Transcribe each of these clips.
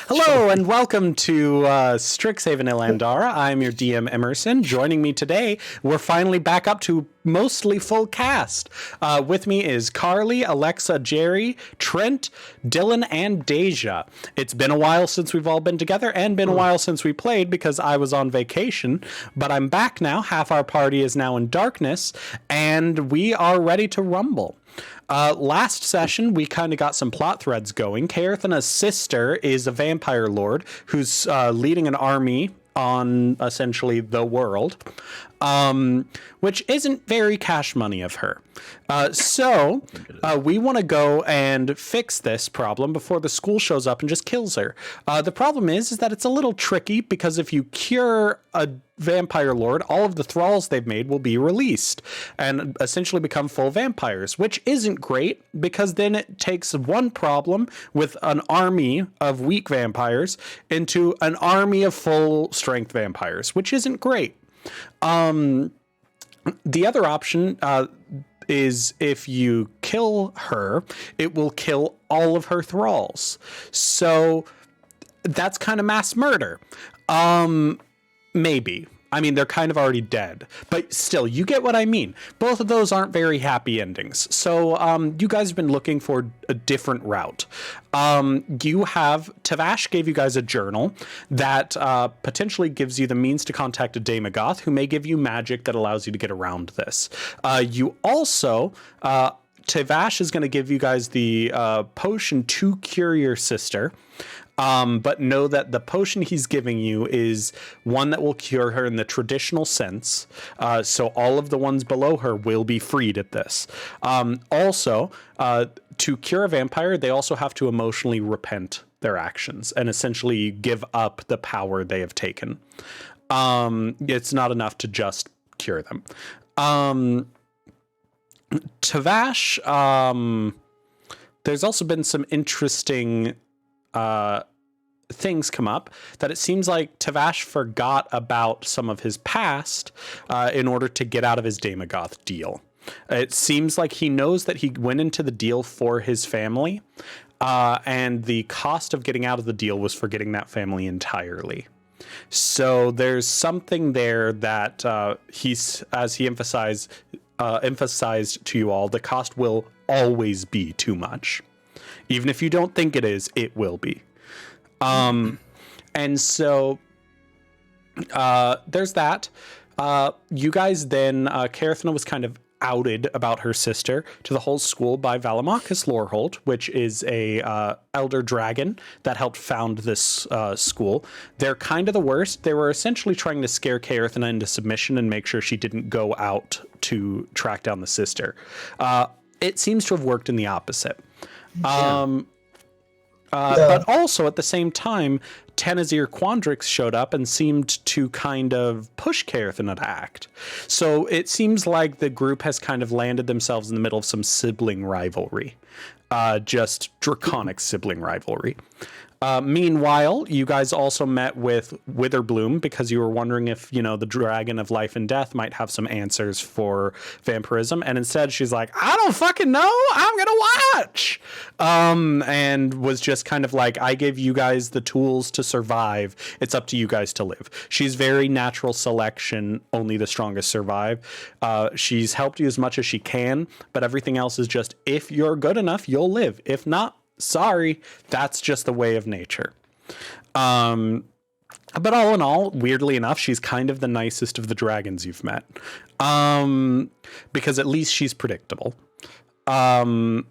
Hello and welcome to Strixhaven Ilandara. I'm your DM Emerson. Joining me today, we're finally back up to mostly full cast. With me is Carly, Alexa, Jerry, Trent, Dylan, and Deja. It's been a while since we've all been together and been a while since we played because I was on vacation, but I'm back now. Half our party is now in darkness and we are ready to rumble. Last session, we kind of got some plot threads going. Kaerthana's sister is a vampire lord who's leading an army on essentially the world, which isn't very cash money of her. So we want to go and fix this problem before the school shows up and just kills her. The problem is that it's a little tricky because if you cure a vampire lord, all of the thralls they've made will be released and essentially become full vampires, which isn't great because then it takes one problem with an army of weak vampires into an army of full strength vampires, which isn't great. The other option is if you kill her, it will kill all of her thralls. So that's kind of mass murder. Maybe. I mean, they're kind of already dead, but still, you get what I mean. Both of those aren't very happy endings. So you guys have been looking for a different route. You have, Tavash gave you guys a journal that potentially gives you the means to contact a Demagoth who may give you magic that allows you to get around this. You also, Tavash is going to give you guys the potion to cure your sister. But know that the potion he's giving you is one that will cure her in the traditional sense. So all of the ones below her will be freed at this. Also, to cure a vampire, they also have to emotionally repent their actions and essentially give up the power they have taken. It's not enough to just cure them. Tavash, there's also been some interesting things come up that it seems like Tavash forgot about some of his past in order to get out of his Demagoth deal. It seems like he knows that he went into the deal for his family, and the cost of getting out of the deal was forgetting that family entirely. So there's something there that he's, as he emphasized to you all, the cost will always be too much. Even if you don't think it is, it will be. And so there's that. You guys then, Kaerthana was kind of outed about her sister to the whole school by Valimachus Lorehold, which is a elder dragon that helped found this school. They're kind of the worst. They were essentially trying to scare Kaerthana into submission and make sure she didn't go out to track down the sister. It seems to have worked in the opposite. But also at the same time, Tanazir Quandrix showed up and seemed to kind of push Kaerthana to act. So it seems like the group has kind of landed themselves in the middle of some sibling rivalry. Just draconic sibling rivalry. Meanwhile, you guys also met with Witherbloom because you were wondering if, you know, the dragon of life and death might have some answers for vampirism. And instead she's like, I don't fucking know. I'm going to watch. And was just kind of like, I gave you guys the tools to survive. It's up to you guys to live. She's very natural selection. Only the strongest survive. She's helped you as much as she can, but everything else is just, if you're good enough, you'll live. If not, sorry, that's just the way of nature. But all in all, weirdly enough, she's kind of the nicest of the dragons you've met. Because at least she's predictable. Well,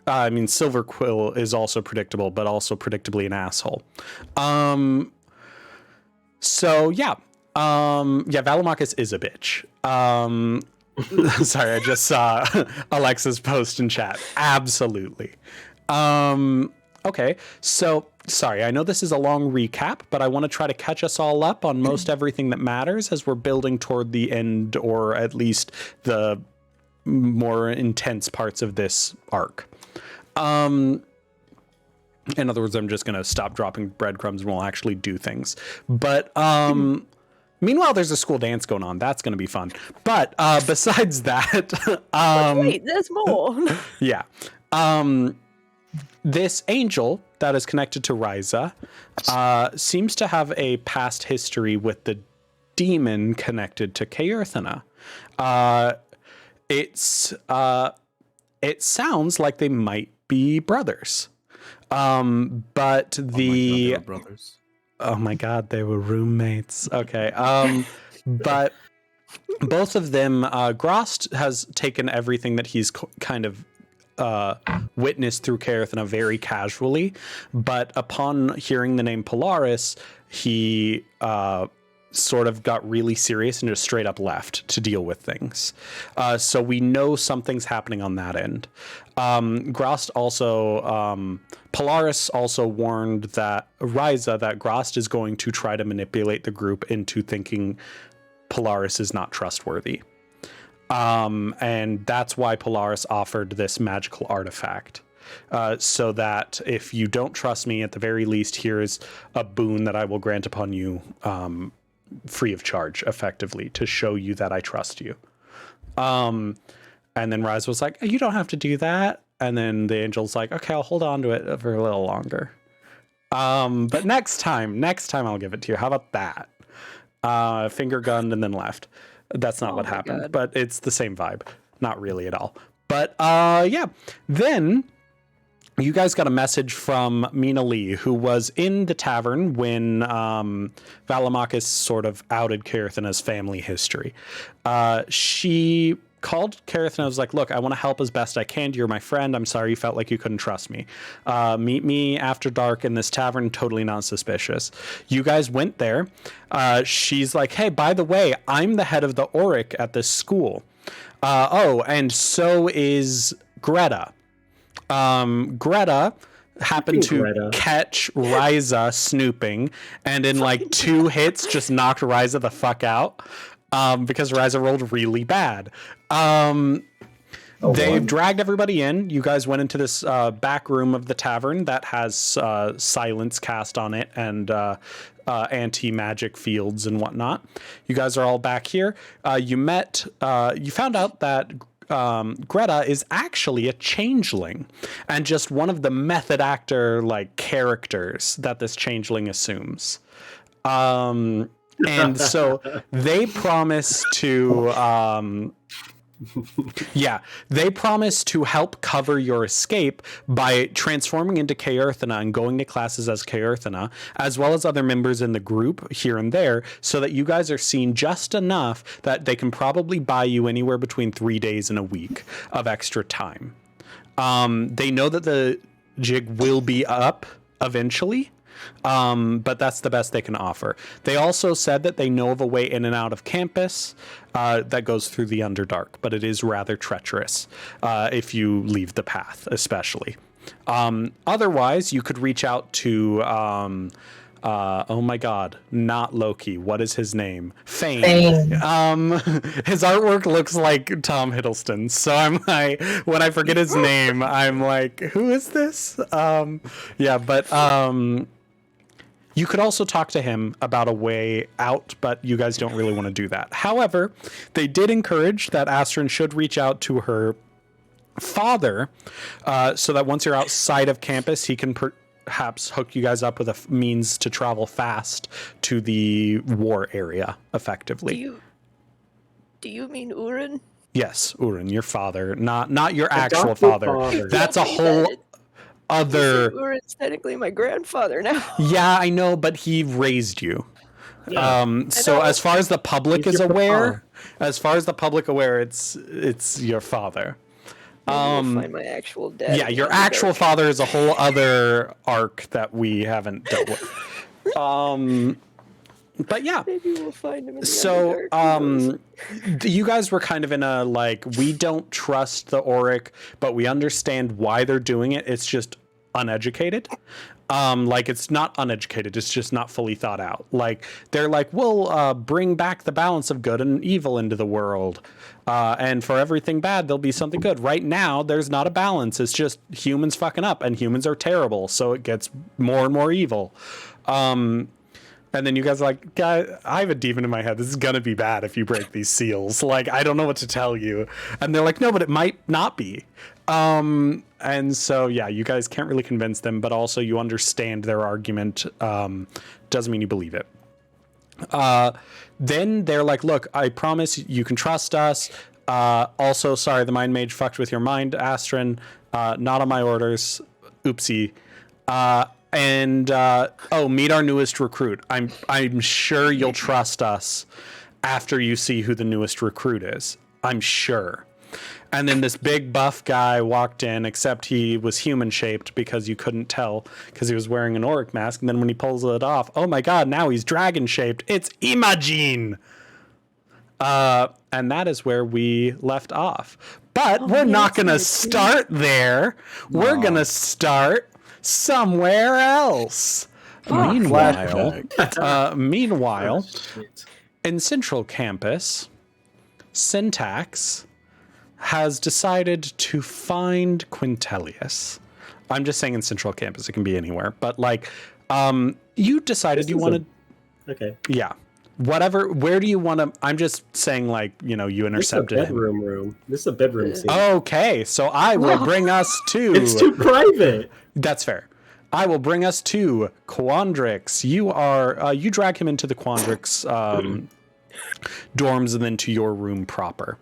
Silverquill is also predictable, but also predictably an asshole. So yeah. Valimachus is a bitch. Sorry, I just saw Alexa's post in chat. Absolutely. Okay, so sorry, I know this is a long recap, but I want to try to catch us all up on most everything that matters as we're building toward the end, or at least the more intense parts of this arc. In other words, I'm just going to stop dropping breadcrumbs and we'll actually do things. But meanwhile, there's a school dance going on. That's going to be fun. But besides that... wait, there's more. Yeah. this angel that is connected to Ryza seems to have a past history with the demon connected to Caerthana. It sounds like they might be brothers. But the brothers. Oh my god, they were roommates. Okay. But both of them, Grost has taken everything that he's kind of witnessed through Caerthana very casually, but upon hearing the name Polaris, he sort of got really serious and just straight up left to deal with things. So we know something's happening on that end. Grost also, Polaris also warned that Ryza, that Grost is going to try to manipulate the group into thinking Polaris is not trustworthy. And that's why Polaris offered this magical artifact. So that if you don't trust me, at the very least, here's a boon that I will grant upon you, free of charge, effectively, to show you that I trust you. And then Ryza was like, you don't have to do that. And then the angel's like, okay, I'll hold on to it for a little longer. But next time I'll give it to you. How about that? Finger gunned and then left. That's not what happened, but it's the same vibe. Not really at all. But yeah, then you guys got a message from Mina Lee, who was in the tavern when Valamakis sort of outed Caerthana's family history. She called Caerthana and was like, look, I want to help as best I can. You're my friend. I'm sorry you felt like you couldn't trust me. Meet me after dark in this tavern. Totally not suspicious. You guys went there. She's like, hey, by the way, I'm the head of the Auric at this school. Oh, and so is Greta. Greta happened to catch Ryza snooping, and in like 2 hits just knocked Ryza the fuck out, because Ryza rolled really bad. They dragged everybody in. You guys went into this back room of the tavern that has silence cast on it and anti-magic fields and whatnot. You guys are all back here. You found out that Greta is actually a changeling and just one of the method actor like characters that this changeling assumes. And so they promise to they promise to help cover your escape by transforming into Caerthana and going to classes as Caerthana, as well as other members in the group here and there, so that you guys are seen just enough that they can probably buy you anywhere between 3 days and a week of extra time. They know that the jig will be up eventually, but that's the best they can offer. They also said that they know of a way in and out of campus that goes through the Underdark, but it is rather treacherous if you leave the path, especially. Otherwise, you could reach out to, oh my god, not Loki. What is his name? Fane. His artwork looks like Tom Hiddleston, so I'm like, when I forget his name, I'm like, who is this? You could also talk to him about a way out, but you guys don't really want to do that. However, they did encourage that Astrid should reach out to her father, so that once you're outside of campus, he can perhaps hook you guys up with a means to travel fast to the war area, effectively. Do you mean Urin? Yes, Urin, your father, not your actual father. That's a whole other. Urin's technically my grandfather now. Yeah, I know, but he raised you. Yeah. So as far as the public is aware, it's your father. Find my actual dad. Yeah, your actual father is a whole other arc that we haven't dealt with. But yeah, maybe we'll find him in the Underdark. You guys were kind of in a like, we don't trust the Auric, but we understand why they're doing it. It's just uneducated. Like, it's not uneducated, it's just not fully thought out. Like, they're like, we'll bring back the balance of good and evil into the world, and for everything bad there'll be something good. Right now there's not a balance. It's just humans fucking up, and humans are terrible, so it gets more and more evil. And then you guys are like, guys, I have a demon in my head. This is going to be bad if you break these seals. Like, I don't know what to tell you. And they're like, no, but it might not be. And so, yeah, you guys can't really convince them, but also you understand their argument. Doesn't mean you believe it. Then they're like, look, I promise you can trust us. Also, sorry, the mind mage fucked with your mind, Astrin. Not on my orders. Oopsie. Meet our newest recruit. I'm sure you'll trust us after you see who the newest recruit is. I'm sure. And then this big buff guy walked in, except he was human shaped because you couldn't tell because he was wearing an auric mask. And then when he pulls it off, oh my god, now he's dragon shaped. It's Imagine. And that is where we left off. But we're not going to start there. We're going to start somewhere else. Meanwhile, in Central Campus, Syntax has decided to find Quintilius. I'm just saying in Central Campus. It can be anywhere. But, you decided you wanted... Okay. Yeah. Whatever. Where do you want to... I'm just saying, you intercepted him. This is a bedroom scene. Okay. So I will bring us to... It's too private. That's fair. I will bring us to Quandrix. You drag him into the Quandrix dorms and then to your room proper.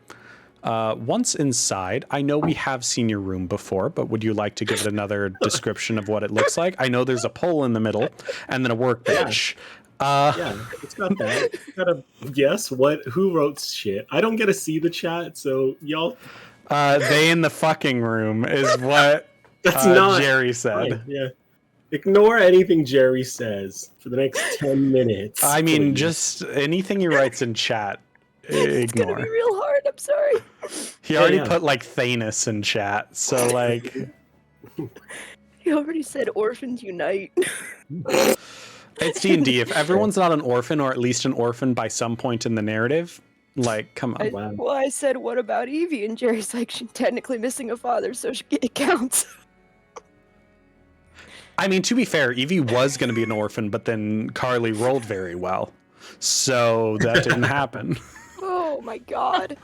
Once inside, I know we have seen your room before, but would you like to give it another description of what it looks like? I know there's a pole in the middle and then a workbench. Yeah, it's got that. Gotta guess who wrote shit. I don't get to see the chat, so y'all. They in the fucking room is what That's not Jerry said. Fine. Yeah. Ignore anything Jerry says for the next 10 minutes. I mean, just anything he writes in chat. It's gonna be real hard. I'm sorry. He already put Thanos in chat, so He already said orphans unite. It's D&D. If everyone's not an orphan, or at least an orphan by some point in the narrative, come on. Well, I said, what about Evie? And Jerry's like, she's technically missing a father, so it counts. I mean, to be fair, Evie was going to be an orphan, but then Carly rolled very well, so that didn't happen. Oh my god.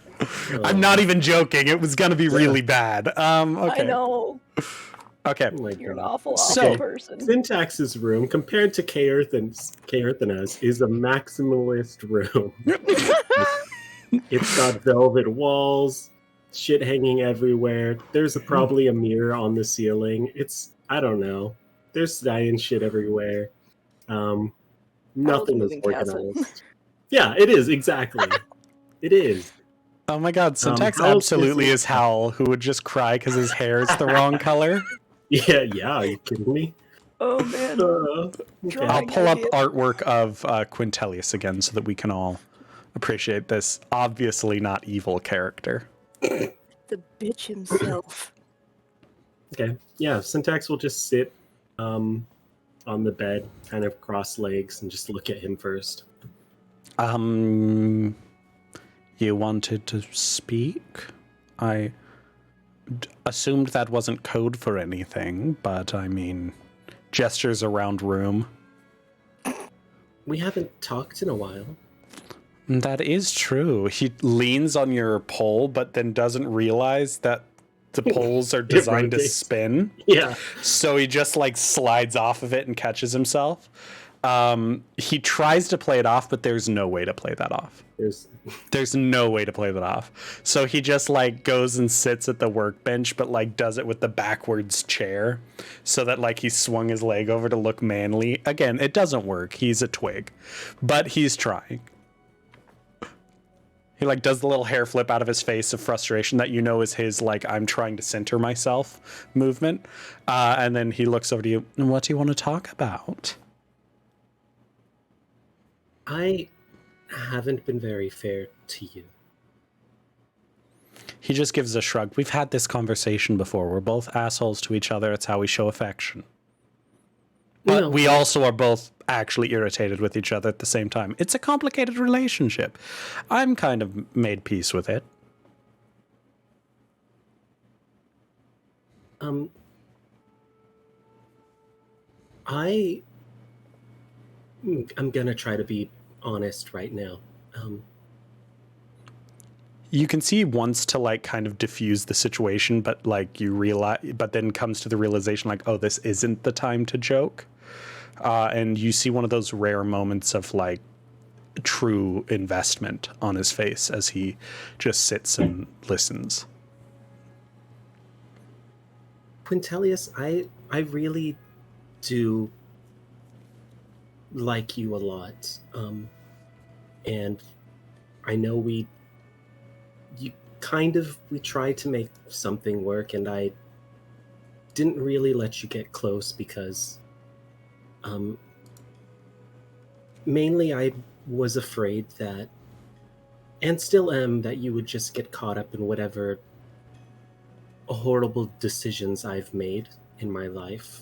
I'm not even joking. It was going to be really bad. Okay. I know. Okay. Oh You're an awful person. Syntax's room, compared to K Earthana's, is a maximalist room. It's got velvet walls, shit hanging everywhere. There's probably a mirror on the ceiling. I don't know. There's science shit everywhere. Nothing is organized. Yeah, it is, exactly. It is. Oh my god, Syntax absolutely is Hal, who would just cry because his hair is the wrong color. Yeah, are you kidding me? Oh man. Okay. I'll pull up artwork of Quintilius again so that we can all appreciate this obviously not evil character. The bitch himself. Okay, yeah, Syntax will just sit on the bed, kind of cross legs, and just look at him first. You wanted to speak? I assumed that wasn't code for anything, but I mean, gestures around room. We haven't talked in a while. That is true. He leans on your pole, but then doesn't realize that the poles are designed to spin. Yeah. So he just slides off of it and catches himself. He tries to play it off, but there's no way to play that off. There's no way to play that off. So he just goes and sits at the workbench, but does it with the backwards chair so that he swung his leg over to look manly. Again, it doesn't work. He's a twig, but he's trying. He does the little hair flip out of his face of frustration that is his I'm trying to center myself movement. And then he looks over to you. What do you want to talk about? I haven't been very fair to you. He just gives a shrug. We've had this conversation before. We're both assholes to each other. It's how we show affection. But we also are both actually irritated with each other at the same time. It's a complicated relationship. I'm kind of made peace with it. I'm gonna try to be honest right now. you can see he wants to like kind of diffuse the situation, but like you realize, but then comes to the realization like, oh, this isn't the time to joke. And you see one of those rare moments of like true investment on his face as he just sits and listens. Quintilius, I really do like you a lot. And I know we tried to make something work, and I didn't really let you get close because mainly I was afraid that, and still am, that you would just get caught up in whatever horrible decisions I've made in my life.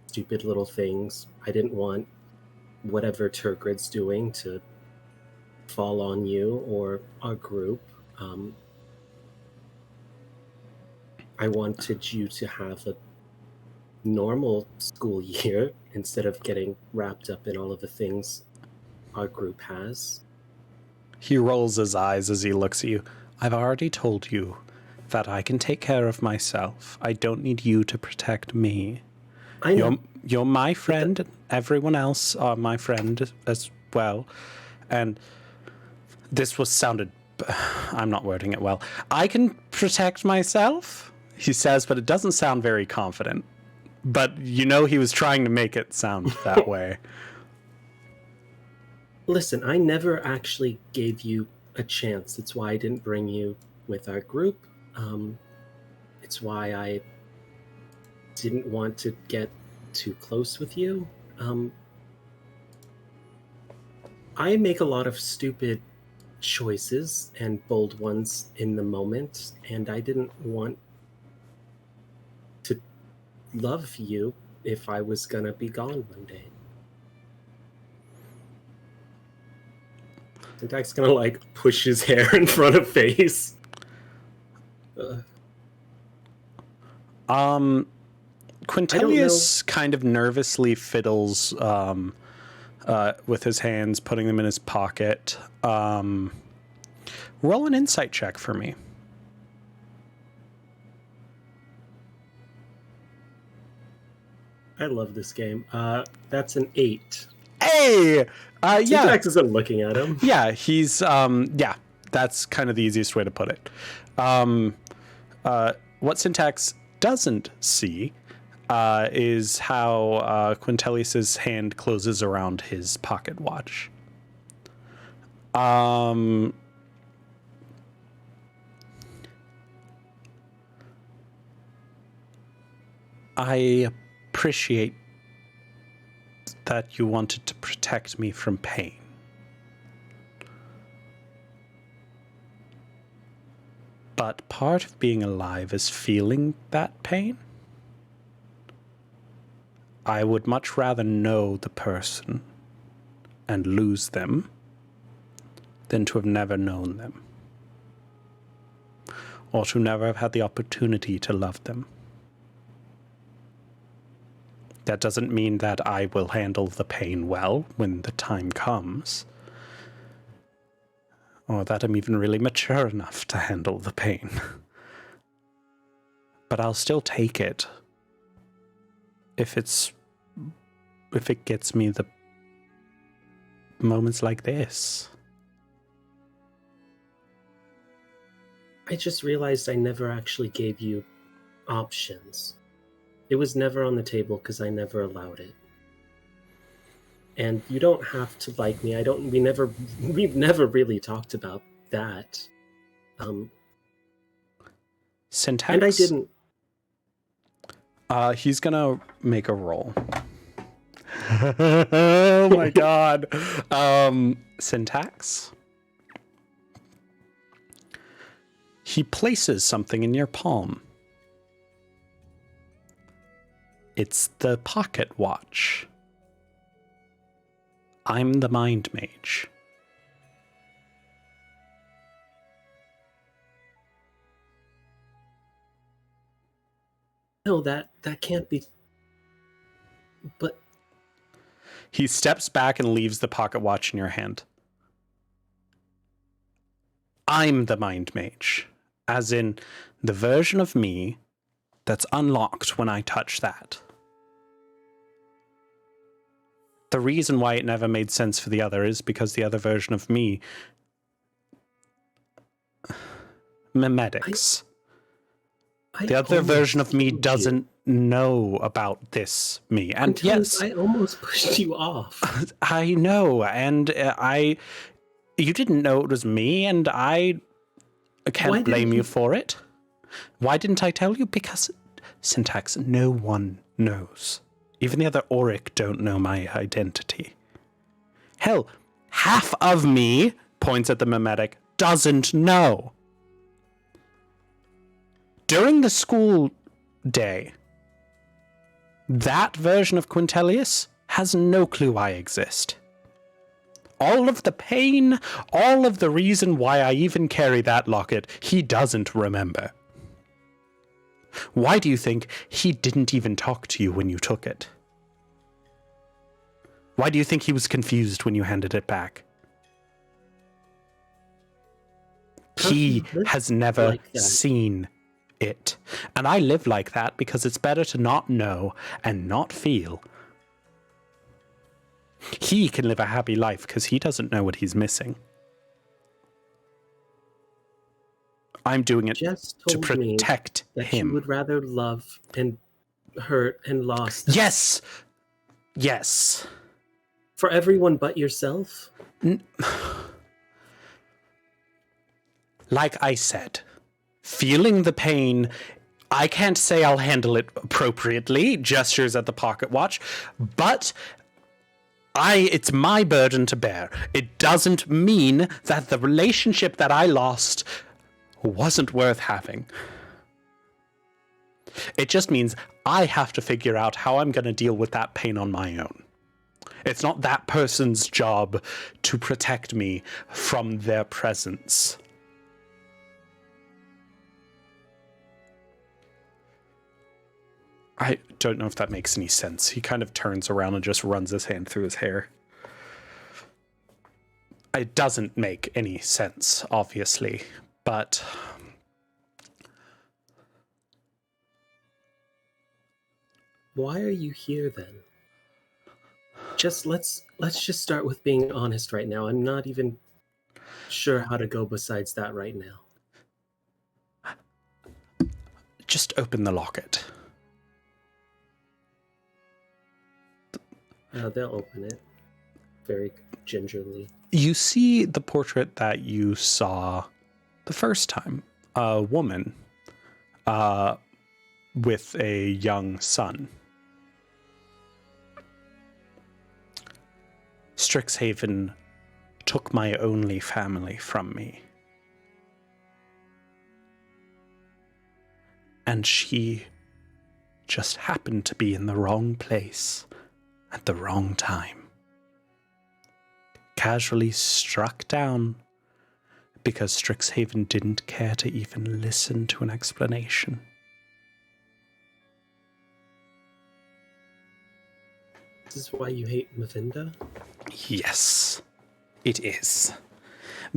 Stupid little things. I didn't want whatever Turgrid's doing to fall on you or our group. I wanted you to have a normal school year instead of getting wrapped up in all of the things our group has. He rolls his eyes as he looks at you. I've already told you that I can take care of myself. I don't need you to protect me. I know. You're my friend. Everyone else are my friend as well. And this was sounded... I'm not wording it well. I can protect myself, he says, but it doesn't sound very confident. But you know he was trying to make it sound that way. Listen, I never actually gave you a chance. That's why I didn't bring you with our group. It's why I didn't want to get too close with you. I make a lot of stupid choices and bold ones in the moment, and I didn't want to love you if I was gonna be gone one day. Syntax gonna like push his hair in front of face. Quintilius kind of nervously fiddles with his hands, putting them in his pocket. Roll an insight check for me. I love this game. That's an 8. Hey! Yeah. Syntax isn't looking at him. Yeah, he's, that's kind of the easiest way to put it. What Syntax doesn't see is how Quintilius's hand closes around his pocket watch. I appreciate that you wanted to protect me from pain. But part of being alive is feeling that pain. I would much rather know the person and lose them than to have never known them, or to never have had the opportunity to love them. That doesn't mean that I will handle the pain well when the time comes, or that I'm even really mature enough to handle the pain. But I'll still take it if it gets me the moments like this. I just realized I never actually gave you options. It was never on the table because I never allowed it. And you don't have to like me. We've never really talked about that. Syntax. And I didn't. He's gonna make a roll. Oh my god. Syntax. He places something in your palm. It's the pocket watch. I'm the mind mage. No, that can't be. But he steps back and leaves the pocket watch in your hand. I'm the mind mage, as in the version of me that's unlocked when I touch that. The reason why it never made sense for the other is because the other version of me mimetics. The other version of me doesn't know about this me. And Quintellus, yes, I almost pushed you off. I know, and you didn't know it was me, and I can't blame you for it. Why didn't I tell you? Because, Syntax, no one knows. Even the other Auric don't know my identity. Hell, half of me, points at the mimetic, doesn't know. During the school day, that version of Quintellus has no clue I exist. All of the pain, all of the reason why I even carry that locket, he doesn't remember. Why do you think he didn't even talk to you when you took it? Why do you think he was confused when you handed it back? He has never seen it. And I live like that because it's better to not know and not feel. He can live a happy life because he doesn't know what he's missing. I'm doing it to protect that him. You would rather love and hurt and lost. Yes! Yes. For everyone but yourself? Like I said, feeling the pain, I can't say I'll handle it appropriately, gestures at the pocket watch, but it's my burden to bear. It doesn't mean that the relationship that I lost wasn't worth having. It just means I have to figure out how I'm going to deal with that pain on my own. It's not that person's job to protect me from their presence. I don't know if that makes any sense. He kind of turns around and just runs his hand through his hair. It doesn't make any sense, obviously, but why are you here then? Let's just start with being honest right now. I'm not even sure how to go besides that right now. Just open the locket. They'll open it very gingerly. You see the portrait that you saw the first time. A woman with a young son. Strixhaven took my only family from me. And she just happened to be in the wrong place at the wrong time. Casually struck down because Strixhaven didn't care to even listen to an explanation. This is why you hate Mavinda? Yes, it is.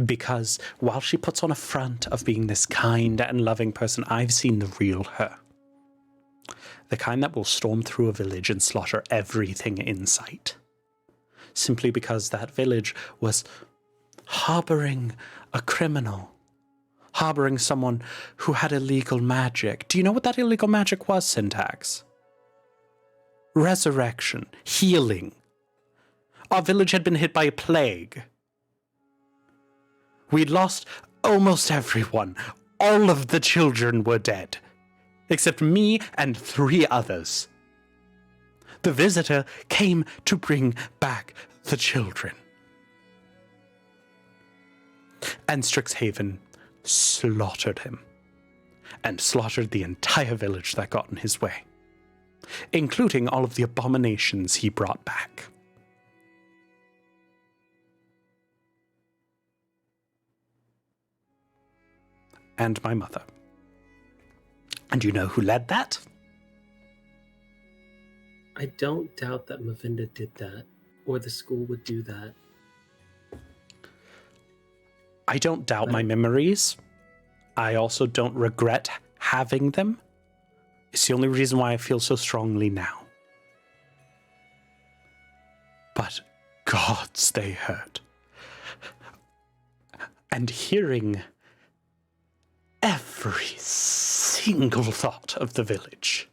Because while she puts on a front of being this kind and loving person, I've seen the real her. The kind that will storm through a village and slaughter everything in sight. Simply because that village was harboring a criminal. Harboring someone who had illegal magic. Do you know what that illegal magic was, Syntax? Resurrection. Healing. Our village had been hit by a plague. We'd lost almost everyone. All of the children were dead. Except me and 3 others. The visitor came to bring back the children. And Strixhaven slaughtered him. And slaughtered the entire village that got in his way. Including all of the abominations he brought back. And my mother. And you know who led that? I don't doubt that Mavinda did that, or the school would do that. I don't doubt my memories. I also don't regret having them. It's the only reason why I feel so strongly now. But gods, they hurt. And hearing every single thought of the village,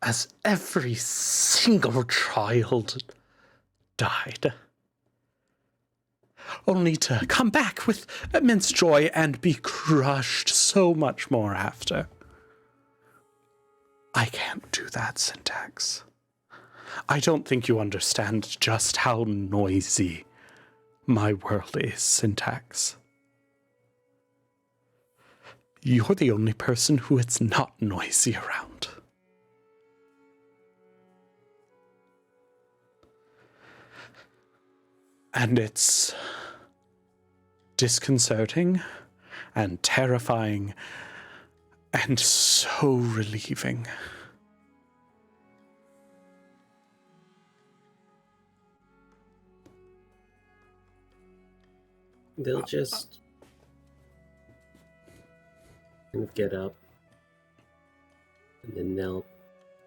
as every single child died, only to come back with immense joy and be crushed so much more after. I can't do that, Syntax. I don't think you understand just how noisy my world is, Syntax. You're the only person who it's not noisy around. And it's disconcerting and terrifying and so relieving. They'll just kind of get up, and then they'll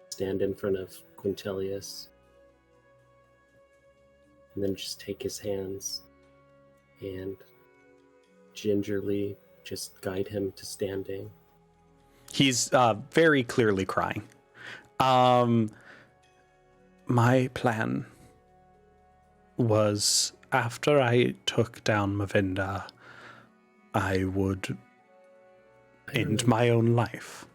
stand in front of Quintilius, and then just take his hands and gingerly just guide him to standing. He's very clearly crying. My plan was, after I took down Mavinda, I would end my own life.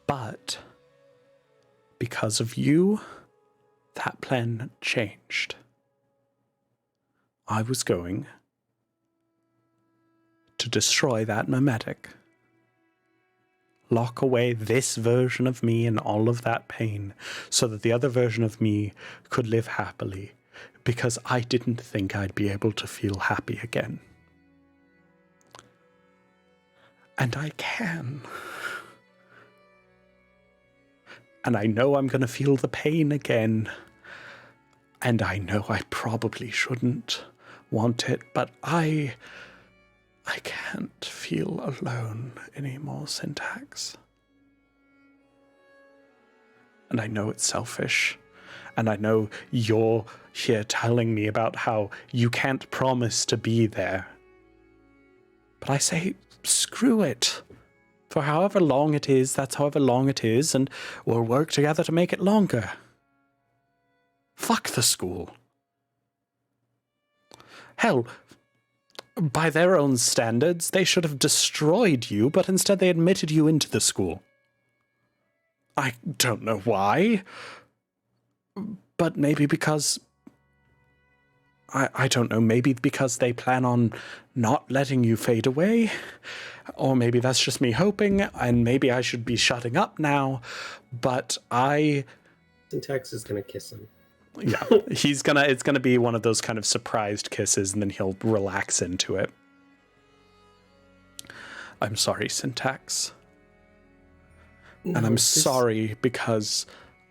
But because of you, that plan changed. I was going to destroy that mimetic. Lock away this version of me and all of that pain so that the other version of me could live happily, because I didn't think I'd be able to feel happy again. And I can. And I know I'm going to feel the pain again. And I know I probably shouldn't want it, but I can't feel alone anymore, Syntax. And I know it's selfish. And I know you're here telling me about how you can't promise to be there. But I say, screw it. For however long it is, that's however long it is, and we'll work together to make it longer. Fuck the school. Hell, by their own standards, they should have destroyed you, but instead they admitted you into the school. I don't know why, but maybe because... I don't know, maybe because they plan on not letting you fade away, or maybe that's just me hoping, and maybe I should be shutting up now, but Syntax is gonna kiss him. Yeah, it's gonna be one of those kind of surprised kisses, and then he'll relax into it. I'm sorry, Syntax. No, and I'm sorry because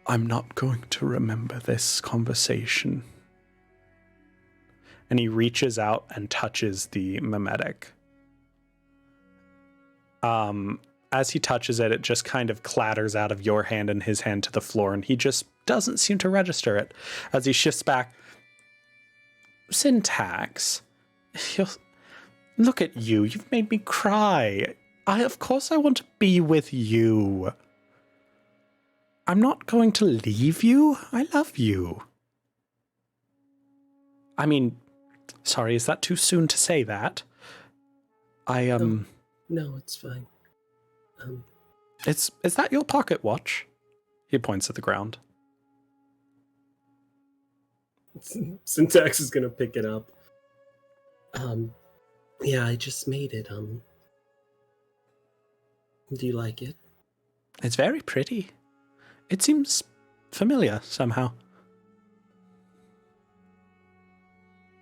I'm not going to remember this conversation. And he reaches out and touches the mimetic. As he touches it, it just kind of clatters out of your hand and his hand to the floor, and he just doesn't seem to register it. As he shifts back, Syntax, look at you. You've made me cry. Of course I want to be with you. I'm not going to leave you. I love you. I mean, sorry, is that too soon to say that? No, it's fine. Is that your pocket watch? He points at the ground. Syntax is gonna pick it up. Yeah, I just made it. Do you like it? It's very pretty. It seems familiar somehow.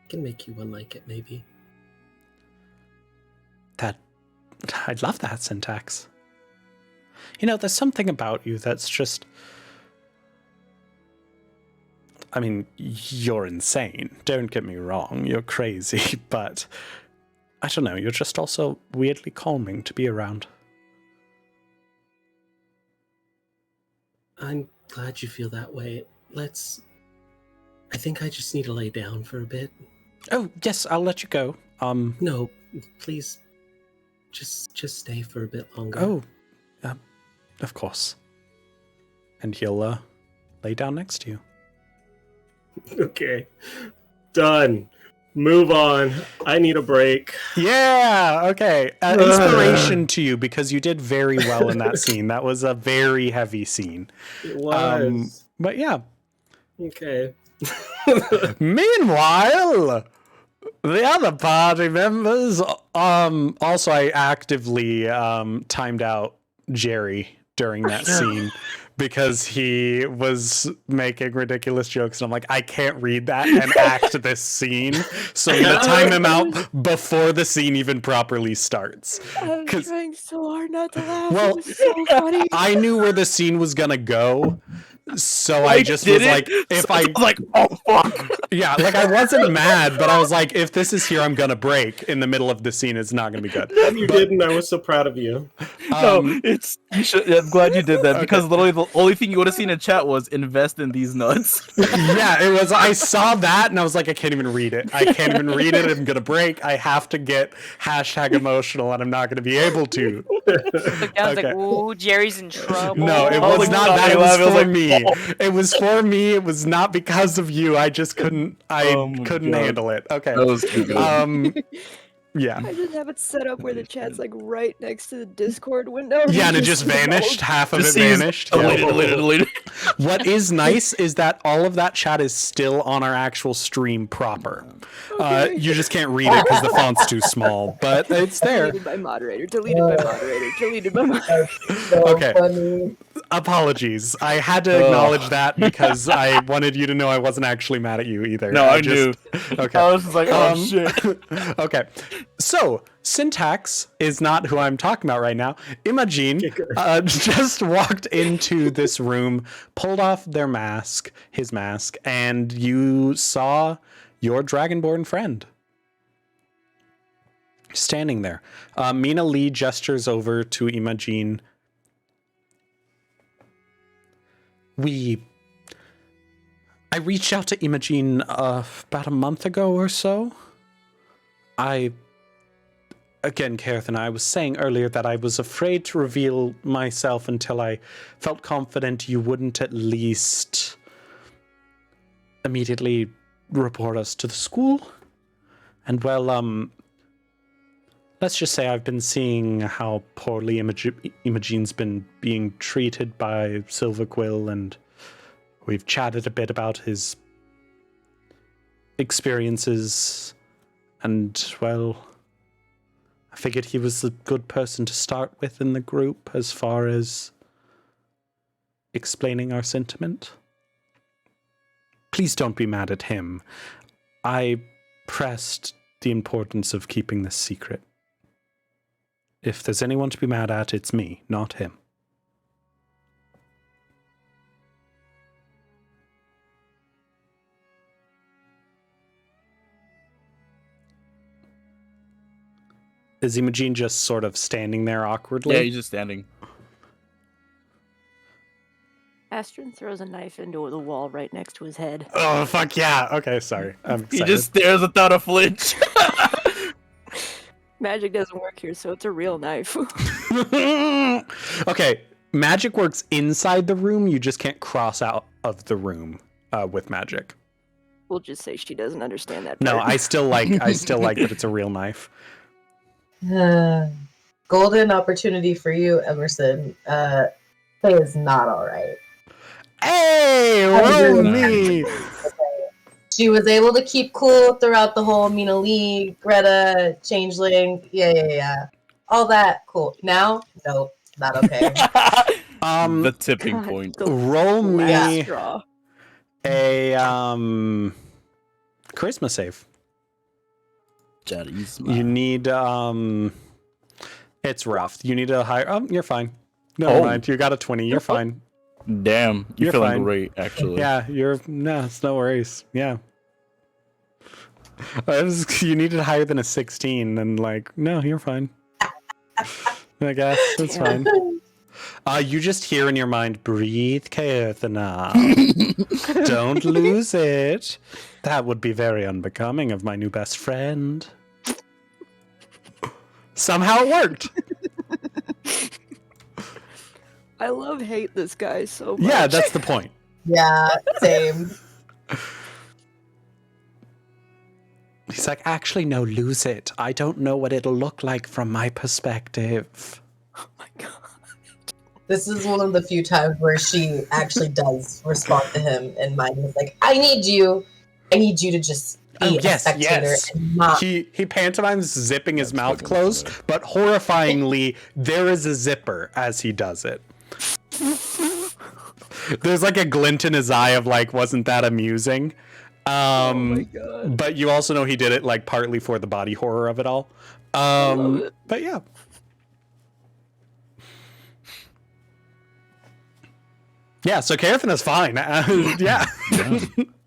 I can make you one like it, maybe. I'd love that, Syntax. You know, there's something about you that's just... I mean, you're insane. Don't get me wrong. You're crazy, but I don't know. You're just also weirdly calming to be around. I'm glad you feel that way. I think I just need to lay down for a bit. Oh, yes, I'll let you go. No, please, just stay for a bit longer. Oh, of course. And he'll lay down next to you. Okay. Done. Move on. I need a break. Yeah, okay. Inspiration to you because you did very well in that scene. That was a very heavy scene. It was. But yeah. Okay. Meanwhile, the other party members, also I actively timed out Jerry during that scene because he was making ridiculous jokes, and I'm like, I can't read that and act this scene, so I'm gonna time him out before the scene even properly starts. I was trying so hard not to laugh. Well, It was so funny. I knew where the scene was gonna go, so I just was like, if I like, oh fuck. yeah, like I wasn't mad, but I was like, if this is here, I'm gonna break in the middle of the scene. It's not gonna be good. You didn't. I was so proud of you. No, you should. I'm glad you did that because literally the only thing you would have seen in chat was invest in these nuts. Yeah, it was. I saw that and I was like, I can't even read it. I can't even read it. I'm gonna break. I have to get #emotional, and I'm not gonna be able to. I was like, ooh, Jerry's in trouble. No, it was not that. It was for me. It was for me. It was not because of you. I just couldn't. I couldn't handle it. Okay. That was too good. Yeah. I just have it set up where the chat's like right next to the Discord window. Yeah, and it just vanished. Half of it Just sees vanished. Deleted. What is nice is that all of that chat is still on our actual stream proper. Okay. You just can't read it because the font's too small, but it's there. Deleted by moderator. Deleted by moderator. Deleted by moderator. Okay. Funny. Apologies. I had to acknowledge that because I wanted you to know I wasn't actually mad at you either. No, I knew. Okay. I was just like, oh shit. Okay. So, Syntax is not who I'm talking about right now. Imogene just walked into this room, pulled off his mask, and you saw your Dragonborn friend standing there. Mina Lee gestures over to Imogene. I reached out to Imogene about a month ago or so. Again, Kareth and I was saying earlier that I was afraid to reveal myself until I felt confident you wouldn't at least immediately report us to the school. And well, let's just say I've been seeing how poorly Imogene's been being treated by Silverquill, and we've chatted a bit about his experiences, and well, I figured he was a good person to start with in the group as far as explaining our sentiment. Please don't be mad at him. I pressed the importance of keeping this secret. If there's anyone to be mad at, it's me, not him. Is Imogene just sort of standing there awkwardly? Yeah, he's just standing. Astrid throws a knife into the wall right next to his head. Oh, fuck yeah. Okay, sorry. I'm He excited. just stares without a flinch. Magic doesn't work here, so it's a real knife. Okay, magic works inside the room. You just can't cross out of the room with magic. We'll just say she doesn't understand that No, part. I still like that it's a real knife. Golden opportunity for you, Emerson. Faye is not all right. Hey, roll me. She was able to keep cool throughout the whole Mina Lee, Greta, Changeling. Yeah. All that, cool. Now, nope, not okay. The tipping God, point. the Roll last me straw. a charisma save. You need it's rough. You need a higher. Oh, you're fine. Never mind. You got a 20. You're fine. Damn, you're You're feeling fine. great, actually. Yeah, no, it's no worries. Yeah. You needed higher than a 16, and like, no, you're fine. I guess it's fine. You just hear in your mind, breathe, Kaethana. Don't lose it. That would be very unbecoming of my new best friend. Somehow it worked. I hate this guy so much. Yeah, that's the point. Yeah, same. He's like, actually, no, lose it. I don't know what it'll look like from my perspective. Oh my god. This is one of the few times where she actually does respond to him, and mine is like, I need you to just be a spectator and not. He pantomimes zipping his mouth closed, but horrifyingly, there is a zipper as he does it. There's like a glint in his eye of like, wasn't that amusing? Oh my god. But you also know he did it like partly for the body horror of it all. I love it. But yeah. Yeah, so Kaethana's fine. Yeah.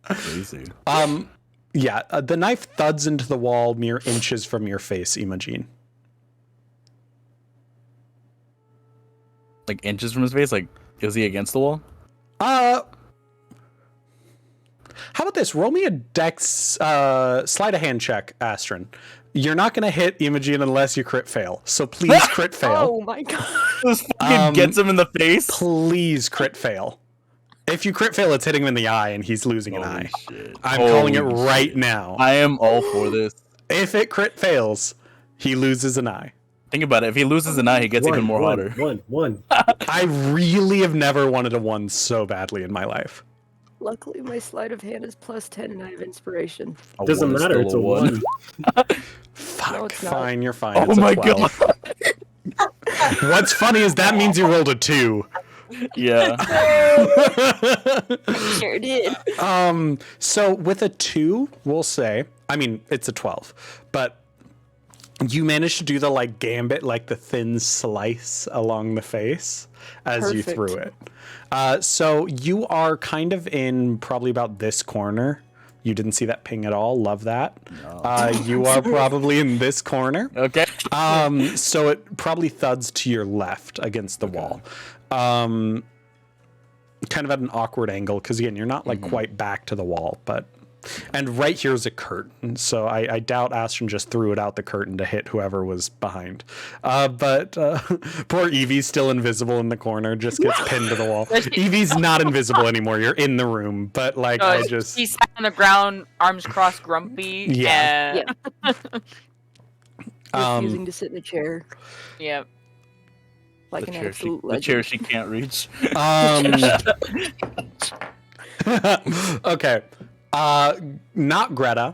Crazy. Yeah, the knife thuds into the wall mere inches from your face, Imogen. Like inches from his face? Like, is he against the wall? How about this? Roll me a dex, sleight of hand check, Astron. You're not going to hit Imogen unless you crit fail. So please crit fail. Oh my god. This fucking gets him in the face. Please crit fail. If you crit fail, it's hitting him in the eye and he's losing an eye. Shit. I'm calling it right now. I am all for this. If it crit fails, he loses an eye. Think about it. If he loses an eye, he gets even more hotter. One. I really have never wanted a 1 so badly in my life. Luckily, my sleight of hand is +10 and I have inspiration. A Doesn't one is matter. still It's a 1. Fuck, No, it's not. fine, you're fine. Oh It's a my 12. What's funny is that means you rolled a 2. Yeah. Sure did. So with a 2, we'll say, I mean, it's a 12, but you managed to do the like gambit, like the thin slice along the face as you Perfect. threw it. So you are kind of in probably about this corner. You didn't see that ping at all. Love that. You are probably in this corner. Okay. So it probably thuds to your left against the wall. Kind of at an awkward angle because again, you're not like quite back to the wall, but and right here's a curtain. So I doubt Astron just threw it out the curtain to hit whoever was behind. But poor Evie's still invisible in the corner, just gets pinned to the wall. Evie's not invisible anymore. You're in the room, but like He sat on the ground, arms crossed, grumpy. Yeah. Refusing to sit in a chair Yeah. like an absolute The legend. chair she can't reach. Okay. Not Greta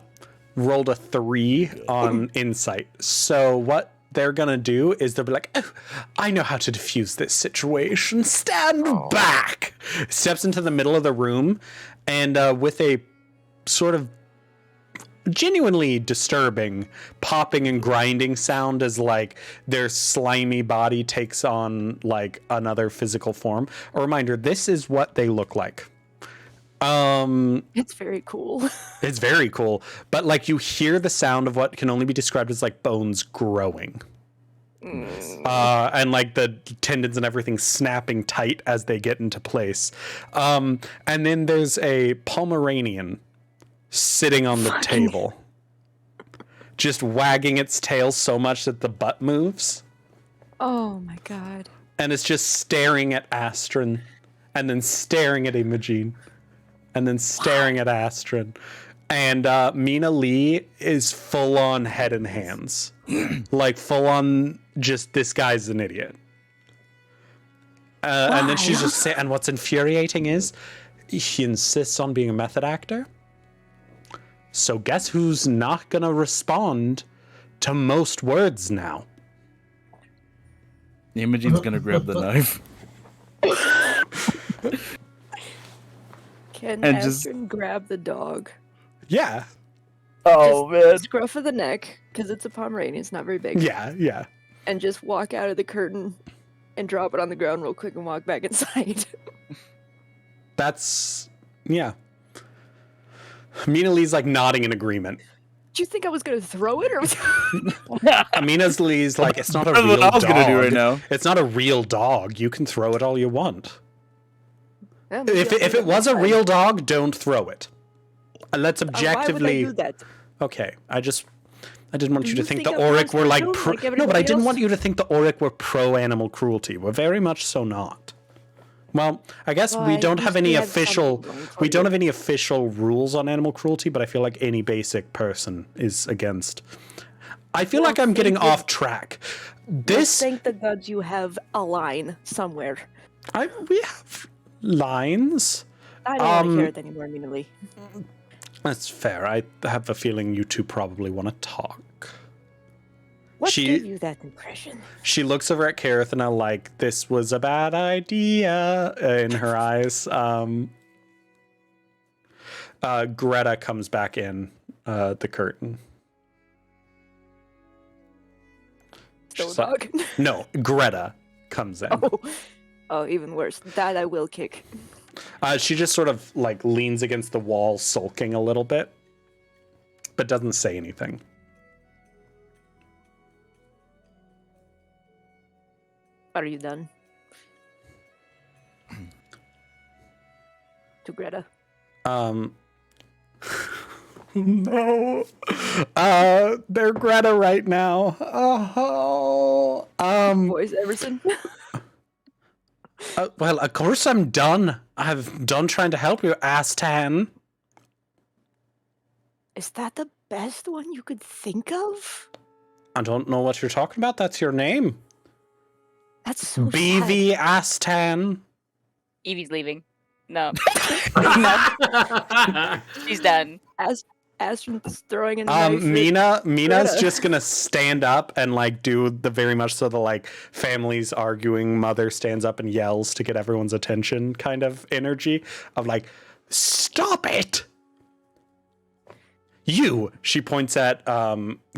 rolled a 3 on insight. So what they're gonna do is they'll be like, oh, I know how to defuse this situation. Stand back. Steps into the middle of the room and with a sort of genuinely disturbing popping and grinding sound as like their slimy body takes on like another physical form. A reminder, this is what they look like. It's very cool. It's very cool, but like you hear the sound of what can only be described as like bones growing. And like the tendons and everything snapping tight as they get into place. And then there's a Pomeranian sitting on the table, just wagging its tail so much that the butt moves. Oh my god. And it's just staring at Astron, and then staring at Imogen, and then staring at Astron. And Mina Lee is full on head and hands. Like full on just, this guy's an idiot. And then she's just saying, and what's infuriating is he insists on being a method actor. So guess who's not gonna respond to most words now? Imogen's gonna grab the knife. Can And just- Astron grab the dog? Yeah. Oh man. Scruff of the neck, because it's a Pomeranian, it's not very big. Yeah. And just walk out of the curtain and drop it on the ground real quick and walk back inside. That's yeah. Mina Lee's like nodding in agreement. Do you think I was gonna throw it, or was Mina Lee's like, it's not a That's real what I was dog. gonna do right now. It's not a real dog. You can throw it all you want. Yeah, maybe If I'll if do it that was a next real dog, don't throw it. Let's time. Why would I objectively. do that? Okay, I didn't want Do you to you think think the I'm Auric were like Asperger's, like no, but I everybody didn't want else? you to think the Auric were pro animal cruelty. We're very much so not. Well, I guess Well, we I don't have usually any have official something going for we don't you. have any official rules on animal cruelty, but I feel like any basic person is against. I feel Well, like I'm getting thank you. off track. Well, This thank the gods you have a line somewhere. we have lines. I don't want to hear Um, it anymore, Minally. That's fair. I have a feeling you two probably want to talk. What she- gave you that impression? She looks over at Karithna like this was a bad idea in her eyes. Greta comes back in the curtain. Still a She's like- dog? No, Greta comes in. Oh, even worse. That I will kick. She just sort of like leans against the wall, sulking a little bit, but doesn't say anything. Are you done? To Greta. No. They're Greta right now. Oh. Voice Emerson. Well, of course I'm done. I've done trying to help you, Astan. Is that the best one you could think of? I don't know what you're talking about. That's your name. That's so BV Astan. Evie's leaving. No. No. She's done. sad. Astron's throwing a knife. Mina's Greta. just gonna stand up and like do the very much so the like families arguing, mother stands up and yells to get everyone's attention kind of energy of like, stop it. You, she points at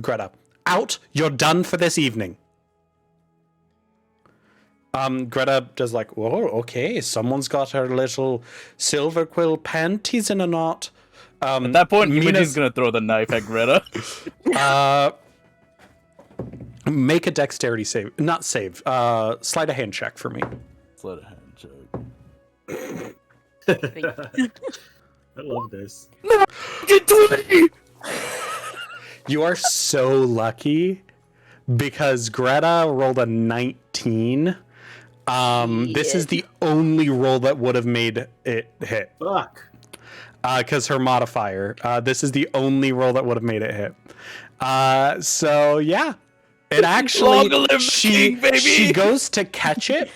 Greta. Out, you're done for this evening. Greta does like, whoa, okay, someone's got her little silver quill panties in a knot. At that point, Mina's Imogen's gonna throw the knife at Greta. make a dexterity save, not save. Slide a hand check for me. Let a hand check. I love this. Get to me! You are so lucky because Greta rolled a 19. This is the only roll that would have made it hit. Fuck. Because her modifier. This is the only roll that would have made it hit. So yeah, it actually Long live the king, baby! she goes to catch it,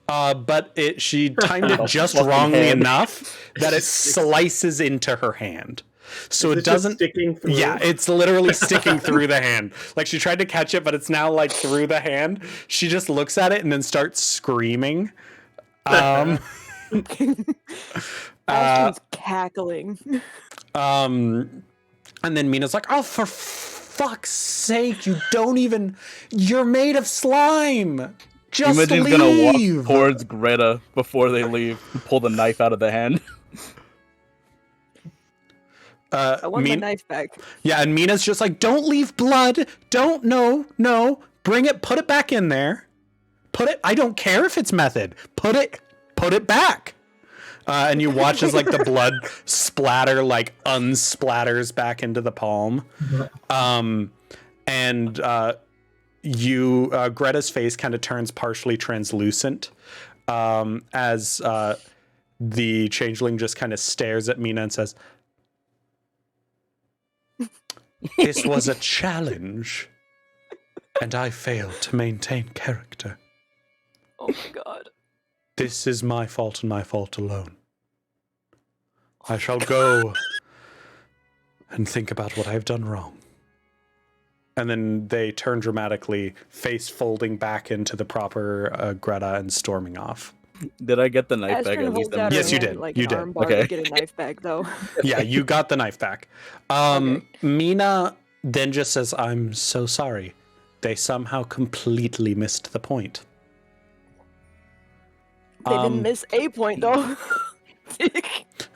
but she timed it just Fucking wrongly hand. enough that it slices into her hand. So Is it it just doesn't. sticking through? Yeah, it's literally sticking through the hand. Like she tried to catch it, but it's now like through the hand. She just looks at it and then starts screaming. Astron's cackling. And then Mina's like, oh, for fuck's sake, you don't even, you're made of slime. Just Imogen's leave. gonna walk towards Greta before they leave and pull the knife out of the hand. I want my knife back. Yeah, and Mina's just like, don't leave blood. Don't, no. Bring it, put it back in there. Put it, I don't care if it's method. Put it back. And you watch as like the blood splatter, like unsplatters back into the palm. Greta's face kind of turns partially translucent as the changeling just kind of stares at Mina and says, this was a challenge, and I failed to maintain character. Oh my god. This is my fault and my fault alone. I shall go and think about what I've done wrong. And then they turn dramatically, face folding back into the proper Greta and storming off. Did I get the knife back Astron at least? holds out her Yes, you hand did. Like You an did. arm bar Okay. to get a knife back, though. Yeah, you got the knife back. Okay. Mina then just says, I'm so sorry. They somehow completely missed the point. They didn't miss a point, though.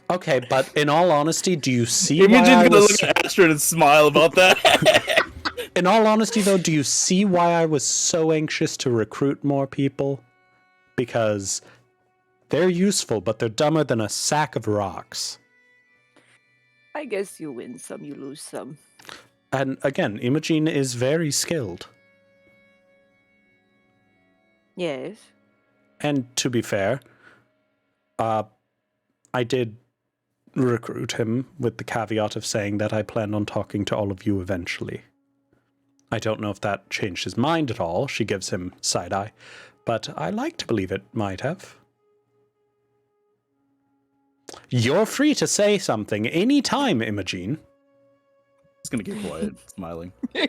Okay, but in all honesty, do you see why Imogen's I gonna was... look at Astrid and smile about that. In all honesty, though, do you see why I was so anxious to recruit more people? Because they're useful, but they're dumber than a sack of rocks. I guess you win some, you lose some. And again, Imogen is very skilled. Yes. And to be fair, I did recruit him with the caveat of saying that I plan on talking to all of you eventually. I don't know if that changed his mind at all. She gives him side eye, but I like to believe it might have. You're free to say something anytime, Imogen. Just gonna keep quiet, smiling. Oh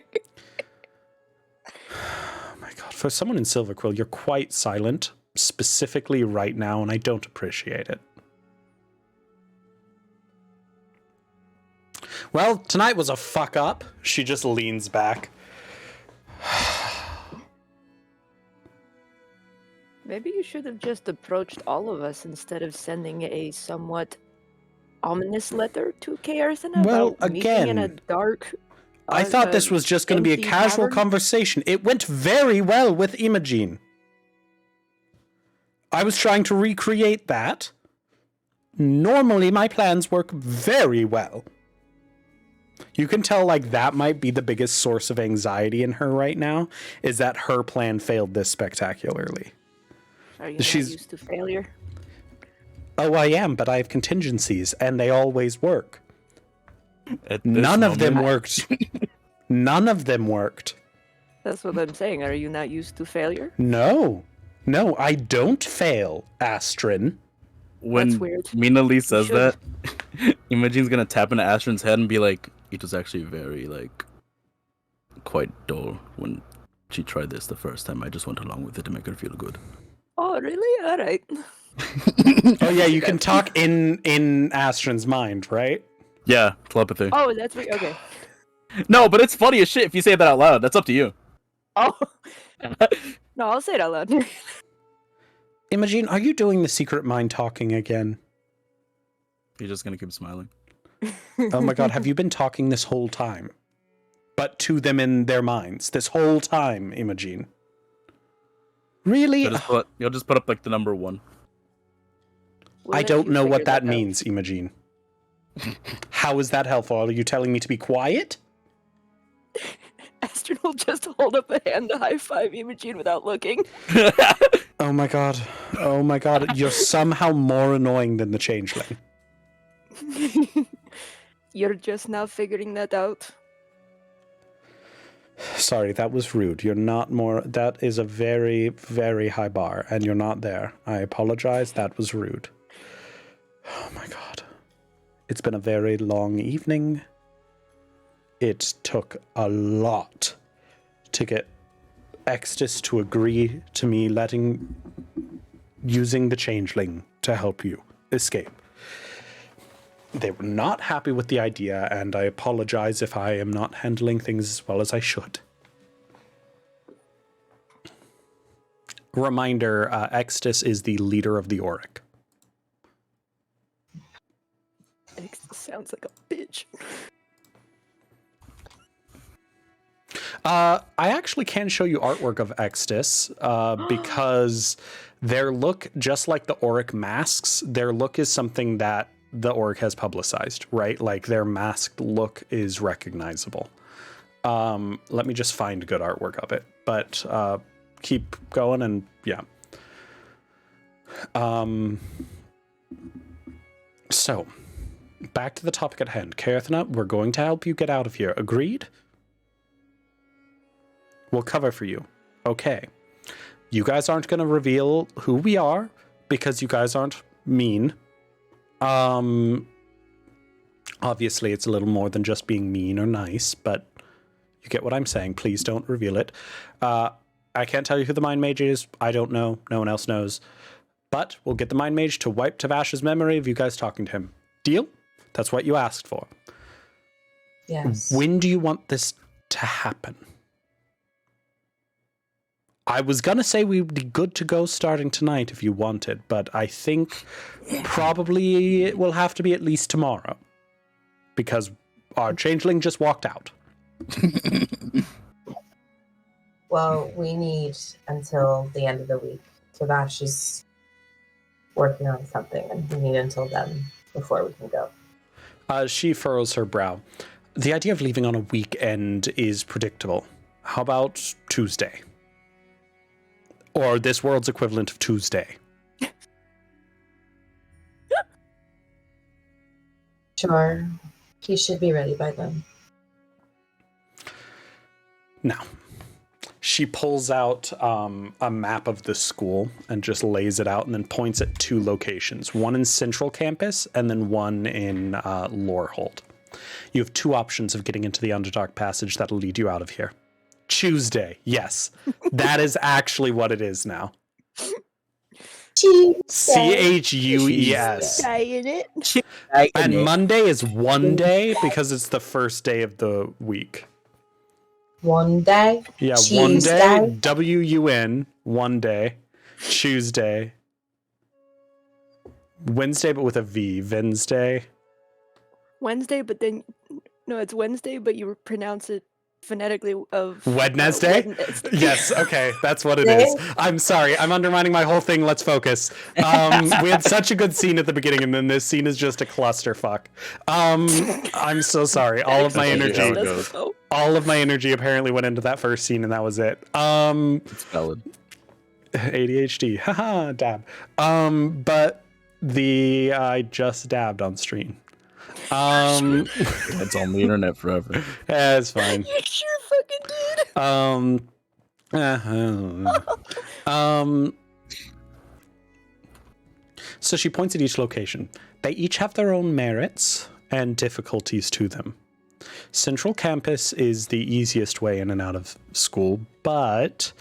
my god, for someone in Silver Quill, you're quite silent, specifically right now, and I don't appreciate it. Well, tonight was a fuck up. She just leans back. Maybe you should have just approached all of us instead of sending a somewhat ominous letter to Kaerthana Well, about meeting in a again, dark... I thought this was just going to be a empty casual tavern? conversation. It went very well with Imogen. I was trying to recreate that. Normally, my plans work very well. You can tell, like, that might be the biggest source of anxiety in her right now, is that her plan failed this spectacularly. Are you She's- not used to failure? Oh, I am, but I have contingencies, and they always work. At this None of them moment- worked. None of them worked. That's what I'm saying. Are you not used to failure? No. No, I don't fail, Astrid. When That's weird. Mina Lee says should. that, Imogen's gonna tap into Astrid's head and be like, "It was actually very, like, quite dull when she tried this the first time. I just went along with it to make her feel good." Oh, really? All right. Oh yeah, you can talk in Astrid's mind, right? Yeah, telepathy. Oh, that's weird. Okay. No, but it's funny as shit if you say that out loud. That's up to you. Oh. No, I'll say it out loud. Imogen, are you doing the secret mind talking again? You're just gonna keep smiling. Oh my god, have you been talking this whole time? But to them in their minds, this whole time, Imogen. Really? You'll just put up like the number 1. We'll I let don't you know what figure that out. means, Imogen. How is that helpful? Are you telling me to be quiet? Astrid will just hold up a hand to high five Imogen without looking. Oh my god. Oh my god. You're somehow more annoying than the changeling. You're just now figuring that out. Sorry, that was rude. You're not more... That is a very, very high bar, and you're not there. I apologize. That was rude. Oh my god. It's been a very long evening. It took a lot to get Extus to agree to me using the changeling to help you escape. They were not happy with the idea, and I apologize if I am not handling things as well as I should. Reminder, Extus is the leader of the Auric. Sounds like a bitch. I actually can show you artwork of Extus, because their look, just like the Auric masks, their look is something that the Auric has publicized, right? Like, their masked look is recognizable. Let me just find good artwork of it, but keep going, and yeah. So, back to the topic at hand. Kaerthana, we're going to help you get out of here. Agreed? We'll cover for you. Okay. You guys aren't going to reveal who we are because you guys aren't mean. Obviously, it's a little more than just being mean or nice, but you get what I'm saying. Please don't reveal it. I can't tell you who the Mind Mage is. I don't know. No one else knows. But we'll get the Mind Mage to wipe Tavash's memory of you guys talking to him. Deal? That's what you asked for. Yes. When do you want this to happen? I was gonna say we'd be good to go starting tonight if you wanted, but I think probably it will have to be at least tomorrow. Because our changeling just walked out. Well, we need until the end of the week. Sebastian is working on something, and we need until then before we can go. She furrows her brow. The idea of leaving on a weekend is predictable. How about Tuesday? Or this world's equivalent of Tuesday. Sure. He should be ready by then. Now, she pulls out a map of the school and just lays it out and then points at 2 locations. One in Central Campus and then one in Lorehold. You have 2 options of getting into the Underdark Passage that'll lead you out of here. Tuesday, yes. That is actually what it is now. CHUES. In it. And Monday is one day because it's the first day of the week. One day? Yeah, Tuesday? one day. WUN, one day. Tuesday. Wednesday, but with a V. Wednesday. Wednesday, but then no, it's Wednesday, but you pronounce it phonetically of Wednesday? Wednesday. Yes, okay, that's what it is. I'm sorry, I'm undermining my whole thing. Let's focus. We had such a good scene at the beginning, and then this scene is just a clusterfuck. I'm so sorry. All of my energy apparently went into that first scene, and that was it. It's valid. ADHD, haha, dab. But I just dabbed on stream. It's on the internet forever. Yeah, it's fine. You sure fucking did. So she points at each location. They each have their own merits and difficulties to them. Central Campus is the easiest way in and out of school, but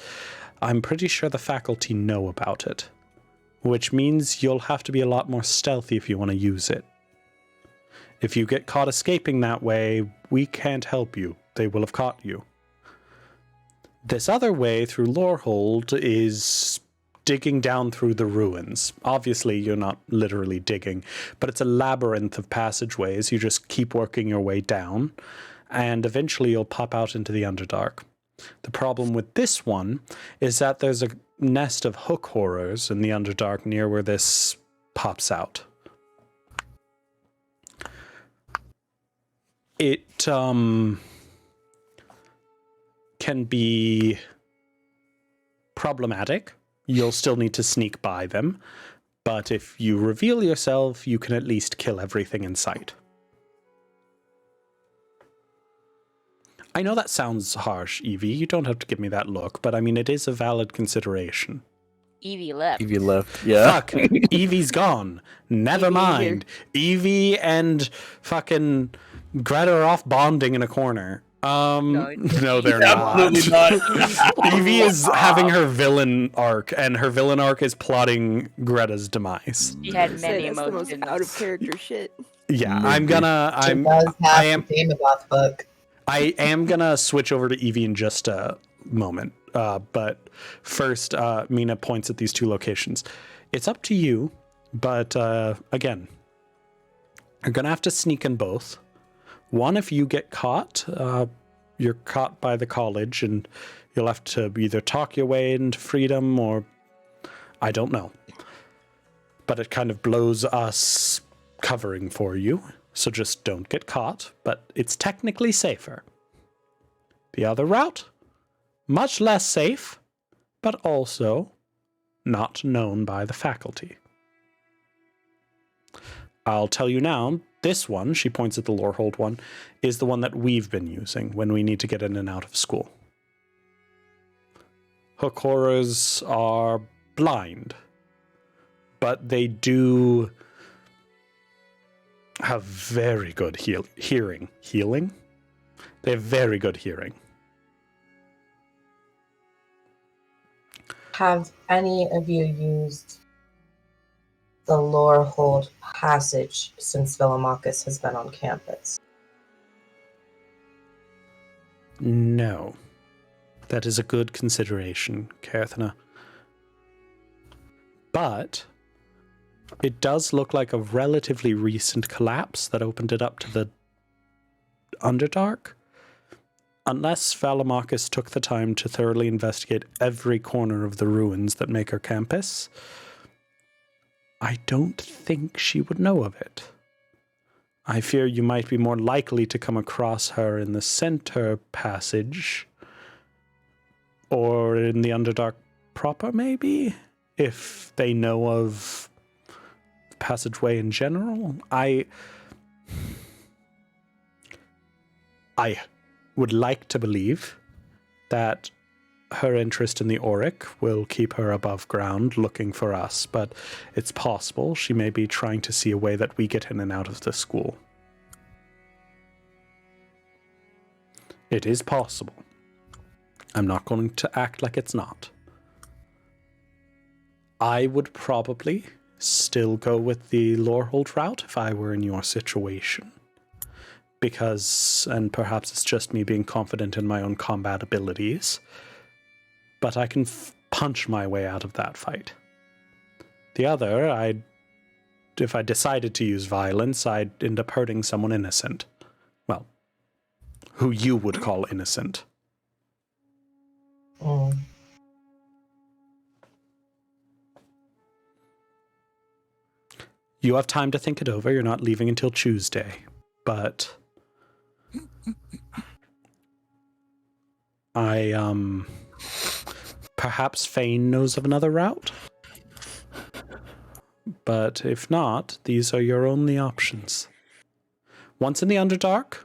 I'm pretty sure the faculty know about it, which means you'll have to be a lot more stealthy if you want to use it. If you get caught escaping that way, we can't help you. They will have caught you. This other way through Lorehold is digging down through the ruins. Obviously, you're not literally digging, but it's a labyrinth of passageways. You just keep working your way down, and eventually you'll pop out into the Underdark. The problem with this one is that there's a nest of hook horrors in the Underdark near where this pops out. It can be problematic. You'll still need to sneak by them, but if you reveal yourself, you can at least kill everything in sight. I know that sounds harsh, Evie. You don't have to give me that look, but I mean, it is a valid consideration. Evie left. Evie left. Yeah. Fuck, Evie's gone. Never Evie mind. Evie and fucking Greta are off bonding in a corner. No, they're not. Absolutely not. Evie is having her villain arc, and her villain arc is plotting Greta's demise. She had Say, many that's the most emotions. out of character shit. Yeah, Maybe. She does have I am- the Gameaboth book. I am gonna switch over to Evie in just a moment. But first, Mina points at these 2 locations. It's up to you, but again, you're gonna have to sneak in both. One, if you get caught, you're caught by the college, and you'll have to either talk your way into freedom or I don't know. But it kind of blows us covering for you, so just don't get caught, but it's technically safer. The other route, much less safe, but also not known by the faculty. I'll tell you now, this one, she points at the Lorehold one, is the one that we've been using when we need to get in and out of school. Hook horrors are blind, but they do have very good hearing. Healing? They have very good hearing. Have any of you used the Lorehold passage since Villamachus has been on campus? No. That is a good consideration, Carthena. But it does look like a relatively recent collapse that opened it up to the Underdark. Unless Valamarcus took the time to thoroughly investigate every corner of the ruins that make her campus, I don't think she would know of it. I fear you might be more likely to come across her in the center passage, or in the Underdark proper, maybe, if they know of the passageway in general. I would like to believe that her interest in the Auric will keep her above ground looking for us, but it's possible she may be trying to see a way that we get in and out of the school. It is possible. I'm not going to act like it's not. I would probably still go with the Lorehold route if I were in your situation. Because, and perhaps it's just me being confident in my own combat abilities, but I can punch my way out of that fight. The other, if I decided to use violence, I'd end up hurting someone innocent. Well, who you would call innocent. Oh. You have time to think it over. You're not leaving until Tuesday, but perhaps Fane knows of another route. But if not, these are your only options. Once in the Underdark,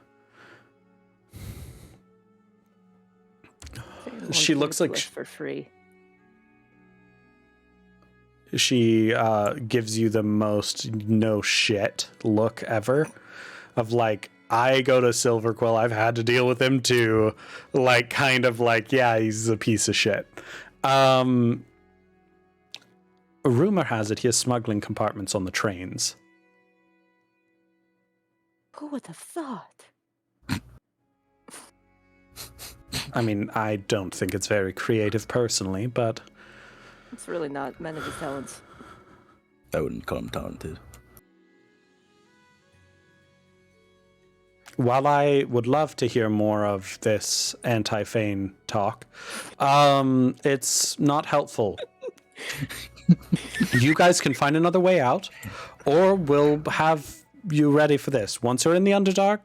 she looks like for free. She gives you the most no shit look ever of like, I go to Silverquill, I've had to deal with him too. Like, kind of like, yeah, he's a piece of shit. Rumor has it he has smuggling compartments on the trains. Who would have thought? I mean, I don't think it's very creative personally, but It's really not men of his talents. I wouldn't call him talented. while I would love to hear more of this anti-Fane talk, it's not helpful. You guys can find another way out, or we'll have you ready for this. Once you're in the Underdark,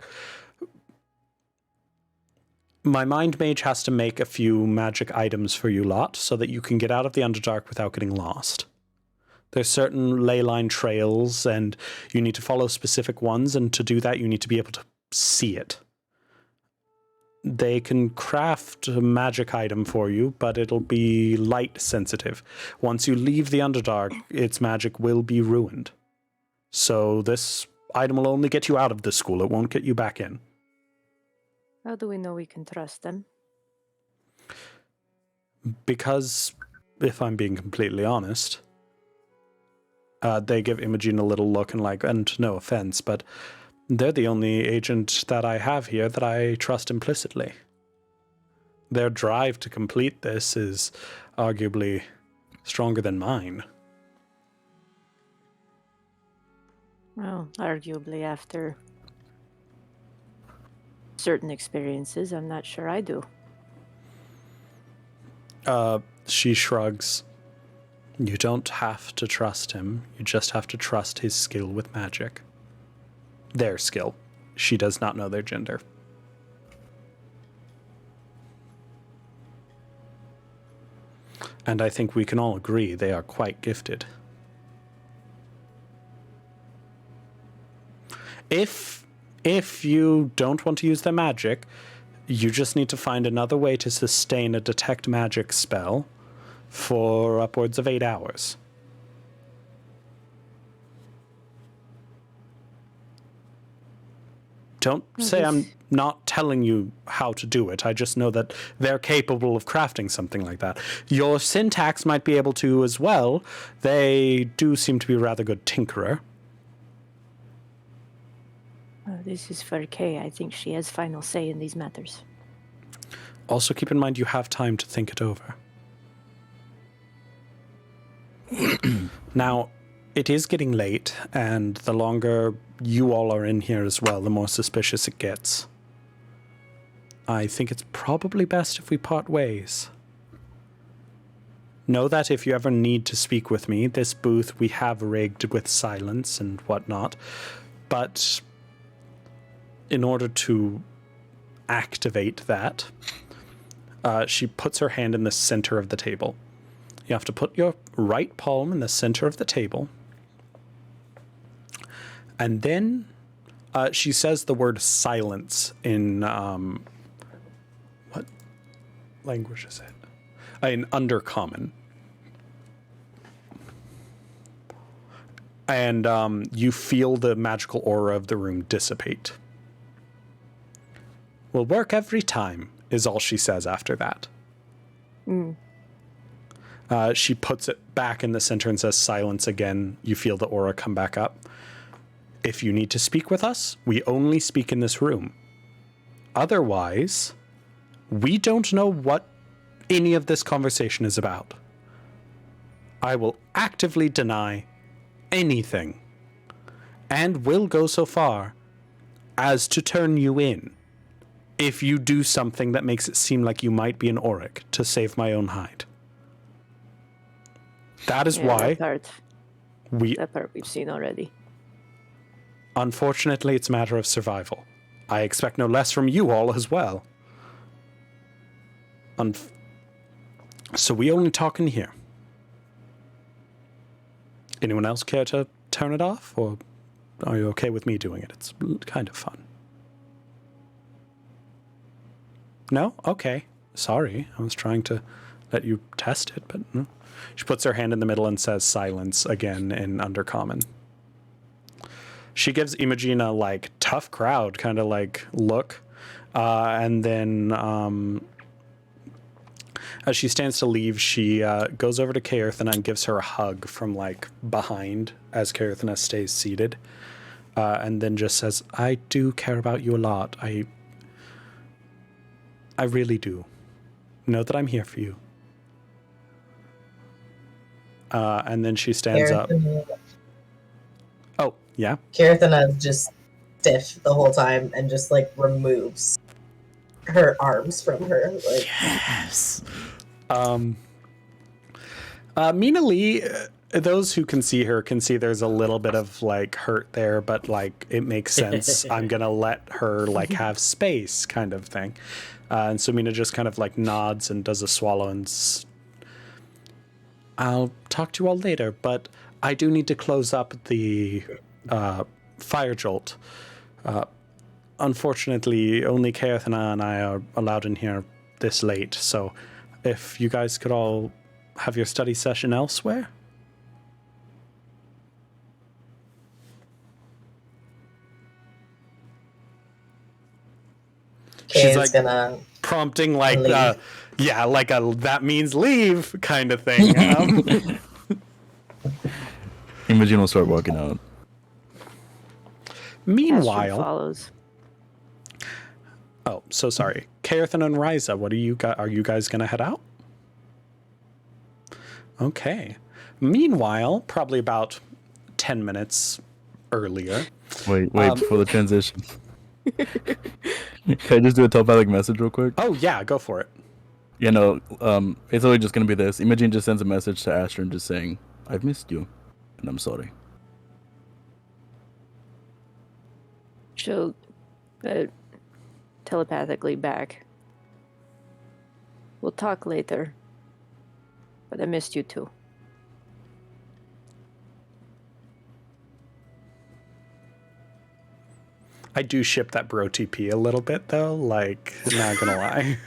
my Mind Mage has to make a few magic items for you lot so that you can get out of the Underdark without getting lost. There's certain ley line trails, and you need to follow specific ones, and to do that, you need to be able to see it. They can craft a magic item for you, but it'll be light sensitive. Once you leave the Underdark, its magic will be ruined. So this item will only get you out of the school. It won't get you back in. How do we know we can trust them? Because, if I'm being completely honest, they give Imogen a little look and like, and no offense, but they're the only agent that I have here that I trust implicitly. Their drive to complete this is arguably stronger than mine. Well, arguably after certain experiences, I'm not sure I do. She shrugs. You don't have to trust him. You just have to trust his skill with magic. Their skill. She does not know their gender. And I think we can all agree they are quite gifted. If you don't want to use their magic, you just need to find another way to sustain a detect magic spell for upwards of 8 hours. Don't say I'm not telling you how to do it. I just know that they're capable of crafting something like that. Your syntax might be able to as well. They do seem to be a rather good tinkerer. This is for Kay. I think she has final say in these matters. Also keep in mind you have time to think it over. Now, it is getting late, and the longer you all are in here as well, the more suspicious it gets. I think it's probably best if we part ways. Know that if you ever need to speak with me, this booth we have rigged with silence and whatnot, but in order to activate that, she puts her hand in the center of the table. You have to put your right palm in the center of the table, and then she says the word silence in, what language is it? In Undercommon. And you feel the magical aura of the room dissipate. Will work every time, is all she says after that. She puts it back in the center and says silence again. You feel the aura come back up. If you need to speak with us, we only speak in this room. Otherwise, we don't know what any of this conversation is about. I will actively deny anything, and will go so far as to turn you in if you do something that makes it seem like you might be an Auric to save my own hide. That is why that part we've seen already. Unfortunately, it's a matter of survival. I expect no less from you all as well. So we only talk in here. Anyone else care to turn it off, or are you okay with me doing it? It's kind of fun. No? Okay. Sorry. I was trying to let you test it, but no. She puts her hand in the middle and says silence again in Undercommon. She gives Imogen a, like, tough crowd kind of, like, look. And then as she stands to leave, she goes over to Kaerthana and gives her a hug from, like, behind as Kaerthana stays seated. And then just says, I do care about you a lot. I really do. Know that I'm here for you. And then she stands up. Oh, yeah? Kaerthana is just stiff the whole time and just, like, removes her arms from her. Like. Yes! Mina Lee, those who can see her can see there's a little bit of, like, hurt there, but, like, it makes sense. I'm gonna let her, like, have space kind of thing. And so Mina just kind of, like, nods and does a swallow and I'll talk to you all later, but I do need to close up the fire jolt. Unfortunately, only Kaerthana and I are allowed in here this late, so if you guys could all have your study session elsewhere? She's like gonna prompting, like, yeah, like a that means leave kind of thing. Imogen will start walking out. Meanwhile, follows. Oh, so sorry. Kaerthana and Ryza, what are you guys gonna head out? Okay. Meanwhile, probably about 10 minutes earlier. Wait, before the transition. Can I just do a telepathic message real quick? Oh yeah, go for it. Yeah, no, it's only just gonna be this. Imogen just sends a message to Astrid just saying, I've missed you, and I'm sorry. She'll telepathically back. We'll talk later, but I missed you too. I do ship that bro TP a little bit though, like, not gonna lie.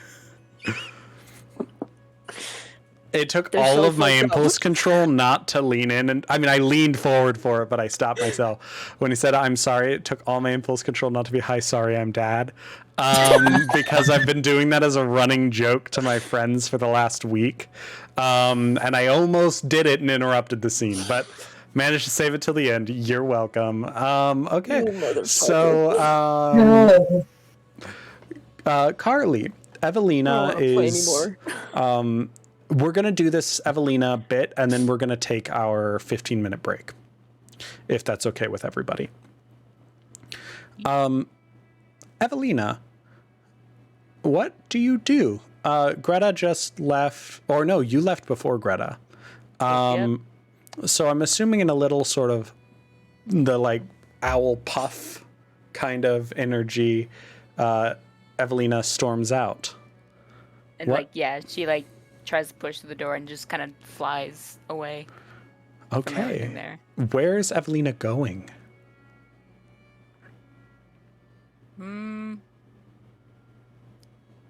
It took all of my impulse control not to lean in, and I mean, I leaned forward for it, but I stopped myself when he said "I'm sorry." It took all my impulse control not to be "Hi, sorry, I'm dad," because I've been doing that as a running joke to my friends for the last week, and I almost did it and interrupted the scene, but managed to save it till the end. You're welcome. Okay, so Carly, Evelina I don't wanna play is. anymore. We're gonna do this Evelina bit, and then we're gonna take our 15-minute break, if that's okay with everybody. Evelina, what do you do? Greta just left, or no, you left before Greta. Yep. So I'm assuming in a little sort of the like owl puff kind of energy, Evelina storms out. And What? she tries to push through the door and just kind of flies away from everything Okay. there. Where's Evelina going?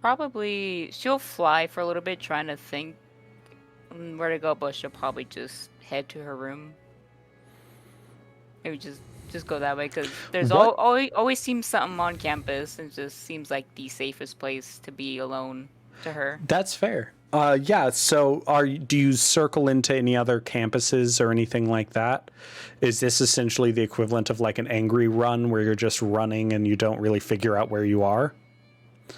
Probably she'll fly for a little bit, trying to think where to go, but she'll probably just head to her room. Maybe just go that way, because there's What? always seems something on campus, and it just seems like the safest place to be alone to her. That's fair. Yeah. So, do you circle into any other campuses or anything like that? Is this essentially the equivalent of like an angry run where you're just running and you don't really figure out where you are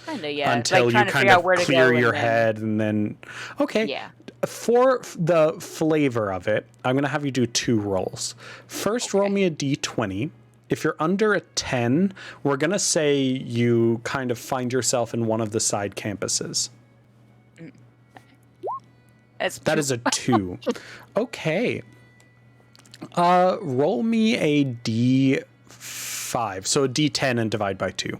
Kinda, yeah. until you Trying to kind figure out of where to clear go, your and then, head and then? Okay. yeah. For the flavor of it, I'm going to have you do 2 rolls. First, roll Okay. me a d20. If you're under a 10, we're going to say you kind of find yourself in one of the side campuses. That is a 2. Okay. Roll me a d5. So a d10 and divide by 2.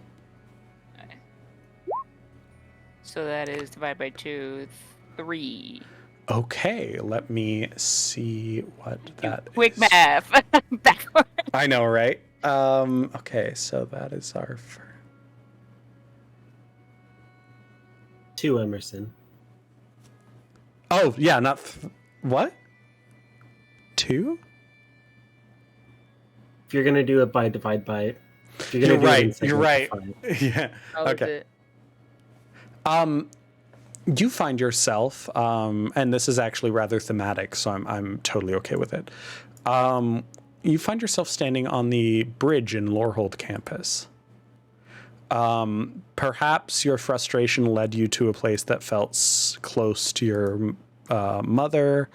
So that is divided by 2, 3. Okay, let me see what that Quick is. math. Backward. I know, right? Okay, so that is our first. 2, Emerson. Oh, yeah, not what? 2? If you're gonna do it by divide by it. If You're do it in right. You're segments, right. fine. Yeah. How is Okay. it? You find yourself, and this is actually rather thematic, so I'm totally okay with it. You find yourself standing on the bridge in Lorehold campus. Perhaps your frustration led you to a place that felt close to your mother.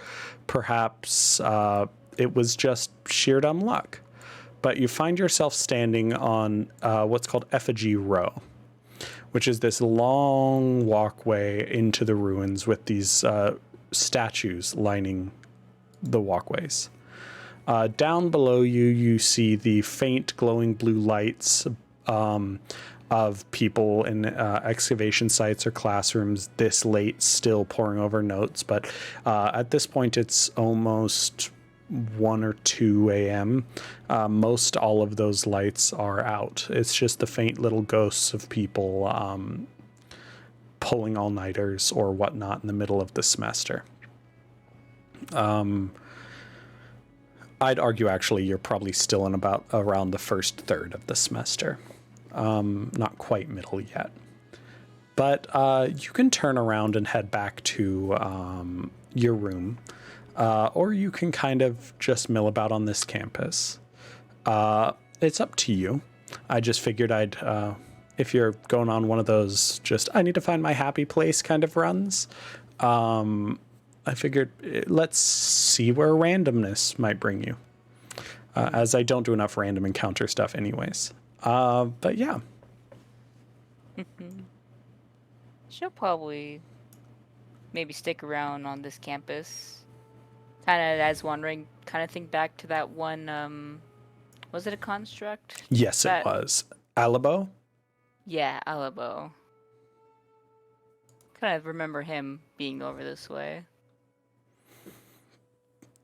Perhaps it was just sheer dumb luck. But you find yourself standing on what's called Effigy Row, which is this long walkway into the ruins with these statues lining the walkways. Down below you, you see the faint glowing blue lights of people in excavation sites or classrooms this late still poring over notes. But at this point, it's almost 1 or 2 a.m. Most all of those lights are out. It's just the faint little ghosts of people pulling all-nighters or whatnot in the middle of the semester. I'd argue actually you're probably still in about around the first third of the semester. Not quite middle yet. But you can turn around and head back to your room. Or you can kind of just mill about on this campus. It's up to you. I just figured if you're going on one of those I need to find my happy place kind of runs, I figured let's see where randomness might bring you. As I don't do enough random encounter stuff anyways. But yeah. She'll probably maybe stick around on this campus. Kind of as wondering, kind of think back to that one, was it a construct? Yes, it was. Alabo? Yeah, Alabo. Kind of remember him being over this way.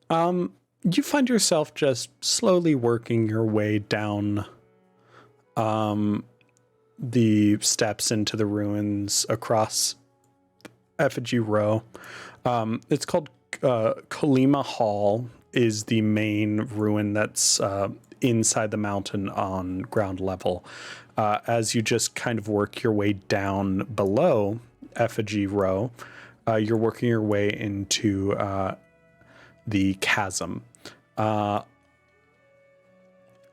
You find yourself just slowly working your way down the steps into the ruins across Effigy Row. It's called Kalima Hall is the main ruin that's inside the mountain on ground level. As you just kind of work your way down below Effigy Row, you're working your way into the chasm.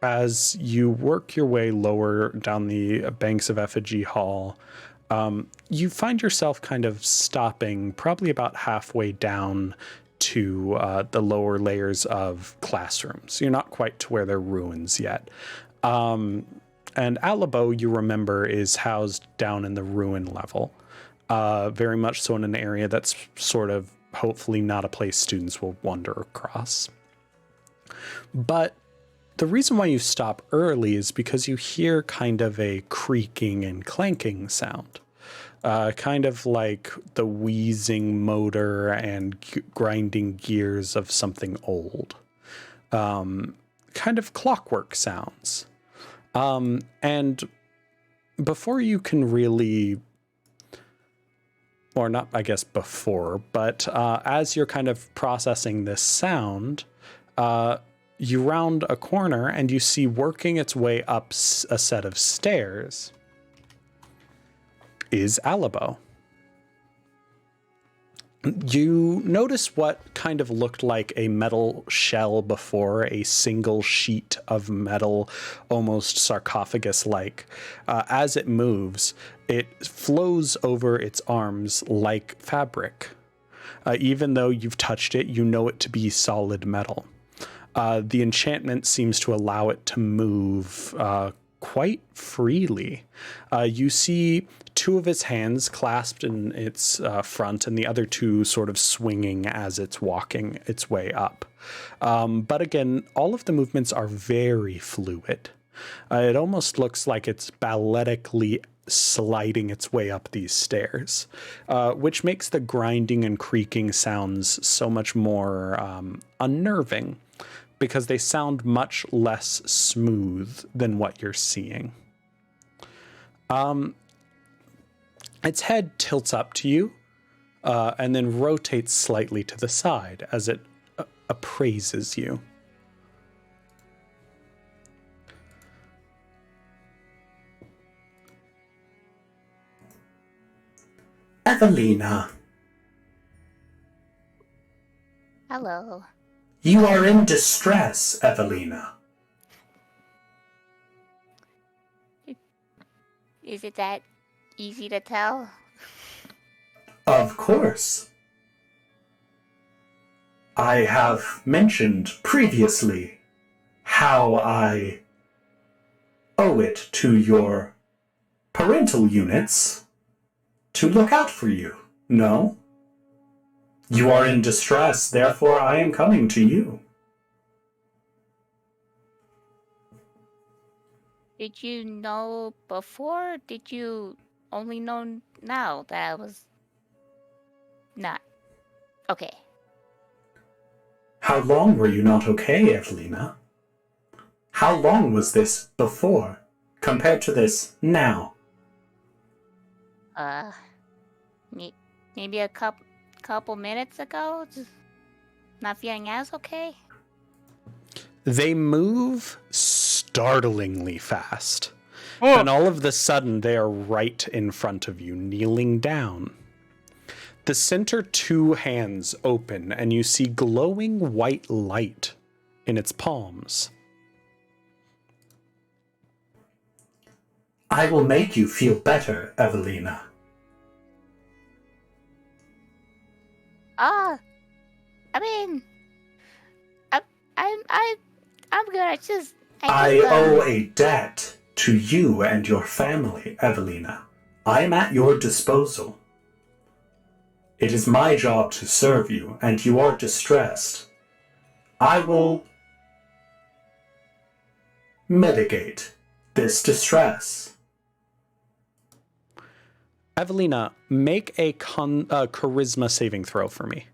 As you work your way lower down the banks of Effigy Hall, You find yourself kind of stopping probably about halfway down to the lower layers of classrooms. You're not quite to where they're ruins yet. And Alabo, you remember, is housed down in the ruin level. Very much so in an area that's sort of hopefully not a place students will wander across. But the reason why you stop early is because you hear kind of a creaking and clanking sound. Kind of like the wheezing motor and grinding gears of something old. Kind of clockwork sounds. And before you can really, or not, I guess before, but as you're kind of processing this sound, you round a corner and you see working its way up a set of stairs is Alabo. You notice what kind of looked like a metal shell before, a single sheet of metal, almost sarcophagus-like. As it moves, it flows over its arms like fabric. Even though you've touched it, you know it to be solid metal. The enchantment seems to allow it to move quite freely. You see two of its hands clasped in its front and the other two sort of swinging as it's walking its way up. But again, all of the movements are very fluid. It almost looks like it's balletically sliding its way up these stairs, which makes the grinding and creaking sounds so much more unnerving, because they sound much less smooth than what you're seeing. Its head tilts up to you and then rotates slightly to the side as it appraises you. Evelina, Hello. you are in distress, Evelina. Is it that easy to tell? Of course. I have mentioned previously how I owe it to your parental units to look out for you. No? You are in distress, therefore I am coming to you. Did you know before? Did you only know now that I was not okay? How long were you not okay, Evelina? How long was this before, compared to this now? Maybe a couple minutes ago? Just not feeling as okay? They move startlingly fast. And all of a sudden, they are right in front of you, kneeling down. The center two hands open, and you see glowing white light in its palms. I will make you feel better, Evelina. I mean, I'm good. I owe a debt to you and your family, Evelina. I am at your disposal. It is my job to serve you, and you are distressed. I will mitigate this distress. Evelina, make a charisma saving throw for me.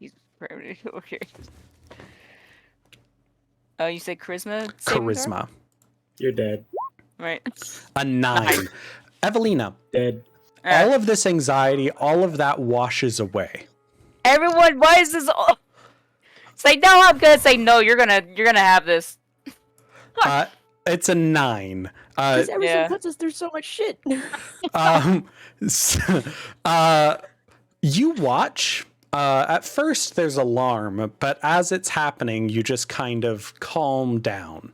He's okay. Oh, you said charisma? Charisma. You're dead. Right. A 9. Evelina, Dead. all of this anxiety, all of that washes away. Everyone, why is this all... Say no, I'm gonna say no, you're gonna have this. It's a 9. Because Emerson yeah. puts us through so much shit. You watch. At first, there's alarm, but as it's happening, you just kind of calm down.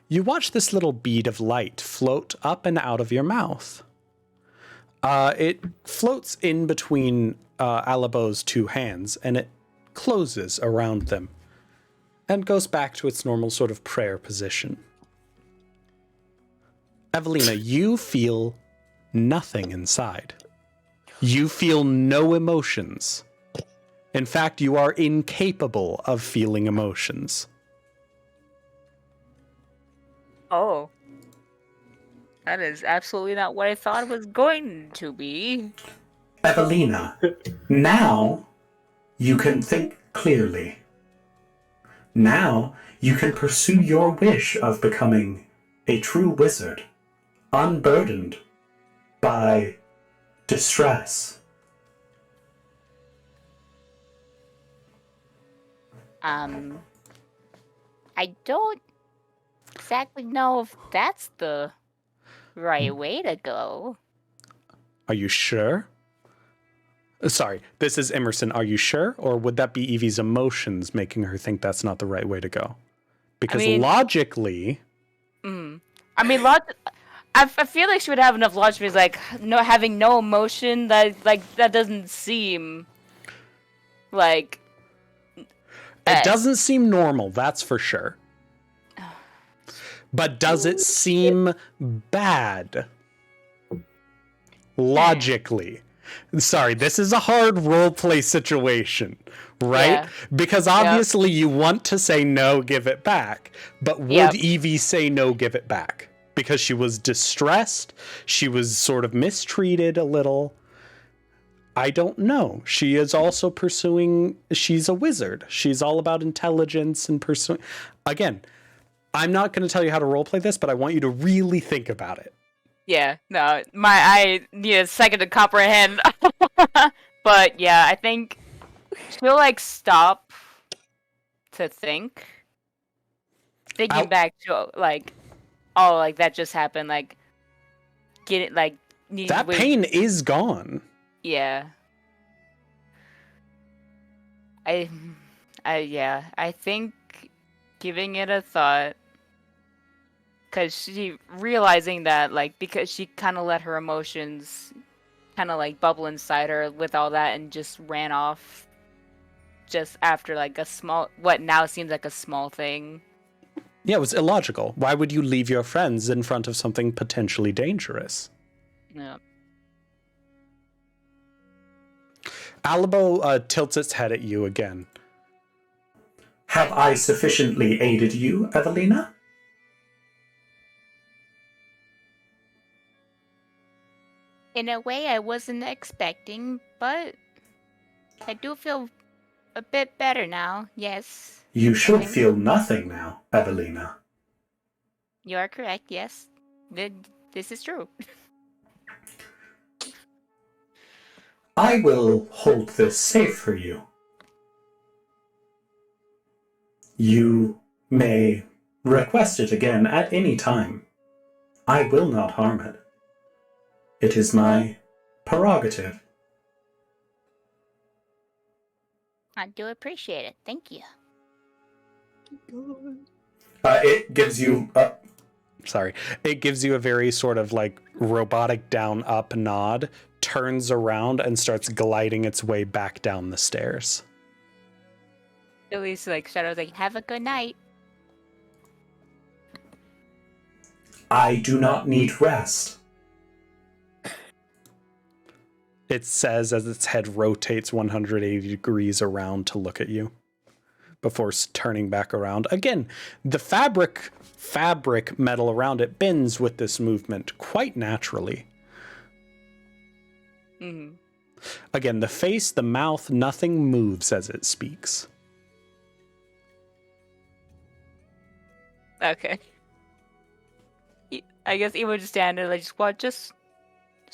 You watch this little bead of light float up and out of your mouth. It floats in between Alabo's two hands, and it closes around them and goes back to its normal sort of prayer position. Evelina, you feel nothing inside. You feel no emotions. In fact, you are incapable of feeling emotions. Oh. That is absolutely not what I thought it was going to be. Evelina, now you can think clearly. Now you can pursue your wish of becoming a true wizard, unburdened by distress. I don't exactly know if that's the right way to go. Are you sure? Sorry, this is Emerson. Are you sure? Or would that be Evie's emotions making her think that's not the right way to go? Because logically... I mean, I feel like she would have enough logic. Is like having no emotion. That doesn't seem like it doesn't seem normal. That's for sure. But does it seem bad? Logically. Sorry, this is a hard roleplay situation, right? Yeah. Because obviously you want to say no, give it back. But would Evie say no, give it back? Because she was distressed. She was sort of mistreated a little. I don't know. She is also pursuing... She's a wizard. She's all about intelligence and pursuing... Again, I'm not going to tell you how to roleplay this, but I want you to really think about it. Yeah, no, I need a second to comprehend. But yeah, I think she'll like stop to think. Thinking back to like, oh, like that just happened. Like, get it? Like, that pain is gone. Yeah. I think giving it a thought. Because she realizing that, like, because she kind of let her emotions kind of like bubble inside her with all that and just ran off just after like what now seems like a small thing. Yeah, it was illogical. Why would you leave your friends in front of something potentially dangerous? Yeah. Alabo tilts its head at you again. Have I sufficiently aided you, Evelina? In a way I wasn't expecting, but I do feel a bit better now, yes. You should feel nothing now, Evelina. You are correct, yes. This is true. I will hold this safe for you. You may request it again at any time. I will not harm it. It is my prerogative. I do appreciate it. Thank you. It gives you... It gives you a very sort of like robotic down-up nod, turns around, and starts gliding its way back down the stairs. At least, like, Shadow's like, have a good night. I do not need rest. It says as its head rotates 180 degrees around to look at you before turning back around. Again, the fabric metal around it bends with this movement quite naturally. Mm-hmm. Again, the face, the mouth, nothing moves as it speaks. Okay. I guess Emo just stand there, like, just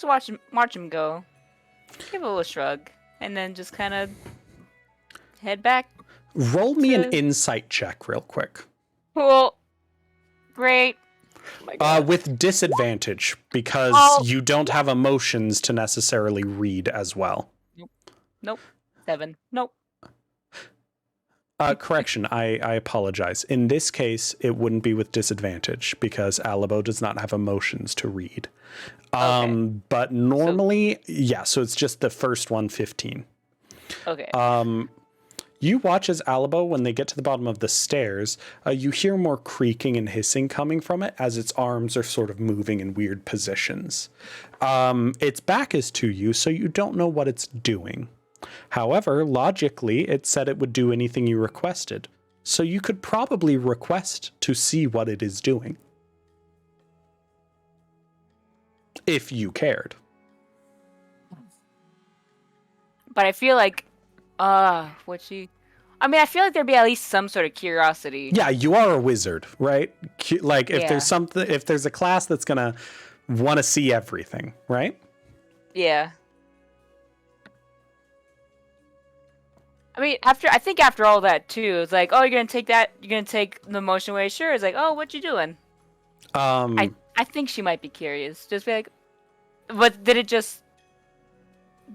watch him go. Give a little shrug, and then just kind of head back. Roll me an insight check real quick. Cool. Great. With disadvantage, because you don't have emotions to necessarily read as well. Nope. 7. Nope. Correction, I apologize. In this case, it wouldn't be with disadvantage because Alabo does not have emotions to read. But normally, so it's just the first one, 15. Okay. You watch as Alabo, when they get to the bottom of the stairs, you hear more creaking and hissing coming from it as its arms are sort of moving in weird positions. Its back is to you, so you don't know what it's doing. However, logically, it said it would do anything you requested. So you could probably request to see what it is doing. If you cared. But I feel like, I feel like there'd be at least some sort of curiosity. Yeah, you are a wizard, right? Like, if there's a class that's gonna want to see everything, right? Yeah. I mean, after all that too, it's like, oh, you're gonna take the motion away. Sure. It's like, oh, what you doing? I think she might be curious. Just be like, but did it just?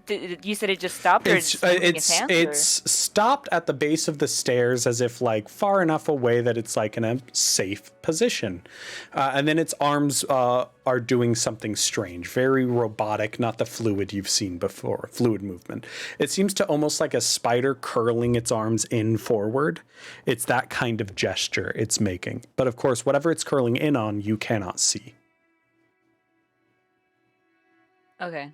You said it just stopped, or it's stopped at the base of the stairs, as if like far enough away that it's like in a safe position, and then its arms are doing something strange, very robotic, not the fluid you've seen before. Fluid movement. It seems to almost like a spider curling its arms in forward. It's that kind of gesture it's making, but of course, whatever it's curling in on, you cannot see. Okay.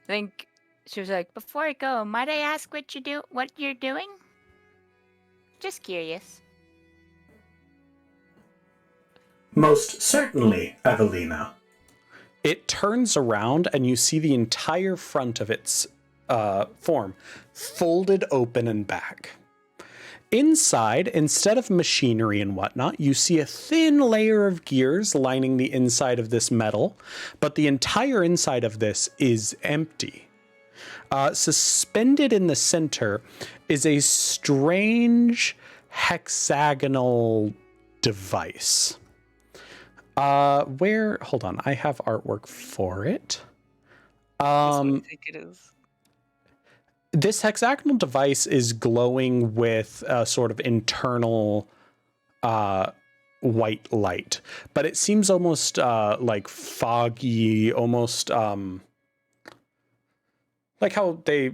I think she was like, before I go, might I ask what you're doing? Just curious. Most certainly, Evelina. It turns around and you see the entire front of its form folded open and back. Inside, instead of machinery and whatnot, you see a thin layer of gears lining the inside of this metal, but the entire inside of this is empty. Suspended in the center is a strange hexagonal device. Hold on, I have artwork for it. That's what I think it is. This hexagonal device is glowing with a sort of internal white light, but it seems almost like foggy, almost like how they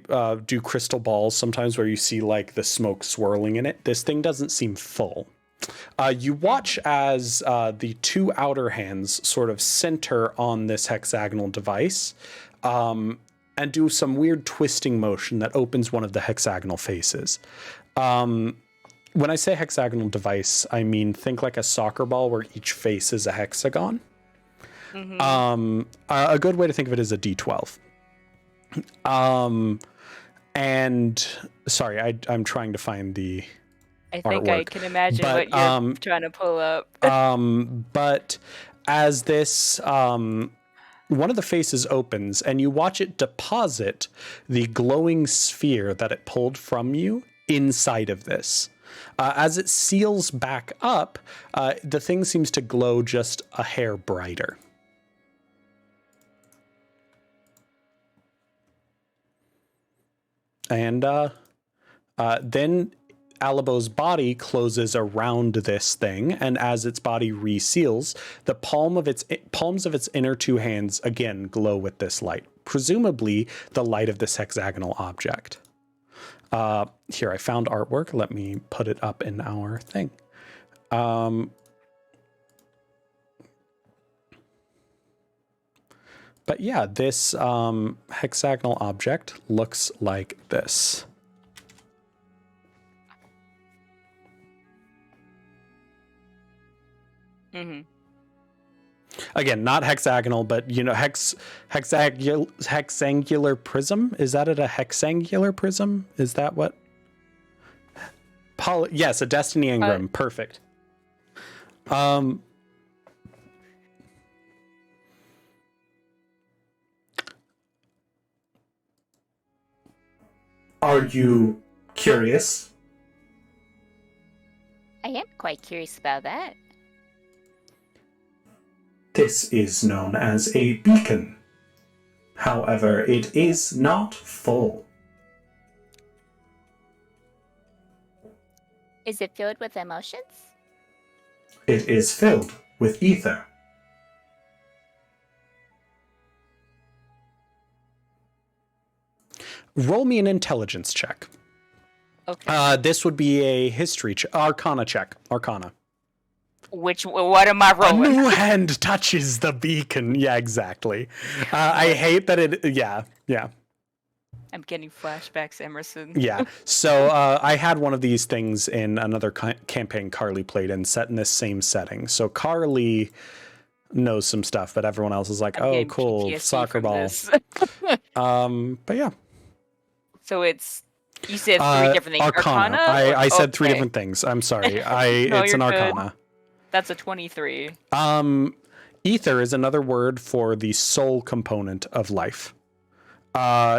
do crystal balls sometimes where you see like the smoke swirling in it. This thing doesn't seem full. You watch as the two outer hands sort of center on this hexagonal device, and do some weird twisting motion that opens one of the hexagonal faces. When I say hexagonal device, I mean think like a soccer ball where each face is a hexagon. Mm-hmm. A good way to think of it is a D12. And sorry, I'm trying to find the I think artwork. I can imagine what you're trying to pull up. But as this one of the faces opens and you watch it deposit the glowing sphere that it pulled from you inside of this. As it seals back up, the thing seems to glow just a hair brighter. And then Alabo's body closes around this thing, and as its body reseals, the palms of its inner two hands again glow with this light, presumably the light of this hexagonal object. Here, I found artwork. Let me put it up in our thing. But yeah, this hexagonal object looks like this. Mm-hmm. Again, not hexagonal, but you know, hexangular prism. Is that a hexangular prism? Is that what? Yes, a destiny engram. Perfect. Are you curious? I am quite curious about that. This is known as a beacon. However, it is not full. Is it filled with emotions? It is filled with ether. Roll me an intelligence check. Okay. This would be a history arcana check. Arcana. What am I A rolling? new hand touches the beacon. Yeah, exactly. I hate that it. Yeah. I'm getting flashbacks, Emerson. Yeah. So I had one of these things in another campaign Carly played in, set in this same setting. So Carly knows some stuff, but everyone else is like, I'm "Oh, getting cool, PTSD soccer from ball." this. But yeah. So you said three different things. Arcana. I said three different things. I'm sorry. No, It's an you're good. arcana. That's a 23. Ether is another word for the soul component of life.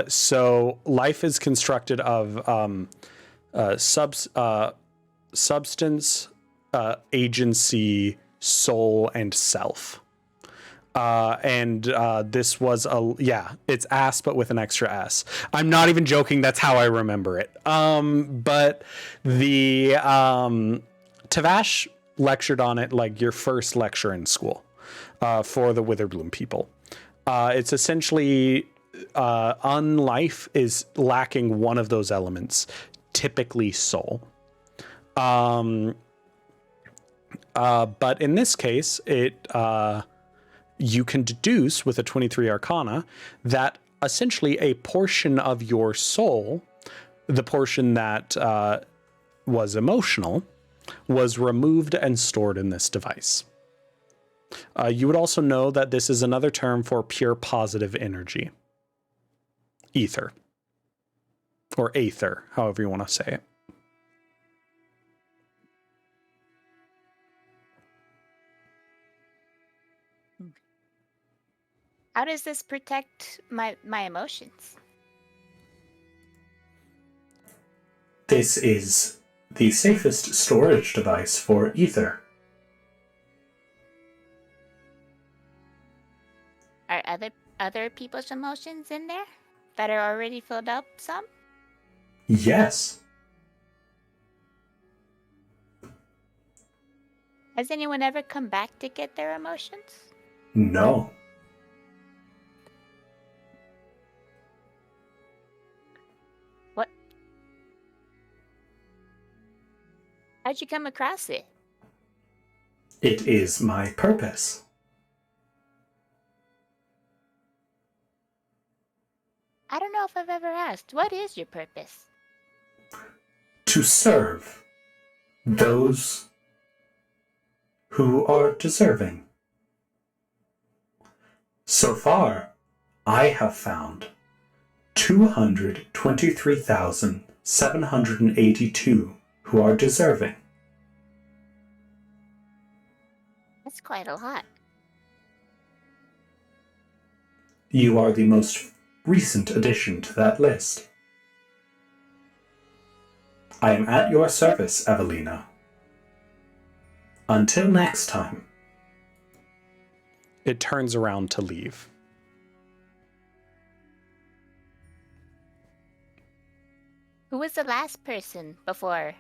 So life is constructed of substance, agency, soul, and self. This was it's ass, but with an extra S. I'm not even joking. That's how I remember it. But the Tavash lectured on it like your first lecture in school for the Witherbloom people. It's essentially unlife is lacking one of those elements, typically soul. But in this case, you can deduce with a 23 Arcana that essentially a portion of your soul, the portion that was emotional, was removed and stored in this device. You would also know that this is another term for pure positive energy. Ether. Or aether, however you want to say it. How does this protect my emotions? This is the safest storage device for ether. Are other people's emotions in there that are already filled up some? Yes. Has anyone ever come back to get their emotions? No. What? How'd you come across it? It is my purpose. I don't know if I've ever asked. What is your purpose? To serve those who are deserving. So far, I have found 223,782 who are deserving. That's quite a lot. You are the most recent addition to that list. I am at your service, Evelina. Until next time. It turns around to leave. Who was the last person before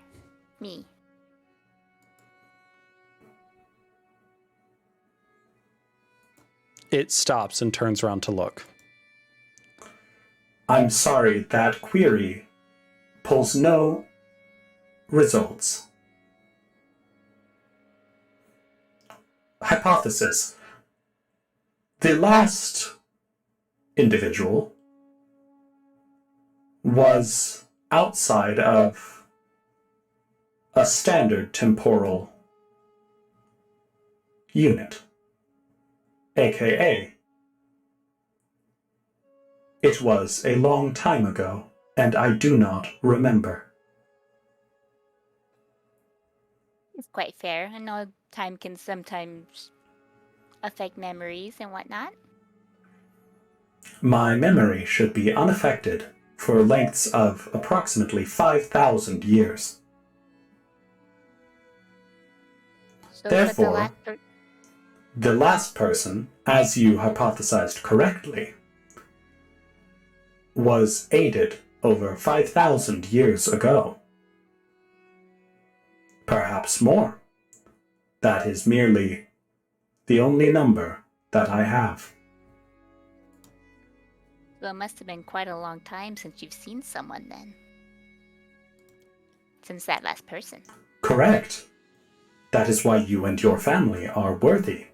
me? It stops and turns around to look. I'm sorry, that query pulls no results. Hypothesis. The last individual was outside of a standard temporal unit, aka it was a long time ago, and I do not remember. It's quite fair. I know time can sometimes affect memories and whatnot. My memory should be unaffected for lengths of approximately 5,000 years. So, Therefore, the last person, as you hypothesized correctly, was aided over 5,000 years ago. Perhaps more. That is merely the only number that I have. So it must have been quite a long time since you've seen someone then. Since that last person. Correct. That is why you and your family are worthy.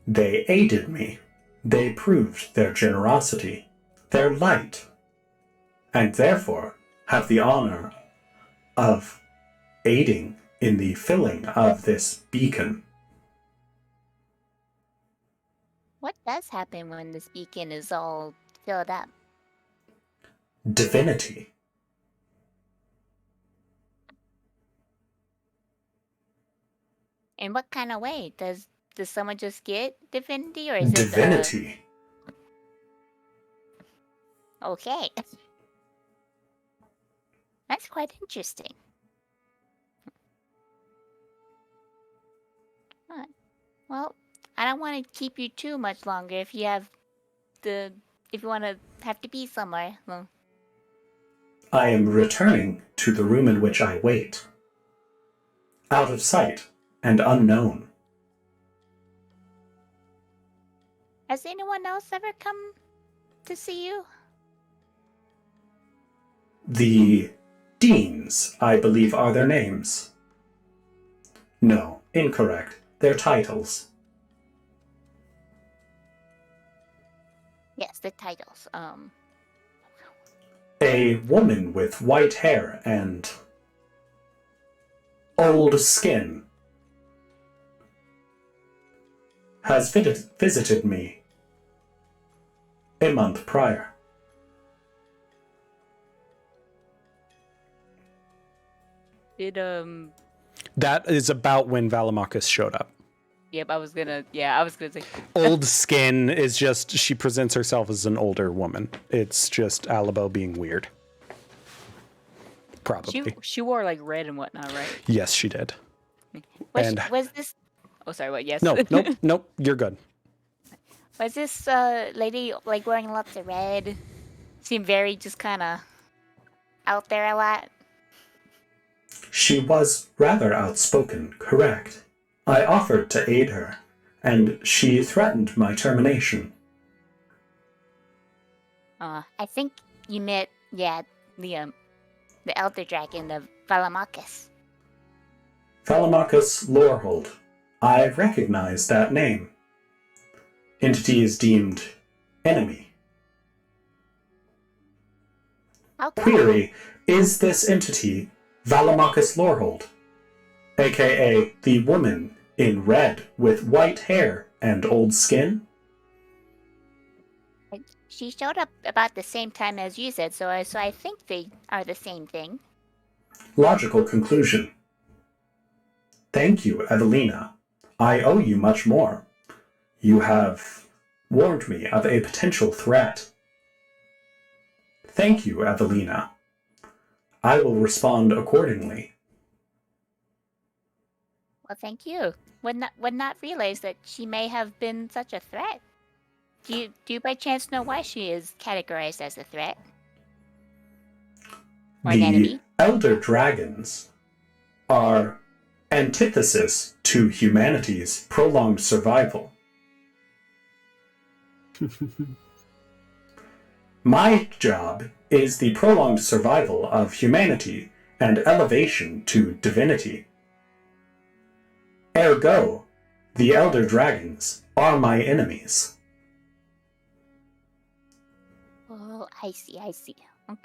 They aided me. They proved their generosity, their light, and therefore have the honor of aiding in the filling of this beacon. What does happen when this beacon is all filled up? Divinity. In what kind of way? Does someone just get divinity, or is Divinity. it okay? That's quite interesting. Huh. Well, I don't want to keep you too much longer. If you want to have to be somewhere, well. I am returning to the room in which I wait. Out of sight and unknown. Has anyone else ever come to see you? The deans, I believe, are their names. No, incorrect. Their titles. Yes, the titles. A woman with white hair and old skin has visited me a month prior. Did That is about when Valimachus showed up. Yep, I was gonna say. Old skin is just, she presents herself as an older woman. It's just Alabo being weird. Probably. She wore like red and whatnot, right? Yes, she did. Was this? Oh, sorry. What? Yes. Nope. You're good. Was this lady like wearing lots of red? Seemed very just kind of out there a lot. She was rather outspoken, correct. I offered to aid her, and she threatened my termination. I think you met, the Elder Dragon of Valimachus. Valimachus Lorehold. I recognize that name. Entity is deemed enemy. How come? Query, is this entity Valimachus Lorehold, aka the woman in red with white hair and old skin? She showed up about the same time as you said, so I think they are the same thing. Logical conclusion. Thank you, Evelina. I owe you much more. You have warned me of a potential threat. Thank you, Evelina. I will respond accordingly. Well, thank you. Would not realize that she may have been such a threat. Do you by chance know why she is categorized as a threat? Or an The enemy? Elder Dragons are antithesis to humanity's prolonged survival. My job is the prolonged survival of humanity and elevation to divinity. Ergo, the Elder Dragons are my enemies. Oh, I see. Okay.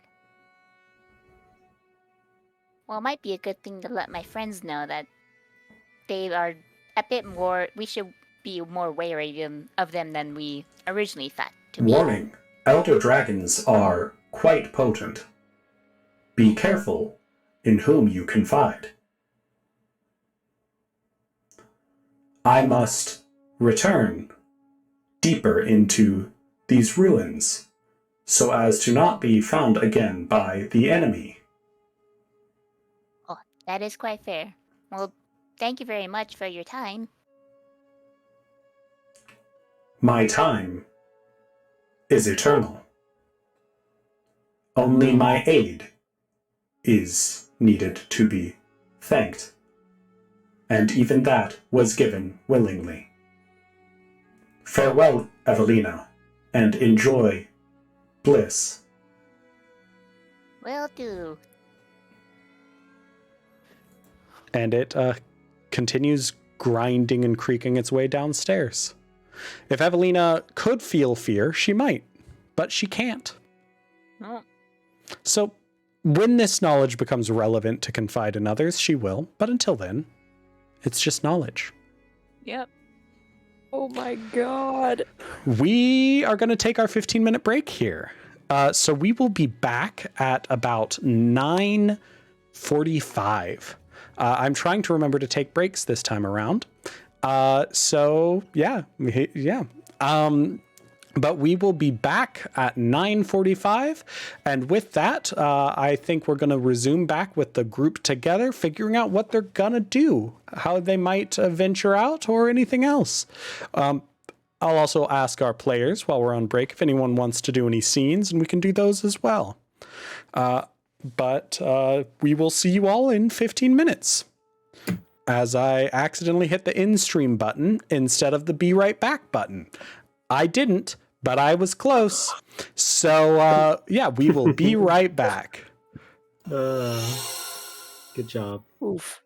Well, it might be a good thing to let my friends know that they are a bit more. We should be more wary of them than we originally thought to be. Warning, Elder Dragons are quite potent. Be careful in whom you confide. I must return deeper into these ruins so as to not be found again by the enemy. Oh, that is quite fair. Well, thank you very much for your time. My time is eternal. Only my aid is needed to be thanked, and even that was given willingly. Farewell, Evelina, and enjoy bliss. Will do. And it continues grinding and creaking its way downstairs. If Evelina could feel fear, she might, but she can't. Oh. So when this knowledge becomes relevant to confide in others, she will, but until then, it's just knowledge. Yep. Oh my god. We are going to take our 15-minute break here. So we will be back at about 9:45. I'm trying to remember to take breaks this time around. So yeah. But we will be back at 9:45. And with that, I think we're going to resume back with the group together, figuring out what they're going to do, how they might venture out or anything else. I'll also ask our players while we're on break if anyone wants to do any scenes, and we can do those as well. But we will see you all in 15 minutes. As I accidentally hit the end stream button instead of the be right back button. I didn't, but I was close. So, yeah, we will be right back. Good job. Oof.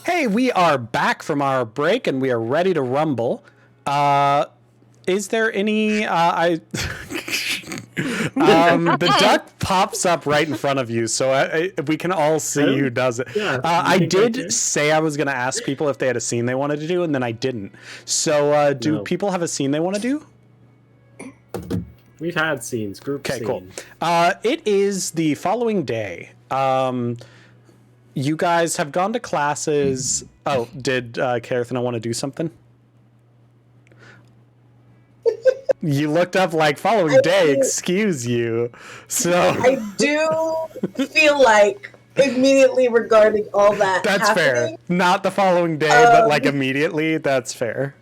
Hey, we are back from our break and we are ready to rumble. Is there any? The duck pops up right in front of you, so we can all see who does it. Yeah, I did say I was going to ask people if they had a scene they wanted to do, and then I didn't. So, do people have a scene they want to do? We've had scenes, group Okay, scene. cool. It is the following day. You guys have gone to classes. Oh, did Carathina want to do something? You looked up like following day, excuse you. So I do feel like immediately regarding all that that's happening, fair. Not the following day, but like immediately, that's fair.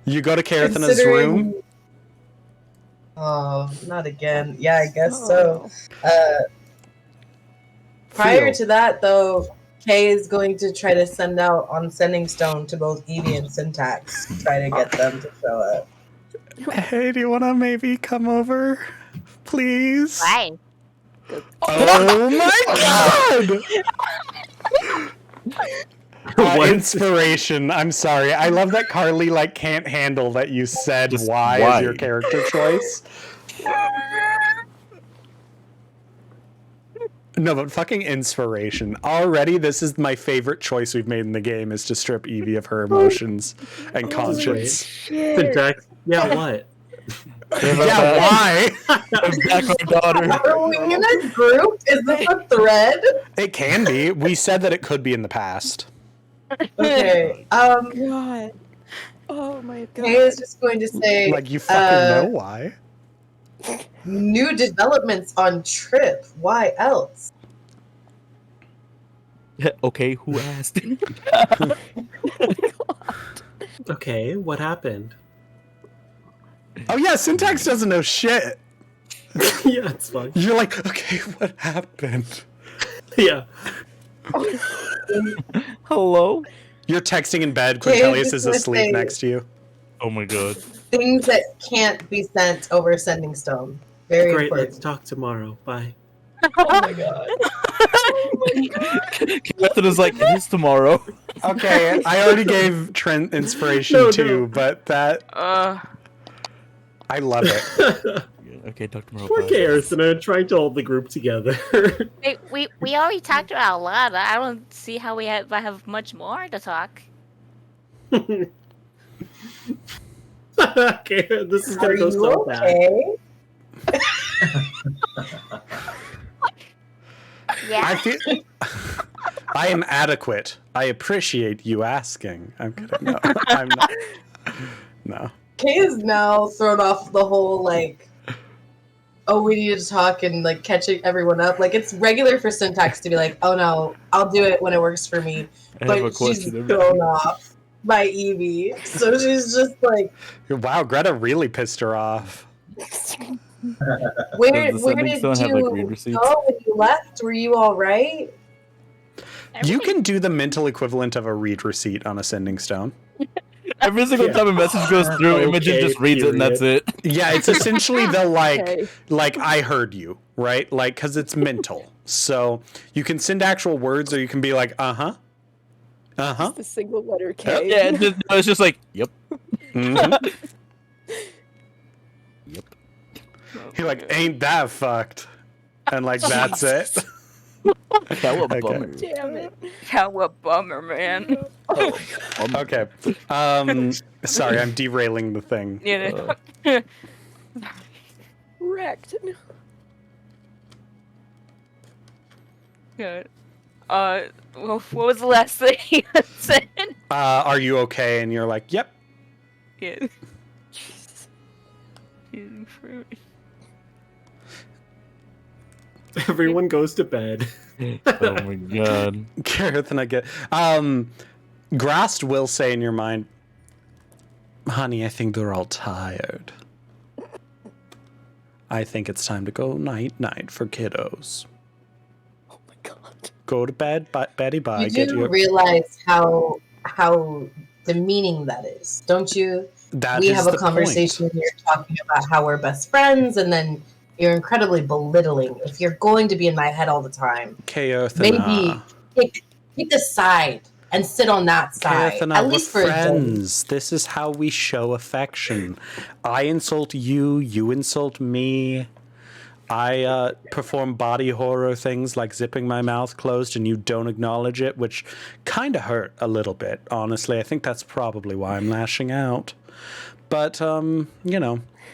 You go to Carathina's room. Oh, not again. Yeah, I guess so. Prior Feel. to that, though, Kay is going to try to send out on Sending Stone to both Evie and Syntax, try to get them to show up. Hey, do you want to maybe come over, please? Why? Oh my god! Inspiration. I'm sorry. I love that Carly like can't handle that you said why as your character choice. No, but fucking inspiration. Already, this is my favorite choice we've made in the game, is to strip Evie of her emotions and conscience. Syntax. Yeah, what? Yeah, why? Back our daughter. Are we in a group? Is this a thread? It can be. We said that it could be in the past. Okay. God. Oh my god. Kay is just going to say, Like, you fucking know why. new developments on Trip. Why else? Okay, who asked? Okay, what happened? Oh yeah, Syntax doesn't know shit. Yeah, it's fine. You're like, okay, what happened? Yeah. Hello? You're texting in bed. Okay, Quintelius just is wanna asleep say- next to you. Oh my god. Things that can't be sent over Sending Stone. Very Great, important. let's talk tomorrow. Bye. Oh my god. Captain is like, it is tomorrow. Okay, I already gave Trent inspiration No, too, no. but that I love it. Okay, talk tomorrow. Poor bye. Garrison trying to hold the group together. Hey, we already talked about a lot. I don't see how we have much more to talk. Okay, this is Are gonna go you so bad. okay? Yeah. I feel I am adequate. I appreciate you asking. I'm kidding. No, I'm not. No. Kay is now thrown off the whole like, oh, we need to talk and like catching everyone up. Like it's regular for Syntax to be like, oh no, I'll do it when it works for me. I have a But she's question. thrown off by Evie, so she's just like, Wow, Greta really pissed her off. where Does the where Sending did Stone have, like, read you receipts? go when you left? Were you all right? You can do the mental equivalent of a read receipt on a sending stone. Every single time a message goes through, Okay, Imogen just reads it and that's it. Yeah, it's essentially the Okay. like I heard you, right? Like, because it's mental. So you can send actual words, or you can be like, uh-huh. Just a single letter K. Yeah, it's just like, yep. Mhm. Yep. You're like, ain't that fucked? And like, that's it. That was Okay. bummer. Damn it. Yeah, what bummer, man. Okay. Sorry, I'm derailing the thing. Yeah. Wrecked. Good. What was the last thing you said? Are you okay? And you're like, yep. Yeah. Everyone goes to bed. Oh my god. Gareth and I get Grast will say in your mind, honey, I think they're all tired. I think it's time to go night for kiddos. Oh my god. Go to bed, Betty bye. You do realize how demeaning that is, don't you? That We is have a the conversation point. here talking about how we're best friends, and then You're incredibly belittling. If you're going to be in my head all the time, maybe pick a side and sit on that side. Kayathana, At we're least for a day. friends. This is how we show affection. I insult you, you insult me. I perform body horror things like zipping my mouth closed and you don't acknowledge it, which kind of hurt a little bit, honestly. I think that's probably why I'm lashing out. But,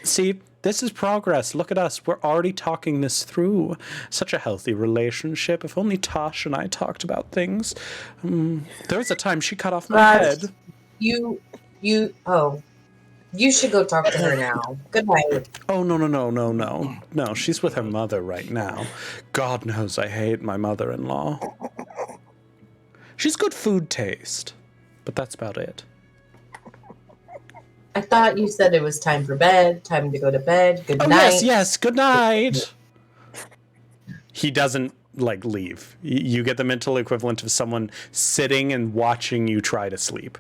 see, this is progress. Look at us. We're already talking this through. Such a healthy relationship. If only Tosh and I talked about things. There was a time she cut off my head. You should go talk to her now. Good night. Oh, no. No, she's with her mother right now. God knows I hate my mother-in-law. She's good food taste, but that's about it. I thought you said it was time for bed, time to go to bed. Good night. Yes, good night. He doesn't, leave. You get the mental equivalent of someone sitting and watching you try to sleep.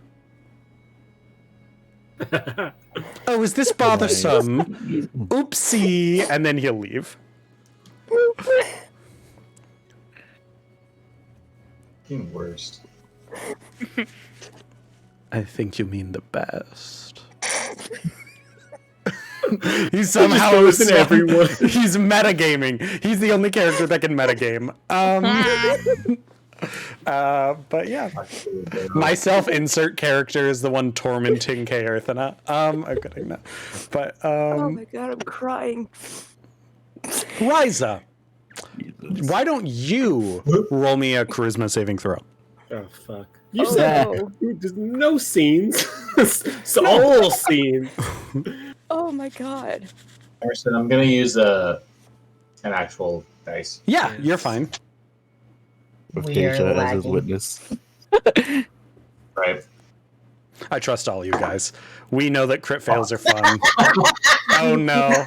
Oh, is this bothersome? Oopsie. And then he'll leave. Fucking worst. I think you mean the best. He's somehow goes in everyone. He's metagaming. He's the only character that can metagame. But yeah, myself insert character is the one tormenting Kaerthana. I'm getting that. But Oh my god, I'm crying. Ryza, why don't you roll me a charisma saving throw? Oh fuck! You said there's no scenes. It's all scenes. Oh my god. Emerson, I'm gonna use an actual dice. Yeah, you're fine. With We are Keisha as his lagging. witness. Right. I trust all you guys. We know that crit fails are fun. Oh no.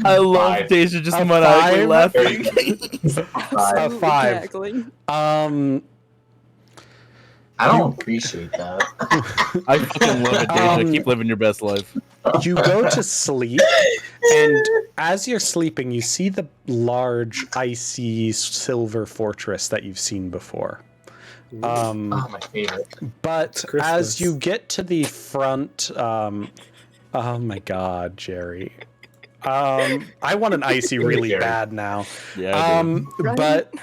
I love Five. Deja just A maniacally five? laughing. A 5. Cackling. I don't appreciate that. I fucking love it, Deja. Keep living your best life. You go to sleep, and as you're sleeping, you see the large, icy silver fortress that you've seen before. Oh, my favorite. But Christmas. as you get to the front, oh my god, Jerry. I want an icy really Jerry. bad now. Yeah, dude. But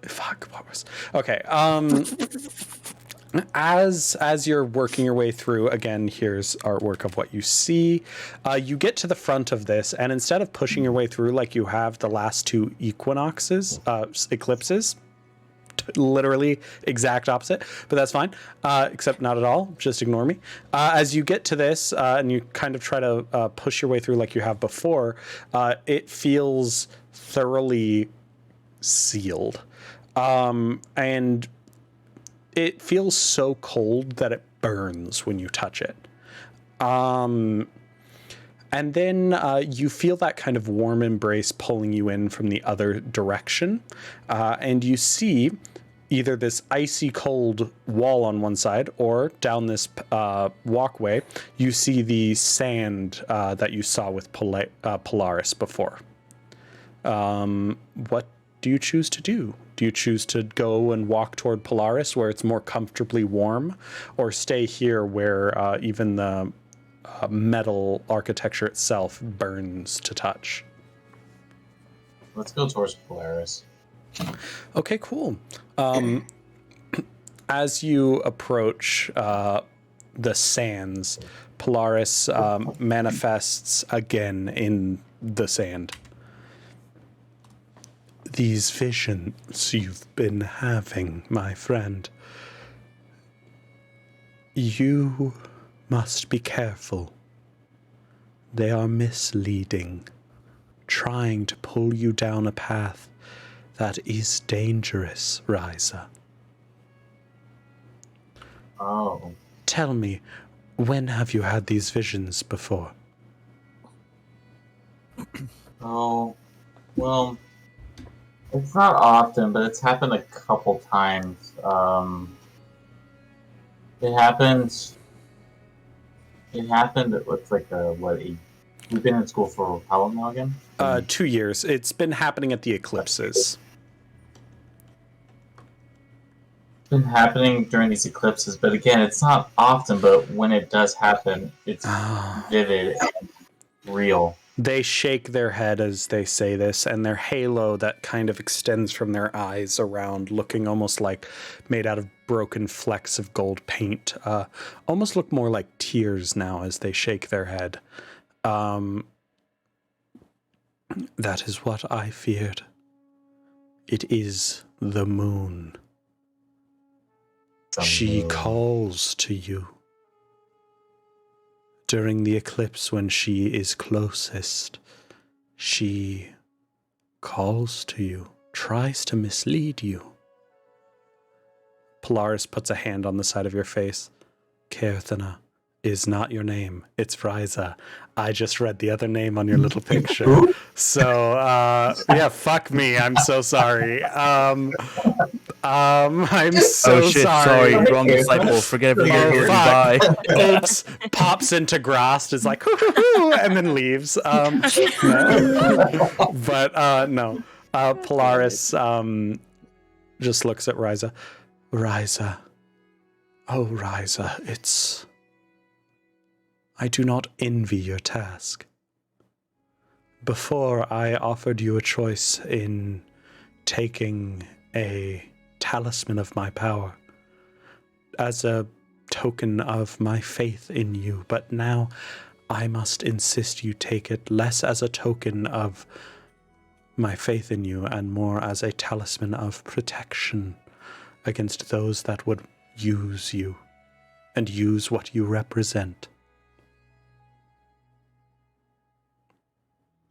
fuck, what was okay? As you're working your way through, again, here's artwork of what you see. You get to the front of this, and instead of pushing your way through like you have the last two eclipses, literally exact opposite, but that's fine. Except not at all. Just ignore me. As you get to this, and you kind of try to push your way through like you have before, it feels thoroughly sealed. And it feels so cold that it burns when you touch it. And then you feel that kind of warm embrace pulling you in from the other direction. And you see either this icy cold wall on one side, or down this walkway, you see the sand that you saw with Polaris before. What do you choose to do? Do you choose to go and walk toward Polaris where it's more comfortably warm, or stay here where even the metal architecture itself burns to touch? Let's go towards Polaris. Okay, cool. As you approach the sands, Polaris manifests again in the sand. These visions you've been having, my friend. You must be careful. They are misleading, trying to pull you down a path that is dangerous, Ryza. Oh. Tell me, when have you had these visions before? Oh. Well, it's not often, but it's happened a couple times. It happened. It looks like a We've been in school for how long now again? 2 years. It's been happening at the eclipses. It's been happening during these eclipses, but again, it's not often, but when it does happen, it's vivid and real. They shake their head as they say this, and their halo that kind of extends from their eyes around, looking almost like made out of broken flecks of gold paint, almost look more like tears now as they shake their head. That is what I feared. It is the moon. She calls to you. During the eclipse, when she is closest, she calls to you, tries to mislead you. Polaris puts a hand on the side of your face. Kerthana is not your name. It's Ryza. I just read the other name on your little picture. So, yeah, fuck me. I'm so sorry. I'm so Oh shit! sorry. Wrong disciple. Forget everything. Oh, Here, fuck. bye. Oops. Pops into Grast, is like, hoo, and then leaves. No. But, no. Polaris just looks at Ryza. Ryza. Oh, Ryza, it's... I do not envy your task. Before, I offered you a choice in taking a talisman of my power as a token of my faith in you, but now I must insist you take it less as a token of my faith in you and more as a talisman of protection against those that would use you and use what you represent.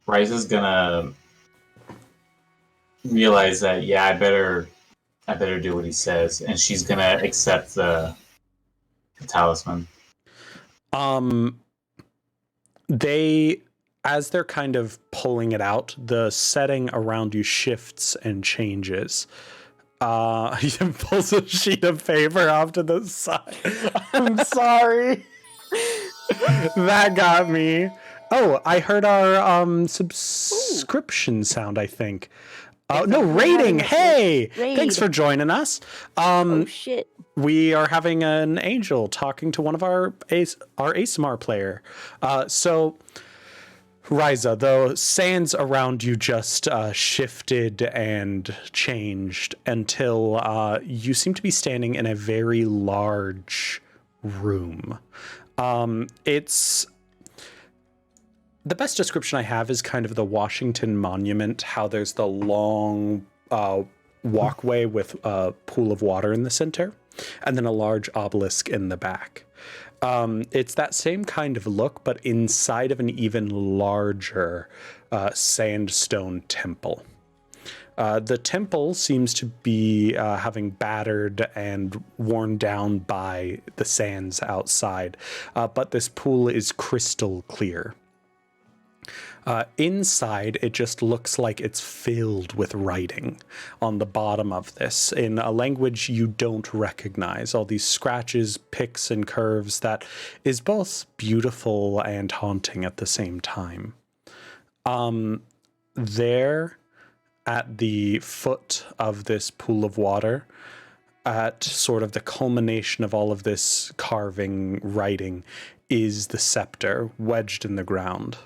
Rice is gonna realize that, yeah, I better do what he says, and she's gonna accept the talisman. They, as they're kind of pulling it out, the setting around you shifts and changes. He pulls a sheet of paper off to the side. I'm sorry. That got me. Oh, I heard our subscription sound, I think. No, rating. Hey! Raid. Thanks for joining us. Oh shit. We are having an angel talking to one of our ASMR player. So, Ryza, the sands around you just shifted and changed until you seem to be standing in a very large room. It's... The best description I have is kind of the Washington Monument, how there's the long walkway with a pool of water in the center, and then a large obelisk in the back. It's that same kind of look, but inside of an even larger sandstone temple. The temple seems to be having battered and worn down by the sands outside, but this pool is crystal clear. Inside, it just looks like it's filled with writing on the bottom of this in a language you don't recognize. All these scratches, picks, and curves that is both beautiful and haunting at the same time. There, at the foot of this pool of water, at sort of the culmination of all of this carving, writing, is the scepter wedged in the ground.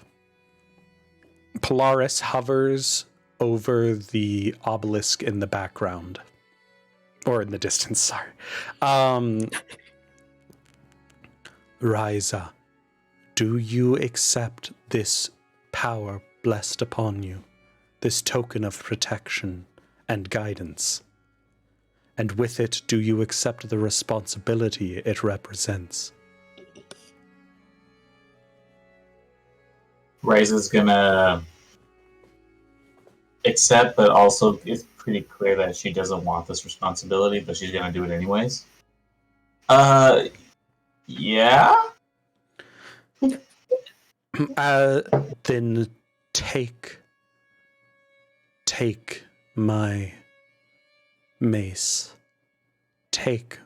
Polaris hovers over the obelisk in the background. Or in the distance, sorry. Ryza, do you accept this power blessed upon you? This token of protection and guidance? And with it, do you accept the responsibility it represents? Rice is gonna accept, but also it's pretty clear that she doesn't want this responsibility, but she's gonna do it anyways. Yeah? Then take my mace, take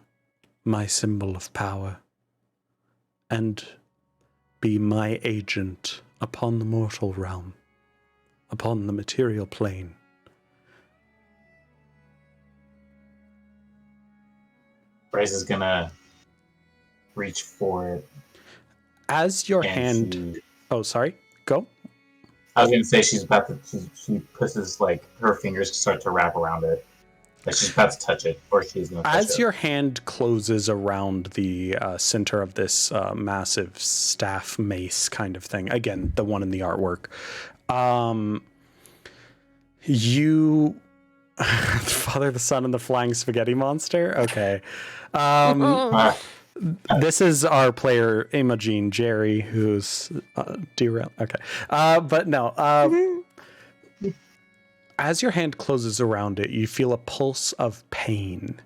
my symbol of power, and be my agent upon the mortal realm, upon the material plane. Bryce is gonna reach for it. As your and hand... Oh, sorry. Go. I was gonna say she's about to. She pushes like her fingers start to wrap around it, like she's about to touch it, or she's gonna touch it. As your hand closes around the center of this massive staff mace kind of thing, again, the one in the artwork, you... Father, the Son, and the Flying Spaghetti Monster? Okay. This is our player, Imogene Jerry, who's derailed. Okay. But no. As your hand closes around it, you feel a pulse of pain.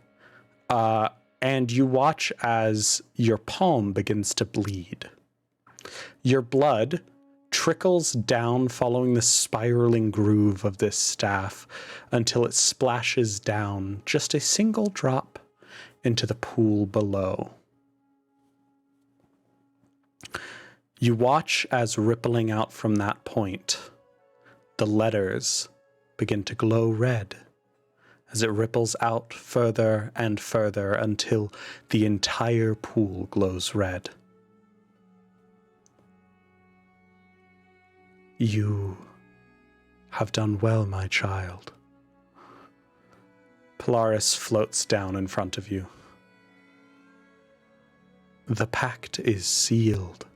And you watch as your palm begins to bleed. Your blood trickles down following the spiraling groove of this staff until it splashes down just a single drop into the pool below. You watch as rippling out from that point, the letters begin to glow red as it ripples out further and further until the entire pool glows red. You have done well, my child. Polaris floats down in front of you. The pact is sealed.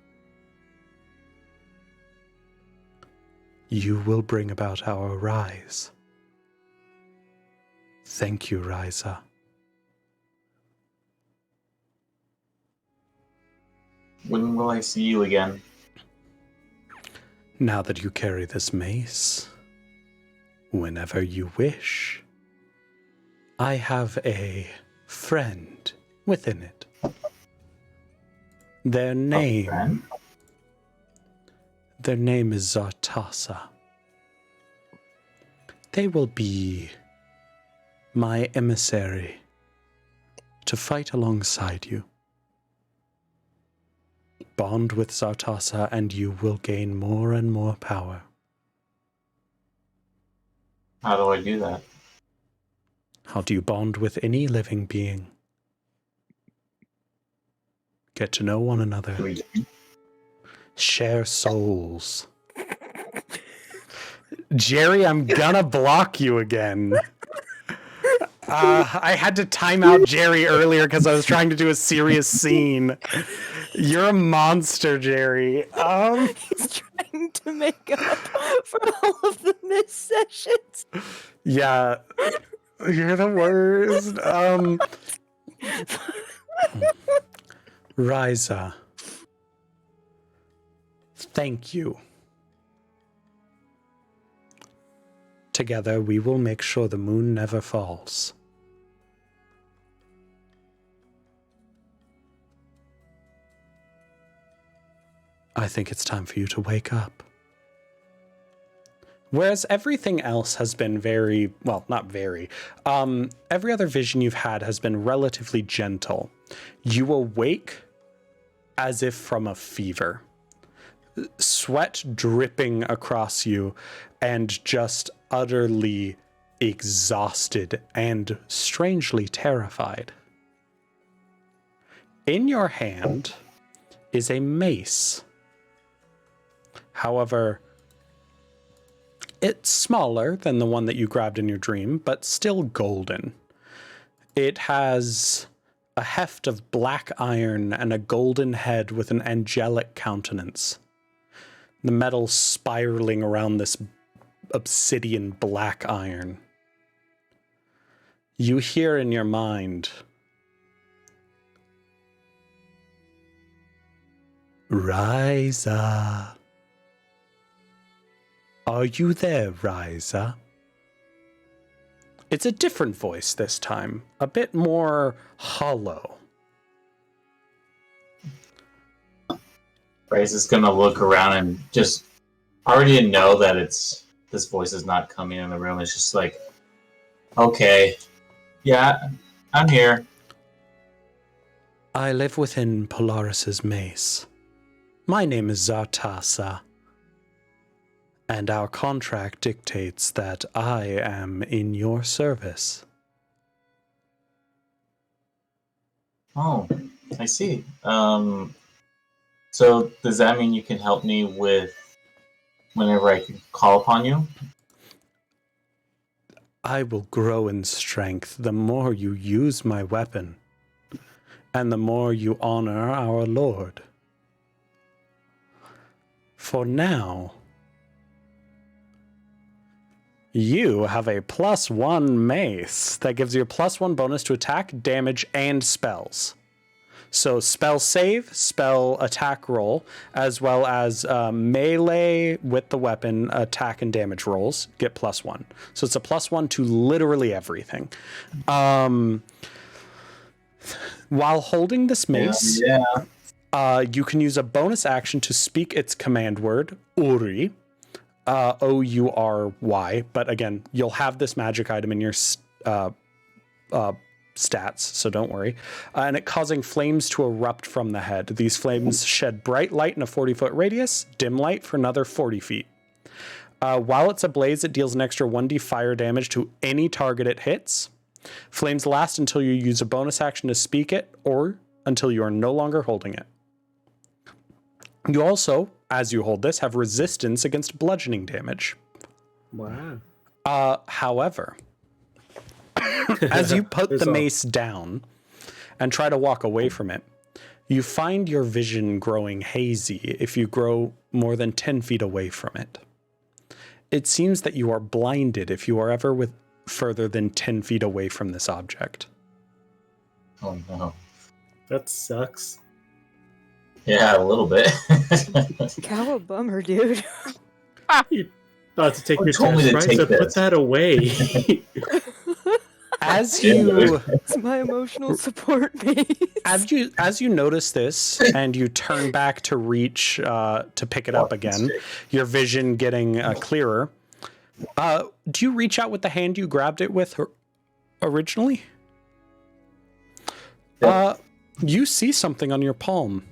You will bring about our rise. Thank you, Ryza. When will I see you again? Now that you carry this mace, whenever you wish. I have a friend within it. Their name is Zartasa. They will be my emissary to fight alongside you. Bond with Zartasa and you will gain more and more power. How do I do that? How do you bond with any living being? Get to know one another. Share souls. Jerry, I'm gonna block you again. I had to time out Jerry earlier because I was trying to do a serious scene. You're a monster, Jerry. He's trying to make up for all of the missed sessions. Yeah, you're the worst. Ryza, thank you. Together, we will make sure the moon never falls. I think it's time for you to wake up. Whereas everything else has been very, well, not very, every other vision you've had has been relatively gentle. You awake as if from a fever. Sweat dripping across you and just utterly exhausted and strangely terrified. In your hand is a mace. However, it's smaller than the one that you grabbed in your dream, but still golden. It has a heft of black iron and a golden head with an angelic countenance. The metal spiraling around this obsidian black iron. You hear in your mind, Ryza. Are you there, Ryza? It's a different voice this time, a bit more hollow. Bryce is gonna look around and just already know that this voice is not coming in the room. It's just like, okay, yeah, I'm here. I live within Polaris's mace. My name is Zartasa. And our contract dictates that I am in your service. Oh, I see. So does that mean you can help me with whenever I can call upon you? I will grow in strength the more you use my weapon, and the more you honor our Lord. For now, you have a +1 mace that gives you a +1 bonus to attack, damage, and spells. So spell save, spell attack roll, as well as melee with the weapon attack and damage rolls get +1. So it's a +1 to literally everything. While holding this mace, you can use a bonus action to speak its command word, Uri. Oury, but again, you'll have this magic item in your stats, so don't worry. And it causing flames to erupt from the head. These flames shed bright light in a 40-foot radius, dim light for another 40 feet. While it's ablaze, it deals an extra 1d fire damage to any target it hits. Flames last until you use a bonus action to speak it, or until you are no longer holding it. You also, as you hold this, have resistance against bludgeoning damage. Wow. However, as you put the mace down and try to walk away from it, you find your vision growing hazy if you grow more than 10 feet away from it. It seems that you are blinded if you are ever further than 10 feet away from this object. Oh no. That sucks. Yeah, a little bit. How a bummer, dude. You thought to take Who your told me test, to right? take So put this? that away. As you It's my emotional support base. as you notice this and you turn back to reach to pick it up again, your vision getting clearer. Do you reach out with the hand you grabbed it with originally? You see something on your palm.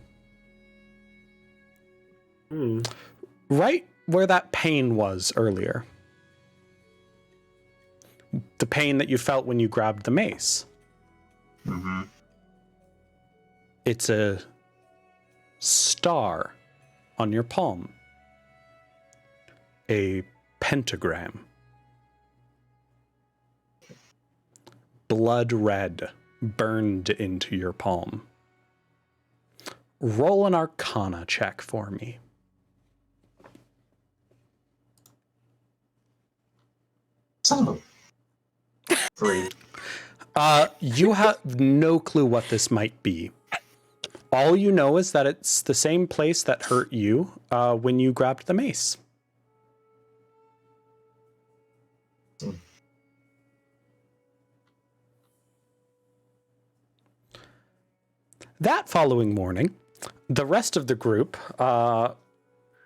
Right where that pain was earlier. The pain that you felt when you grabbed the mace. Mm-hmm. It's a star on your palm. A pentagram. Blood red burned into your palm. Roll an Arcana check for me. Son of a 3. You have no clue what this might be. All you know is that it's the same place that hurt you when you grabbed the mace. That following morning, the rest of the group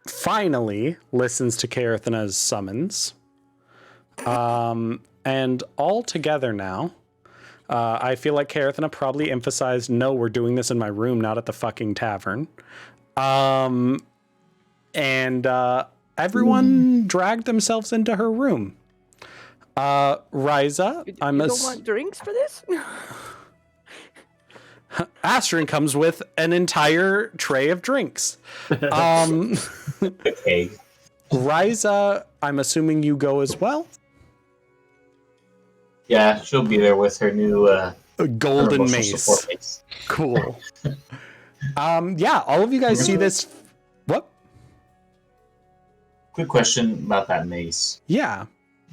finally listens to Carathana's summons. And all together now, I feel like Carathana probably emphasized, no, we're doing this in my room, not at the fucking tavern. And everyone dragged themselves into her room. Riza, You don't want drinks for this? Astrid comes with an entire tray of drinks. Okay. Riza, I'm assuming you go as well? Yeah, she'll be there with her new Golden emotional mace. support mace. Cool. Yeah, all of you guys see this. What? Quick question about that mace. Yeah.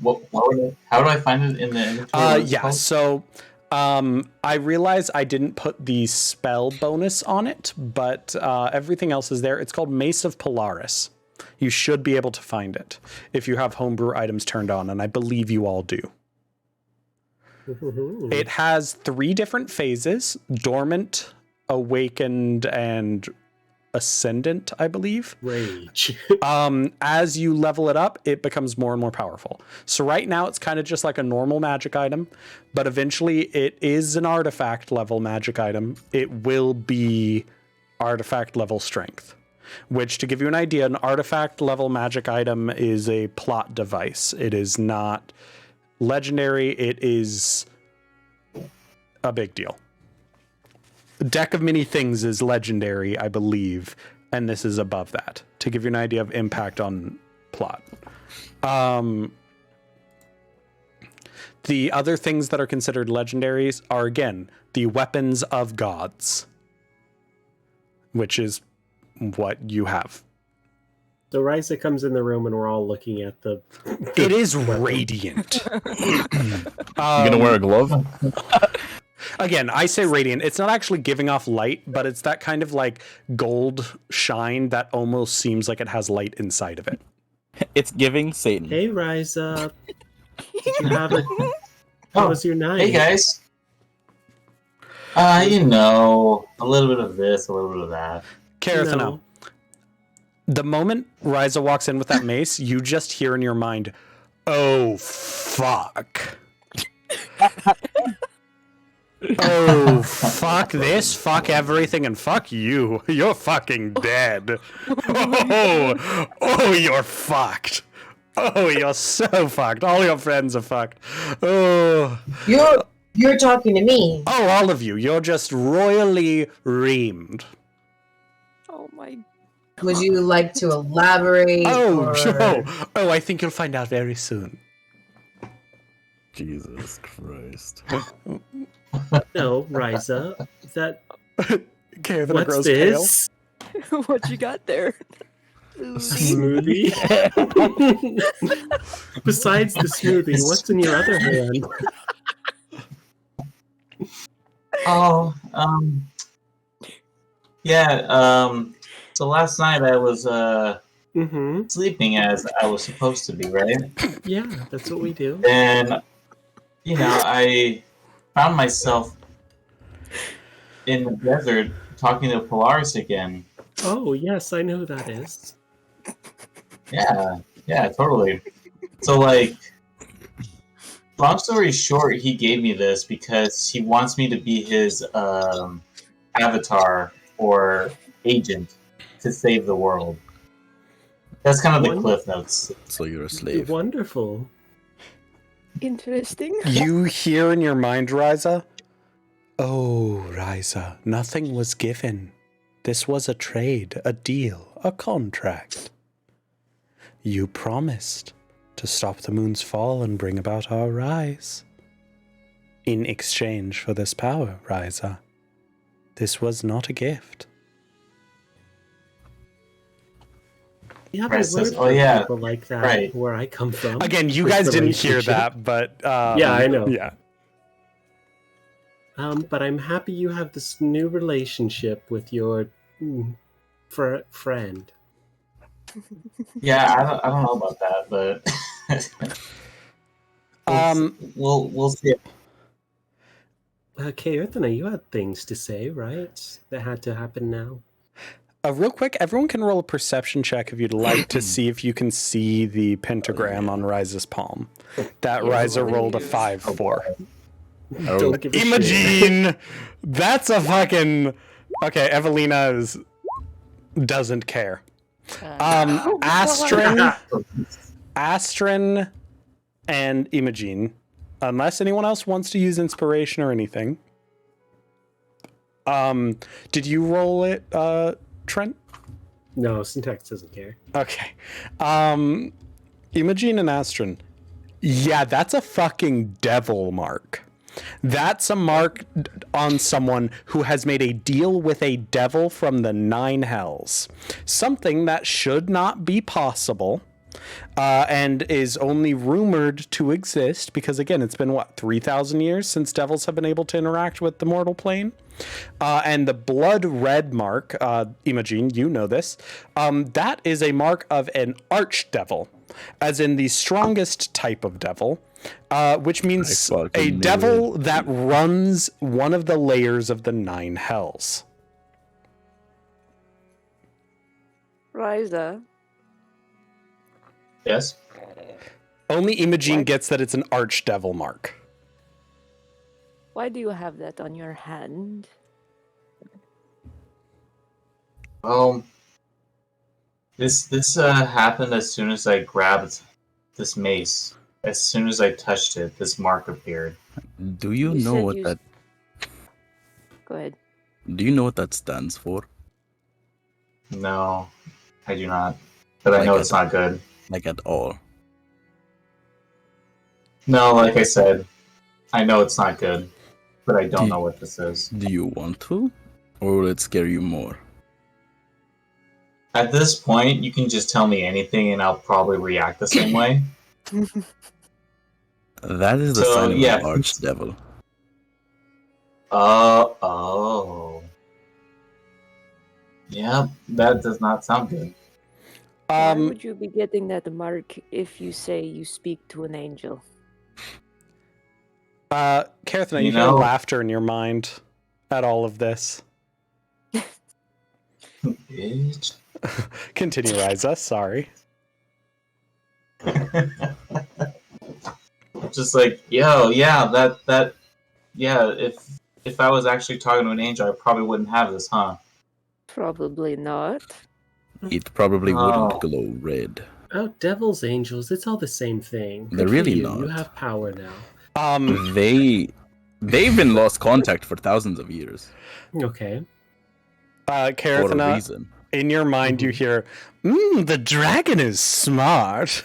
How do I find it in the inventory? Yeah, so I realize I didn't put the spell bonus on it, but everything else is there. It's called Mace of Polaris. You should be able to find it if you have homebrew items turned on, and I believe you all do. It has 3 different phases: dormant, awakened, and ascendant, I believe. Rage. As you level it up, it becomes more and more powerful. So right now it's kind of just like a normal magic item, but eventually it is an artifact level magic item. It will be artifact level strength. which, to give you an idea, an artifact level magic item is a plot device. It is not legendary. It is a big deal. Deck of Many Things is legendary, I believe, and this is above that, to give you an idea of impact on plot. The other things that are considered legendaries are, again, the weapons of gods, which is what you have. So Ryza comes in the room and we're all looking at the... It is radiant. You gonna wear a glove? Again, I say radiant. It's not actually giving off light, but it's that kind of like gold shine that almost seems like it has light inside of it. It's giving Satan. Hey, Ryza. Did you have it? How was your night? Hey guys. You know, a little bit of this, a little bit of that. Carathano, the moment Ryza walks in with that mace, you just hear in your mind, "Oh fuck." Oh, fuck this, fuck everything, and fuck you. You're fucking dead. Oh, you're fucked. Oh, you're so fucked. All your friends are fucked. Oh. You're talking to me. Oh, all of you. You're just royally reamed. Oh my. Would you like to elaborate? Oh, or... oh, I think you'll find out very soon. Jesus Christ. No, Ryza. That... Carathano What's grows this? What you got there? Smoothie? Besides the smoothie, what's in your other hand? Oh, so last night I was sleeping as I was supposed to be, right? Yeah, that's what we do. And I found myself in the desert talking to Polaris again. Oh, yes, I know who that is. Yeah, totally. So, like, long story short, he gave me this because he wants me to be his avatar or agent to save the world. That's kind of the cliff notes. So you're a slave. Wonderful. Interesting. You hear in your mind, Ryza? Oh, Ryza, nothing was given. This was a trade, a deal, a contract. You promised to stop the moon's fall and bring about our rise. In exchange for this power, Ryza, this was not a gift. Yeah, Right, there so- were oh, yeah, people like that right. where I come from. Again, you This guys didn't hear relationship. that, but... Yeah, I know. Yeah. But I'm happy you have this new relationship with your friend. Yeah, I don't know about that, but we'll see. Okay, Earthana, you had things to say, right? That had to happen now. Real quick, everyone can roll a perception check if you'd like to see if you can see the pentagram on Ryza's palm. That Ryza rolled a 5 for. Don't give a shit. Imogene! That's a fucking... Okay, Evelina doesn't care. Astrin and Imogene, unless anyone else wants to use inspiration or anything. Did you roll it, Trent? No, Syntax doesn't care. Okay. Imogene and Astrin. Yeah, that's a fucking devil mark. That's a mark on someone who has made a deal with a devil from the 9 hells. Something that should not be possible, and is only rumored to exist because, again, it's been, 3,000 years since devils have been able to interact with the mortal plane? And the blood red mark, Imogene, you know this, that is a mark of an archdevil, as in the strongest type of devil. Which means a devil that runs one of the layers of the 9 hells. Ryza, Yes? Only Imogene gets that it's an archdevil mark. why do you have that on your hand? This happened as soon as I grabbed this mace. As soon as I touched it, this mark appeared. Do you You know said what you- that? Go ahead. Do you know what that stands for? No, I do not. But I know Like it's not good. Like at all? No, like I said, I know it's not good. But I don't know what this is. Do you want to, or will it scare you more? At this point, you can just tell me anything and I'll probably react the same way. That is the So, sign of yeah. an archdevil. Oh. Yeah, that does not sound good. Why would you be getting that mark if you say you speak to an angel? Carathna, you hear laughter in your mind at all of this. Bitch. Continue, Ryza. Sorry. Just like, yo, yeah, yeah, if I was actually talking to an angel, I probably wouldn't have this, huh? Probably not. It probably Oh. wouldn't glow red. Oh, devils, angels, it's all the same thing. They're Good for really you. not. You have power now. They've been lost contact for thousands of years. Okay. For a Carathna, reason. in your mind you hear, the dragon is smart.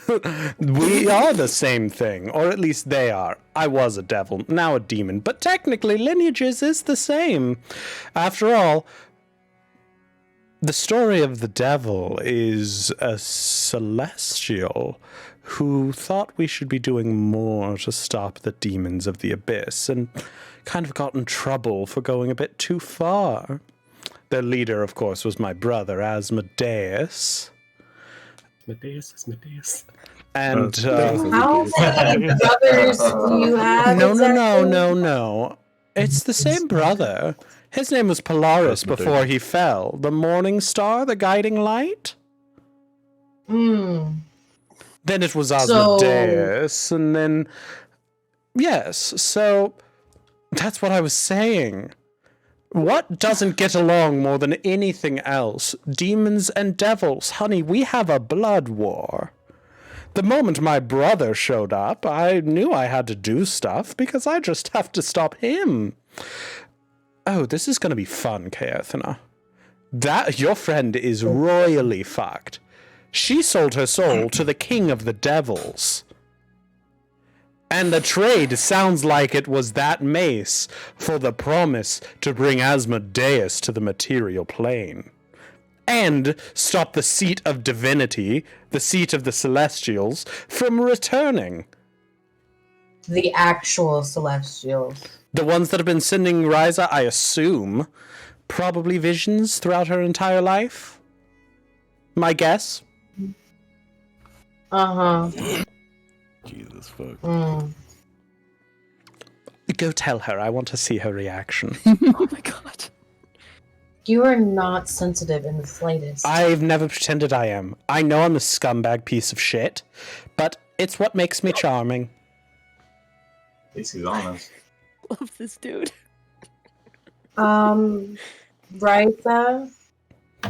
We are the same thing, or at least they are. I was a devil, now a demon, but technically lineages is the same. After all, the story of the devil is a celestial who thought we should be doing more to stop the demons of the abyss and kind of got in trouble for going a bit too far. Their leader, of course, was my brother, Asmodeus. Asmodeus. And How many brothers do you have? No. It's the same brother. His name was Polaris Asmodeus. before he fell. The morning star, the guiding light. Hmm. Then it was Asmodeus, and then... Yes, so that's what I was saying. What doesn't get along more than anything else? Demons and devils. Honey, we have a blood war. The moment my brother showed up, I knew I had to do stuff because I just have to stop him. Oh, this is going to be fun, Carathna. Your friend is royally fucked. She sold her soul to the king of the devils. And the trade sounds like it was that mace for the promise to bring Asmodeus to the material plane. And stop the seat of divinity, the seat of the celestials, from returning. The actual celestials. The ones that have been sending Ryza, I assume, probably visions throughout her entire life? My guess? Uh-huh. Jesus fuck. Go tell her. I want to see her reaction. Oh my god. You are not sensitive in the slightest. I've never pretended I am. I know I'm a scumbag piece of shit, but it's what makes me charming. At least he's honest. Love this dude. Ryza,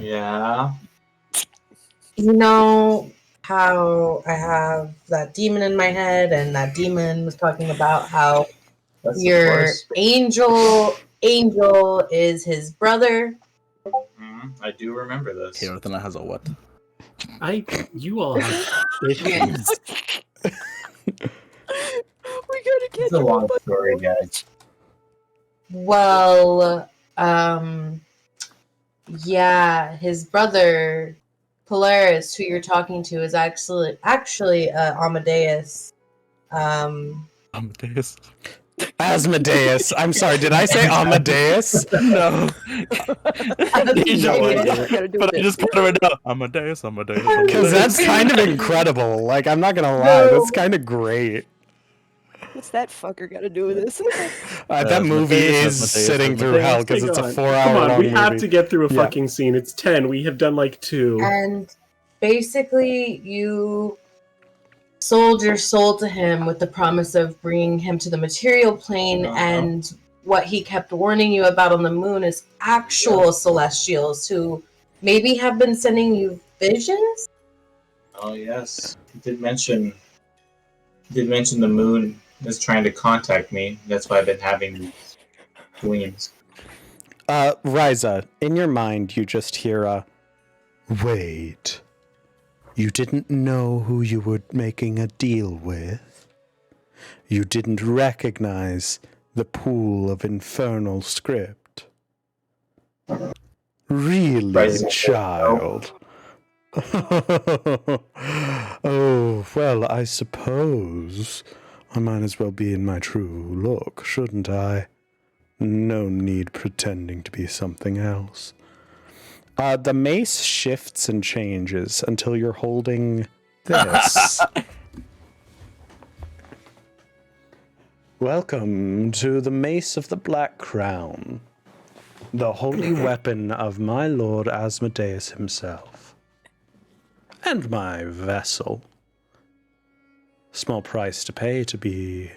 Yeah. you know how I have that demon in my head, and that demon was talking about how That's the your worst. angel is his brother. I do remember this. Carathna has a what? You all have issues. We gotta catch It's a him long up on story, the guys. Well, yeah, his brother Polaris, who you're talking to, is actually Amadeus. Amadeus. Asmodeus. I'm sorry, did I say Amadeus? No. You know what? Gotta do But I this. just put it right now. Amadeus. Because that's kind of incredible. Like, I'm not gonna lie, that's kind of great. What's that fucker got to do with this? That movie Asmodeus, is Asmodeus, sitting through hell because Hang it's a on. 4 hour Come on, long we movie. have to get through a Yeah. fucking scene. It's 10. We have done like 2. And basically, you sold your soul to him with the promise of bringing him to the material plane, and what he kept warning you about on the moon is actual celestials who maybe have been sending you visions? Oh yes, he did mention the moon is trying to contact me. That's why I've been having these dreams. Ryza, in your mind, you just hear a, wait, you didn't know who you were making a deal with? You didn't recognize the pool of infernal script? Really, Ryza, child? Oh, well, I suppose I might as well be in my true look, shouldn't I? No need pretending to be something else. The mace shifts and changes until you're holding this. Welcome to the Mace of the Black Crown, the holy weapon of my lord Asmodeus himself, and my vessel. Small price to pay to be,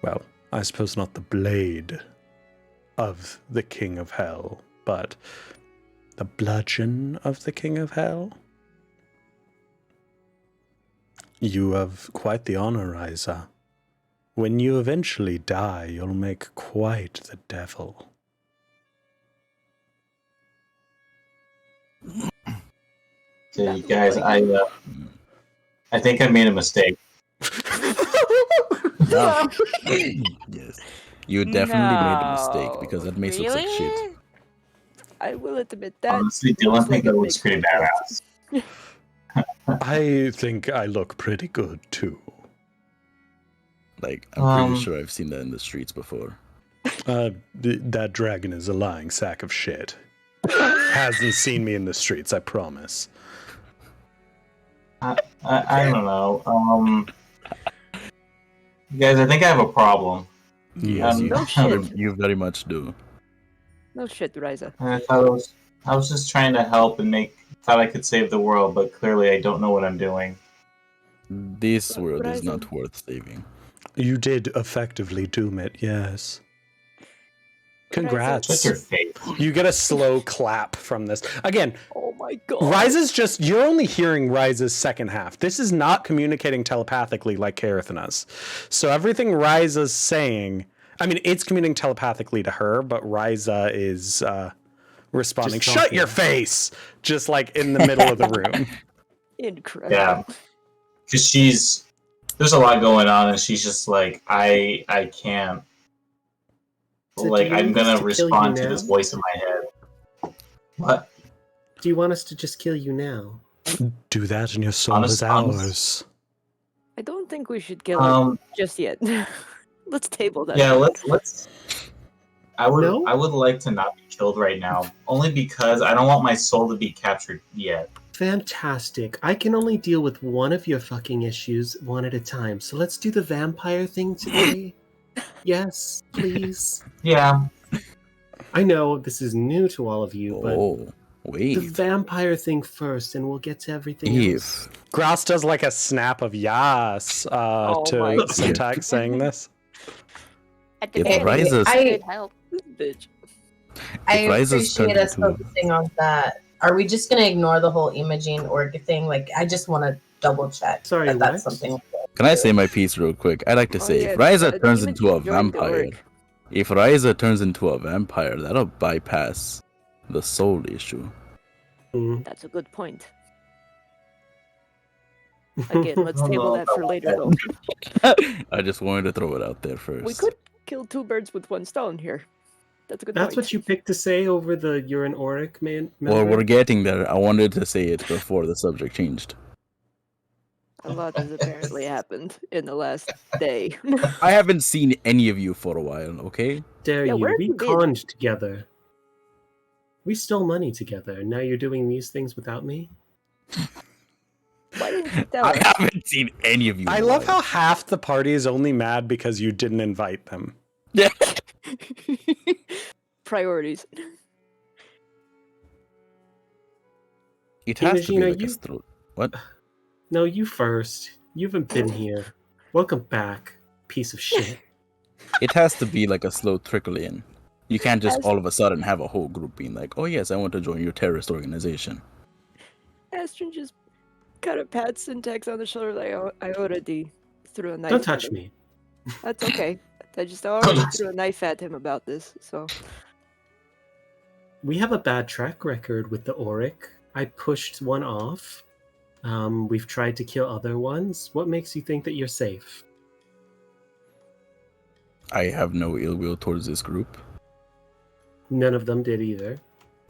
well, I suppose not the blade of the King of Hell, but the bludgeon of the King of Hell. You have quite the honor, Ryza. When you eventually die, you'll make quite the devil. Okay, you guys, I think I made a mistake. No. Yes. You definitely made a mistake because that mace looks like Really? shit. I will admit that. Honestly, Dylan looks think like that it looks makes pretty more sense. badass. I think I look pretty good, too. Like, I'm pretty Um, sure I've seen that in the streets before. That dragon is a lying sack of shit. Hasn't seen me in the streets, I promise. I don't know. You guys, I think I have a problem. Yes, you, No shit. you very much do. No shit, Ryza. I thought I was just trying to help and thought I could save the world, but clearly I don't know what I'm doing. This world is Ryza. not worth saving. You did effectively doom it, yes. Congrats. Shut your face. You get a slow clap from this. Again, Oh my god. Ryza's just, you're only hearing Ryza's second half. This is not communicating telepathically like Carathana's. So everything Ryza's saying, I mean, it's communicating telepathically to her, but Ryza is responding, Just shut talking. your face! Just like in the middle of the room. Incredible. Yeah. Because there's a lot going on, and she's just like, I can't. So Like, do you I'm need us gonna to kill you respond to now? this voice in my head. What? Do you want us to just kill you now? Do that and your soul is Honest. ours. I don't think we should kill him Um, just yet. Let's table that. yeah, let's. I would No? like to not be killed right now, only because I don't want my soul to be captured yet. Fantastic. I can only deal with one of your fucking issues one at a time. So let's do the vampire thing today. Yes, please. Yeah. I know this is new to all of you, but Oh, wait. the vampire thing first, and we'll get to everything else. If Gross does like a snap of yas Oh to my syntax saying this. At the If very least, Ryza's- it could help. Bitch. I If Ryza's appreciate turned us into- focusing on that. Are we just gonna ignore the whole Imogene org thing? Like, I just want to double check Sorry, that that's what? something. Can I say my piece real quick? I like to Oh, say, yeah, if Ryza the turns demon into a joined the vampire, org. if Ryza turns into a vampire, that'll bypass the soul issue. Mm. That's a good point. Again, let's Oh, table no, that for no. later, though. I just wanted to throw it out there first. We could kill two birds with one stone here. That's a good That's point. what you picked to say over the you're an auric man. Well, member? we're getting there. I wanted to say it before the subject changed. A lot has apparently happened in the last day. I haven't seen any of you for a while, okay? Dare Yeah, you? where have We you been? conned together. We stole money together. Now you're doing these things without me? Why didn't you tell I us? haven't seen any of you. I in a love while. how half the party is only mad because you didn't invite them. Yeah. Priorities. It has to be Imagina, like a you- throat. What? No, you first. You haven't been here. Welcome back, piece of shit. It has to be like a slow trickle in. You can't just As- all of a sudden have a whole group being like, "Oh yes, I want to join your terrorist organization." Astrid just kind of pats Syntax on the shoulder like, oh, I already threw a knife Don't at touch him. me. That's okay. I already threw a knife at him about this, so... We have a bad track record with the Auric. I pushed one off. We've tried to kill other ones. What makes you think that you're safe? I have no ill will towards this group. None of them did either.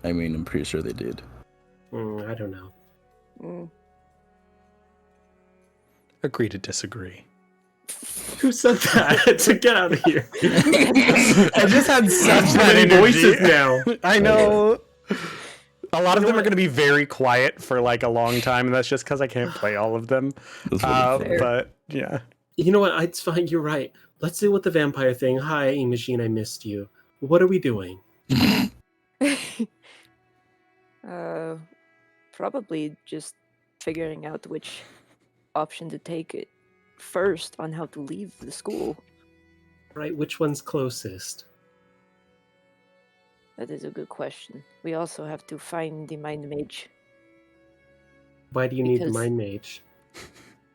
I mean, I'm pretty sure they did. I don't know. Mm. Agree to disagree. Who said that? To get out of here. I just had such Too that many energy. voices now. I know. A lot of them are going to be very quiet for like a long time, and that's just because I can't play all of them. That's really fair. But yeah. You know what? It's fine. You're right. Let's deal with the vampire thing. Hi, Imogene, I missed you. What are we doing? Probably just figuring out which option to take it first on how to leave the school. Right, which one's closest? That is a good question. We also have to find the mind mage. Why do you need the Because- mind mage?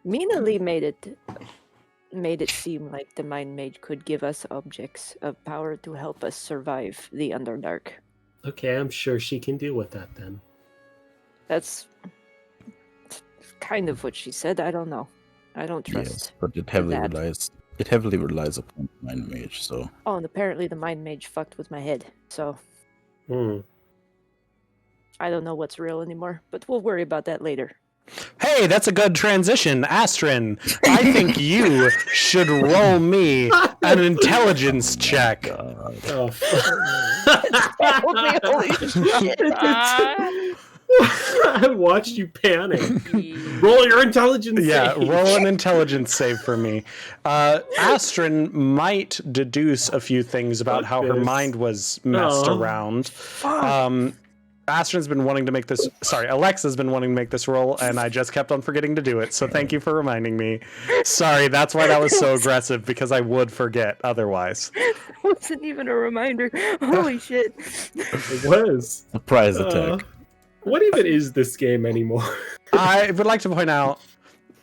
Mina Lee made it seem like the mind mage could give us objects of power to help us survive the Underdark. Okay, I'm sure she can deal with that then. That's kind of what she said. I don't know. I don't trust. Yes, but it heavily that. relies upon mind mage. So Oh, and apparently the mind mage fucked with my head. So I don't know what's real anymore, but we'll worry about that later. Hey, that's a good transition, Astrid. I think you should roll me an intelligence check. Oh, Holy shit. I watched you panic. Roll your intelligence. Yeah, save. roll an intelligence save for me. Astrid might deduce a few things about how her this. mind was messed Oh. around. Astrid's been wanting to make this. Sorry, Alexa's been wanting to make this roll, and I just kept on forgetting to do it. So thank you for reminding me. Sorry, that's why that was so aggressive, because I would forget otherwise. It wasn't even a reminder. Holy shit. It was. surprise attack. What even is this game anymore? I would like to point out,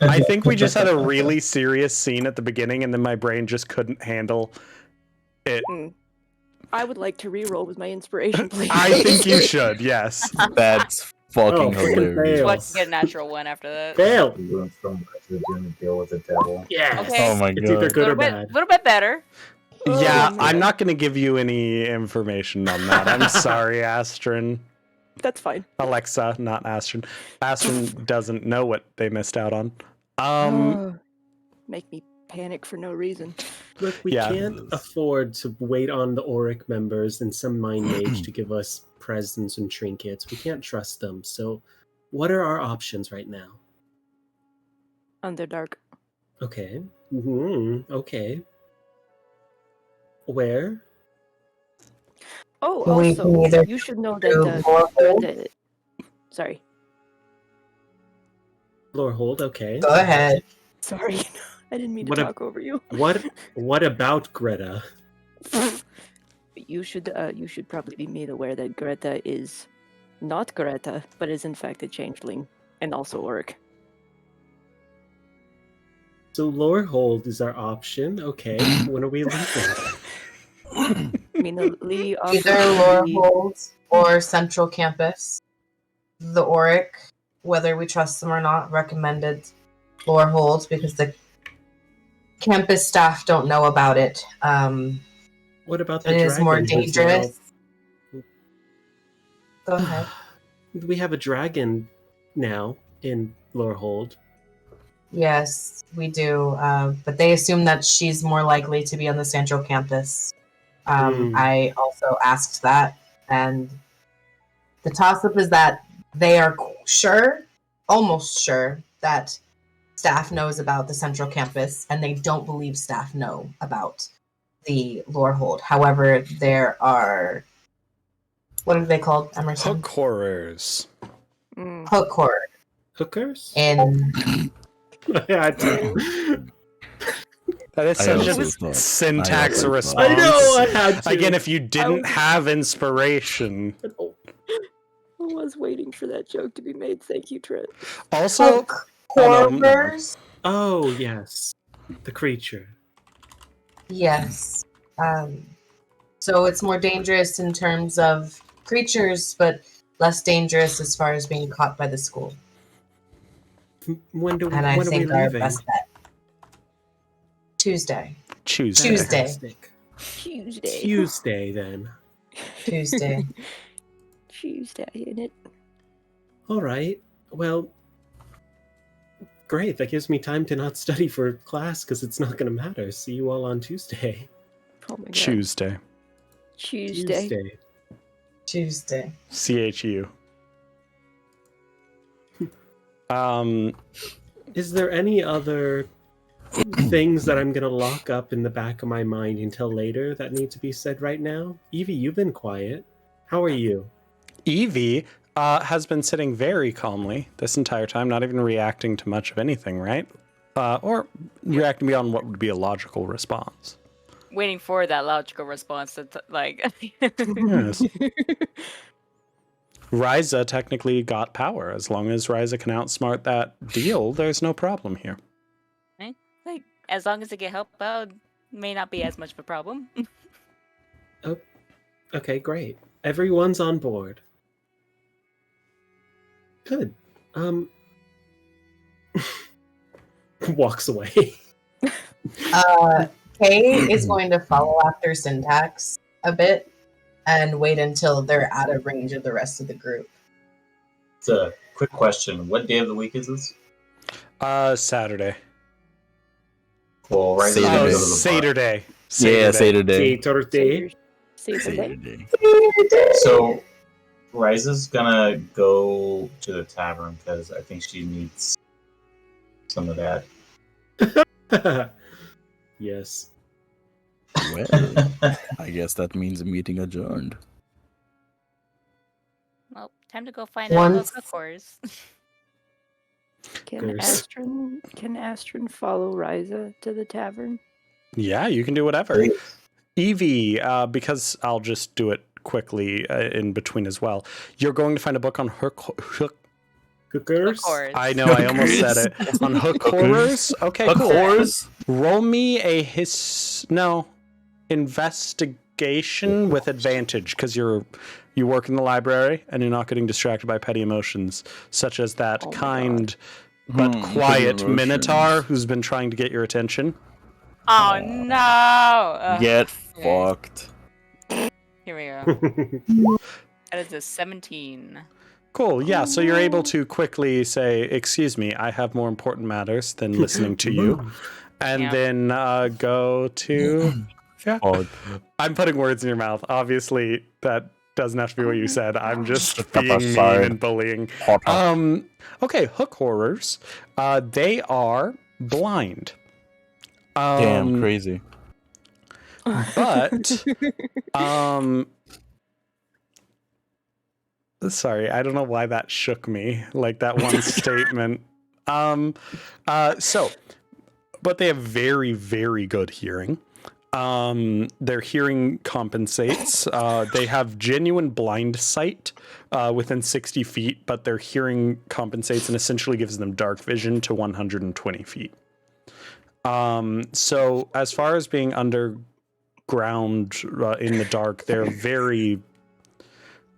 I think we just had a really serious scene at the beginning, and then my brain just couldn't handle it. I would like to re-roll with my inspiration, please. I think you should, yes. That's fucking freaking hilarious. fail. Let's get a natural one after that. Fail. You went from to doing a deal with the devil. Yes. Okay. Oh my It's either god. good or little bad. bit better. Yeah, man. I'm not going to give you any information on that. I'm sorry, Astrid. That's fine. Alexa, not Astrid. Astrid doesn't know what they missed out on. Make me panic for no reason. Look, we Yeah. can't afford to wait on the Auric members and some mind mage to give us presents and trinkets. We can't trust them. So, what are our options right now? Underdark. Okay. Okay. Where? Oh, We can also, either you should know do that Lorehold. sorry. Lorehold. Okay. Go ahead. Sorry. I didn't mean to What a- talk over you. What about Greta? You should probably be made aware that Greta is not Greta, but is in fact a changeling and also orc. So Lorehold is our option. Okay. When are we leaving? Mina Lee offered Either to be- Lorehold or Central Campus. The Auric, whether we trust them or not, recommended Lorehold because the campus staff don't know about it. What about the It is more dragon who's dangerous. Go ahead. now- We have a dragon now in Lorehold. Yes, we do. But they assume that she's more likely to be on the Central Campus. I also asked that, and the toss-up is that they are sure, almost sure, that staff knows about the Central Campus, and they don't believe staff know about the Lorehold. However, there are, what are they called, Emerson? Hook horrors. Hook horror Hookers? in I do. That is I such also a thought- syntax I also response. I know, I had to. Again, if you didn't have inspiration, was waiting for that joke to be made. Thank you, Trent. Also, Horrors? Oh, yes. The creature. Yes. So it's more dangerous in terms of creatures, but less dangerous as far as being caught by the school. When And I are we think our leaving? best bet. Tuesday. Tuesday. Fantastic. Tuesday. Tuesday, then. Tuesday. Tuesday, in it. All right. Well, great. That gives me time to not study for class because it's not going to matter. See you all on Tuesday. Oh my god. Tuesday. Tuesday. Tuesday. CHU. Is there any other things that I'm going to lock up in the back of my mind until later that need to be said right now? Evie, you've been quiet. How are you? Evie has been sitting very calmly this entire time, not even reacting to much of anything, right? Or reacting beyond what would be a logical response. Waiting for that logical response to Yes. Ryza technically got power. As long as Ryza can outsmart that deal, there's no problem here. like as long as it can help out, may not be as much of a problem. Oh, okay, great. Everyone's on board. Good. Walks away. Kay is going to follow after Syntax a bit and wait until they're out of range of the rest of the group. It's a quick question. What day of the week is this? Saturday. Well, right Saturday. now we go to the bar. Saturday. Yeah, Saturday. Saturday. Saturday. So, Riza's gonna go to the tavern because I think she needs some of that. Yes. Well, I guess that means a meeting adjourned. Well, time to go find out about the course. Can Curse. Astron follow Ryza to the tavern? Yeah, you can do whatever. Evie, because I'll just do it quickly in between as well. You're going to find a book on hook. Hookers? I know, I almost said it. On hook horrors? Okay, Hook cool. horrors? Roll me a investigation with advantage, because you work in the library and you're not getting distracted by petty emotions, such as that Oh my kind but petty quiet emotions. Minotaur who's been trying to get your attention. Oh no! Get okay. fucked. Here we go. That is a 17. Cool, yeah, so you're able to quickly say, excuse me, I have more important matters than listening to you. And Yeah. then go to... Yeah. Oh, I'm putting words in your mouth. Obviously, that doesn't have to be what you said. I'm just Step being mean aside. and bullying. hot, hot. Okay, hook horrors. They are blind. Damn, crazy. But, sorry, I don't know why that shook me, like that one statement. But they have very, very good hearing. Their hearing compensates. They have genuine blind sight within 60 feet, but their hearing compensates and essentially gives them dark vision to 120 feet. So as far as being underground in the dark, they're very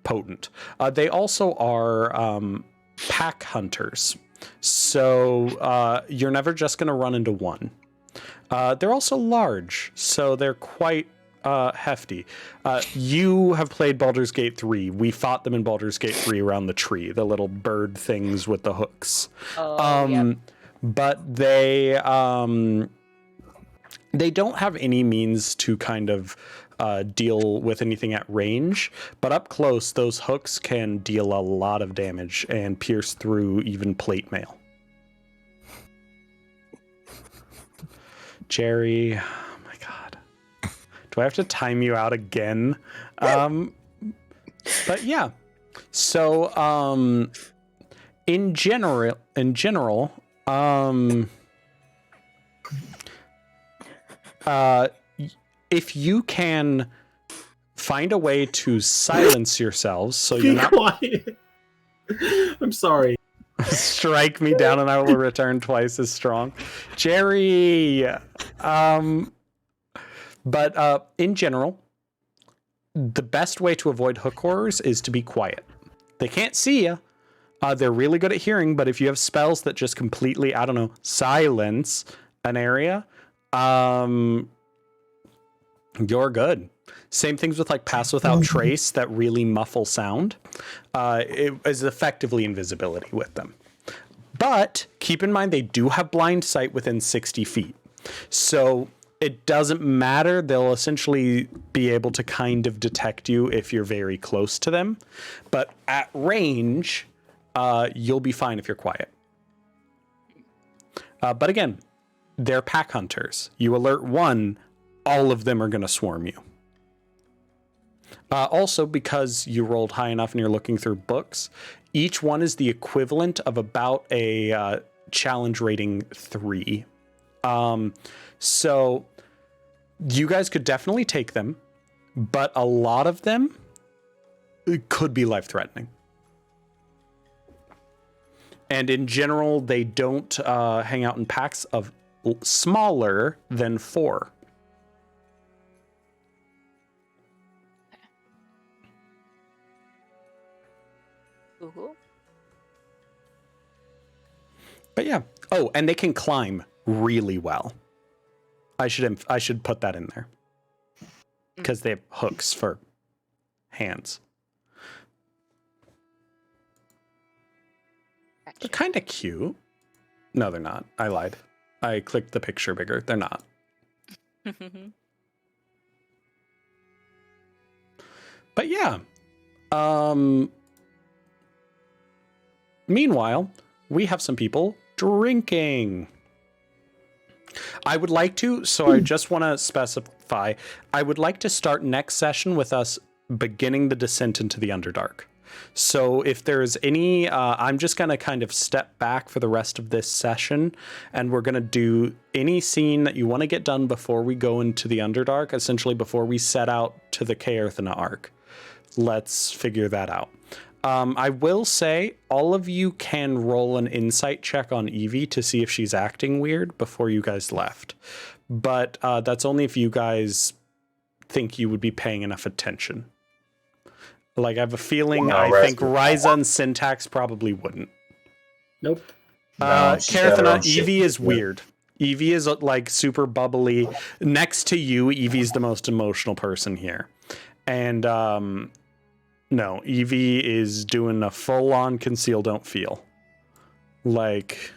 potent. They also are pack hunters. So you're never just going to run into one. They're also large, so they're quite hefty. You have played Baldur's Gate 3. We fought them in Baldur's Gate 3 around the tree, the little bird things with the hooks. Yep. But they don't have any means to kind of deal with anything at range, but up close, those hooks can deal a lot of damage and pierce through even plate mail. Jerry, oh my god. Do I have to time you out again? But yeah. So in general, if you can find a way to silence yourselves so you're Be not quiet. I'm sorry. Strike me down and I will return twice as strong. Jerry! But in general, the best way to avoid hook horrors is to be quiet. They can't see you. They're really good at hearing, but if you have spells that just completely, I don't know, silence an area, you're good. Same things with like pass without trace that really muffle sound. It is effectively invisibility with them. But keep in mind, they do have blind sight within 60 feet. So it doesn't matter. They'll essentially be able to kind of detect you if you're very close to them. But at range, you'll be fine if you're quiet. But again, they're pack hunters. You alert one, all of them are going to swarm you. Also, because you rolled high enough and you're looking through books, each one is the equivalent of about a challenge rating 3. So you guys could definitely take them, but a lot of them could be life-threatening. And in general, they don't hang out in packs of smaller than 4. Ooh. But yeah. Oh, and they can climb really well. I should put that in there. Because they have hooks for hands. They're kind of cute. No, they're not. I lied. I clicked the picture bigger. They're not. But yeah. Meanwhile, we have some people drinking. I would like to, so I just want to specify, I would like to start next session with us beginning the descent into the Underdark. So if there's any, I'm just going to kind of step back for the rest of this session, and we're going to do any scene that you want to get done before we go into the Underdark, essentially before we set out to the Caerthana arc. Let's figure that out. I will say all of you can roll an insight check on Evie to see if she's acting weird before you guys left. But that's only if you guys think you would be paying enough attention. Like, I have a feeling, I think Ryza and Syntax probably wouldn't. Nope. Caerthana, Evie is weird. Evie is like super bubbly. Next to you, Evie's the most emotional person here. And no, Evie is doing a full-on conceal, don't feel. Like,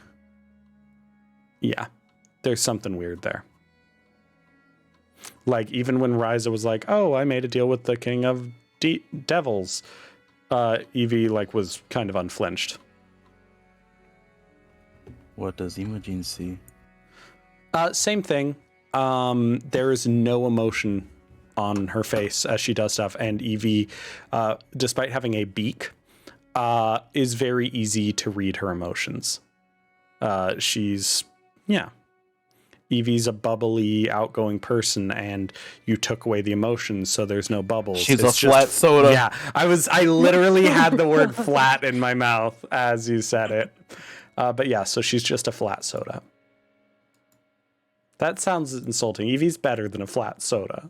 yeah, there's something weird there. Like, even when Ryza was like, oh, I made a deal with the king of devils, Evie, like, was kind of unflinched. What does Imogen see? Same thing. There is no emotion on her face as she does stuff, and Evie, despite having a beak, is very easy to read her emotions. Evie's a bubbly, outgoing person, and you took away the emotions, so there's no bubbles. She's a flat soda. Yeah, I literally had the word flat in my mouth as you said it. But yeah, so she's just a flat soda. That sounds insulting. Evie's better than a flat soda.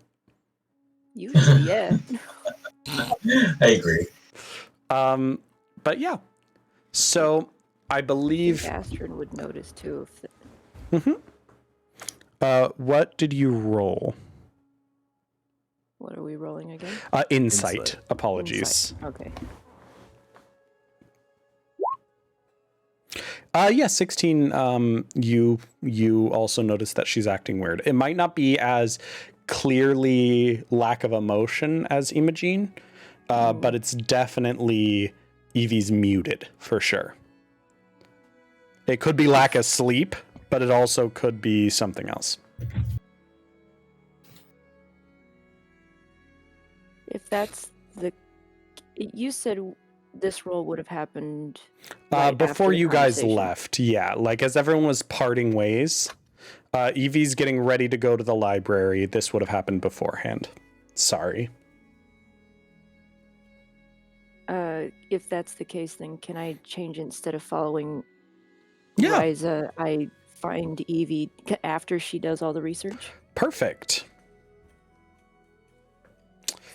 Usually, yeah. I agree. But yeah. So I believe Astrid would notice too. What did you roll? What are we rolling again? Insight. Apologies. Insight. Okay. Yeah, 16. You also notice that she's acting weird. It might not be as clearly lack of emotion as Imogen, but it's definitely Evie's muted for sure. It could be lack of sleep, but it also could be something else. If that's the, you said this roll would have happened before you guys left. Yeah, like as everyone was parting ways, Evie's getting ready to go to the library. This would have happened beforehand. Sorry. if that's the case, then can I change instead of following Yeah. Riza, I find Evie after she does all the research? Perfect.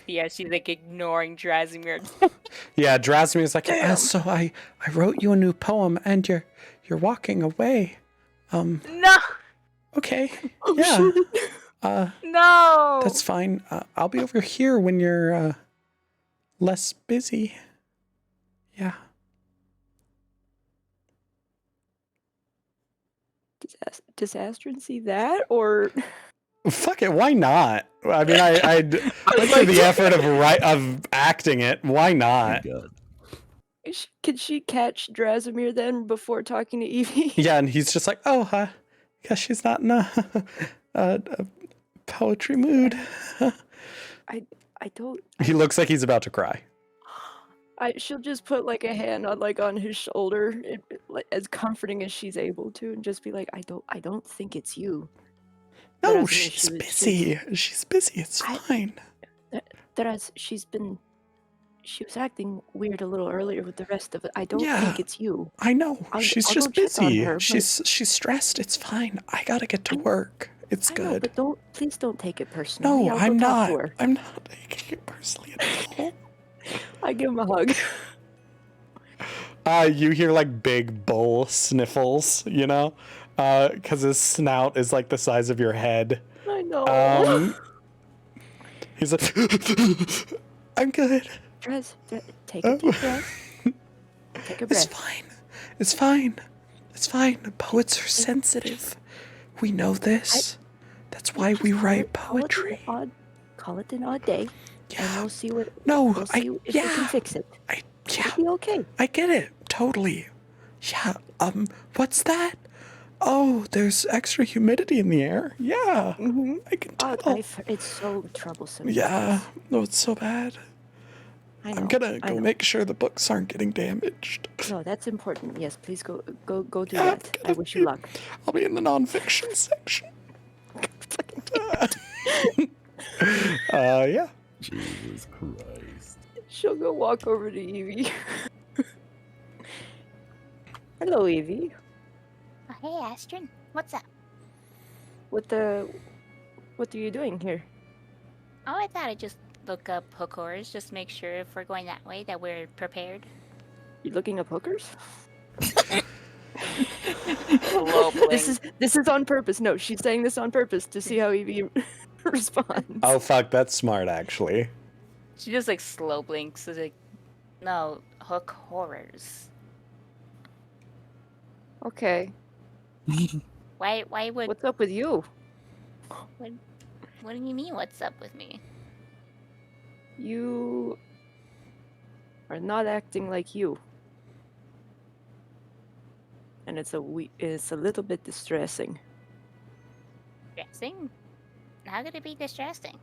Yeah, she's like ignoring Drasimir. Yeah, Drazimir's like, Damn. so I wrote you a new poem, and you're walking away. No! Okay. Oh, Yeah. shit. No! That's fine. I'll be over here when you're less busy. Yeah. Does Astrid see that, or Fuck it. Why not? I mean, I went through the effort of acting it. Why Oh my not? god. could she catch Drasimir then before talking to Evie? Yeah, and he's just like, oh, guess she's not in a poetry mood. I don't. He looks like he's about to cry. She'll just put like a hand on his shoulder, as comforting as she's able to, and just be like, I don't think it's you. No, Drasimir, she's busy. She's busy. It's fine. She was acting weird a little earlier with the rest of it. I don't Yeah. think it's you. I know. She's I'll just go check on busy. her, but- She's stressed. It's fine. I gotta get to work. It's I know, good. but please don't take it personally. No, I'll I'm go talk not. to her. I'm not taking it personally at all. I give him a hug. You hear like big bull sniffles, you know, because his snout is like the size of your head. I know. He's like, I'm good. Take a deep breath. Take a It's breath. fine. It's fine. It's fine. Poets are sensitive. We know this. That's why we write poetry. Call it an odd day, and Yeah. we'll see what. No, We'll see if we can fix it. Yeah. It'll be okay. I get it. Totally. Yeah. What's that? Oh, there's extra humidity in the air. Yeah. Mm-hmm. I can tell. It's so troublesome. Yeah. No, it's so bad. I know. I'm gonna I go know. make sure the books aren't getting damaged. No, that's important. Yes, please go do Yeah, that. I wish you luck. I'll be in the nonfiction section. Yeah. Jesus Christ. She'll go walk over to Evie. Hello, Evie. Hey, Astrid. What's up? What are you doing here? Oh, I thought I'd just look up hookers, just make sure if we're going that way that we're prepared. You looking up hookers? Low This is on purpose. No, she's saying this on purpose to see how Evie responds. Oh fuck, that's smart actually. She just like slow blinks. Is like, no, hook horrors. Okay. Why would... What's up with you? What do you mean, what's up with me? You are not acting like you. And it's a little bit distressing. Distressing? How could it be distressing?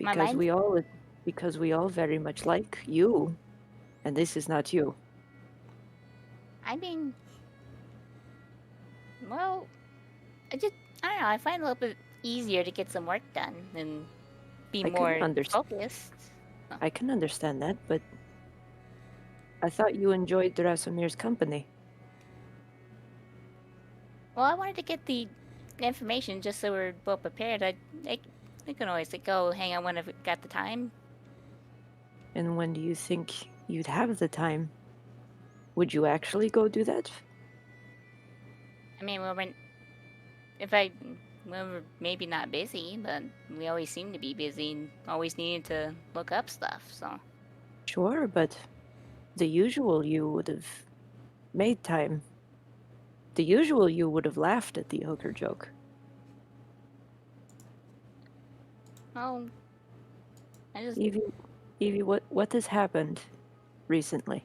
My mind- Because we all very much like you. And this is not you. I mean... Well... I don't know, I find it a little bit easier to get some work done and be I can more understand. focused. I can understand that, but I thought you enjoyed Drasomir's company. Well, I wanted to get the information just so we're both prepared. I can always go hang out when I've got the time. And when do you think you'd have the time? Would you actually go do that? I mean, when we're maybe not busy, but we always seem to be busy and always needing to look up stuff, so. Sure, but the usual you would have made time. The usual you would have laughed at the hooker joke. Oh. I just... Evie, what has happened recently?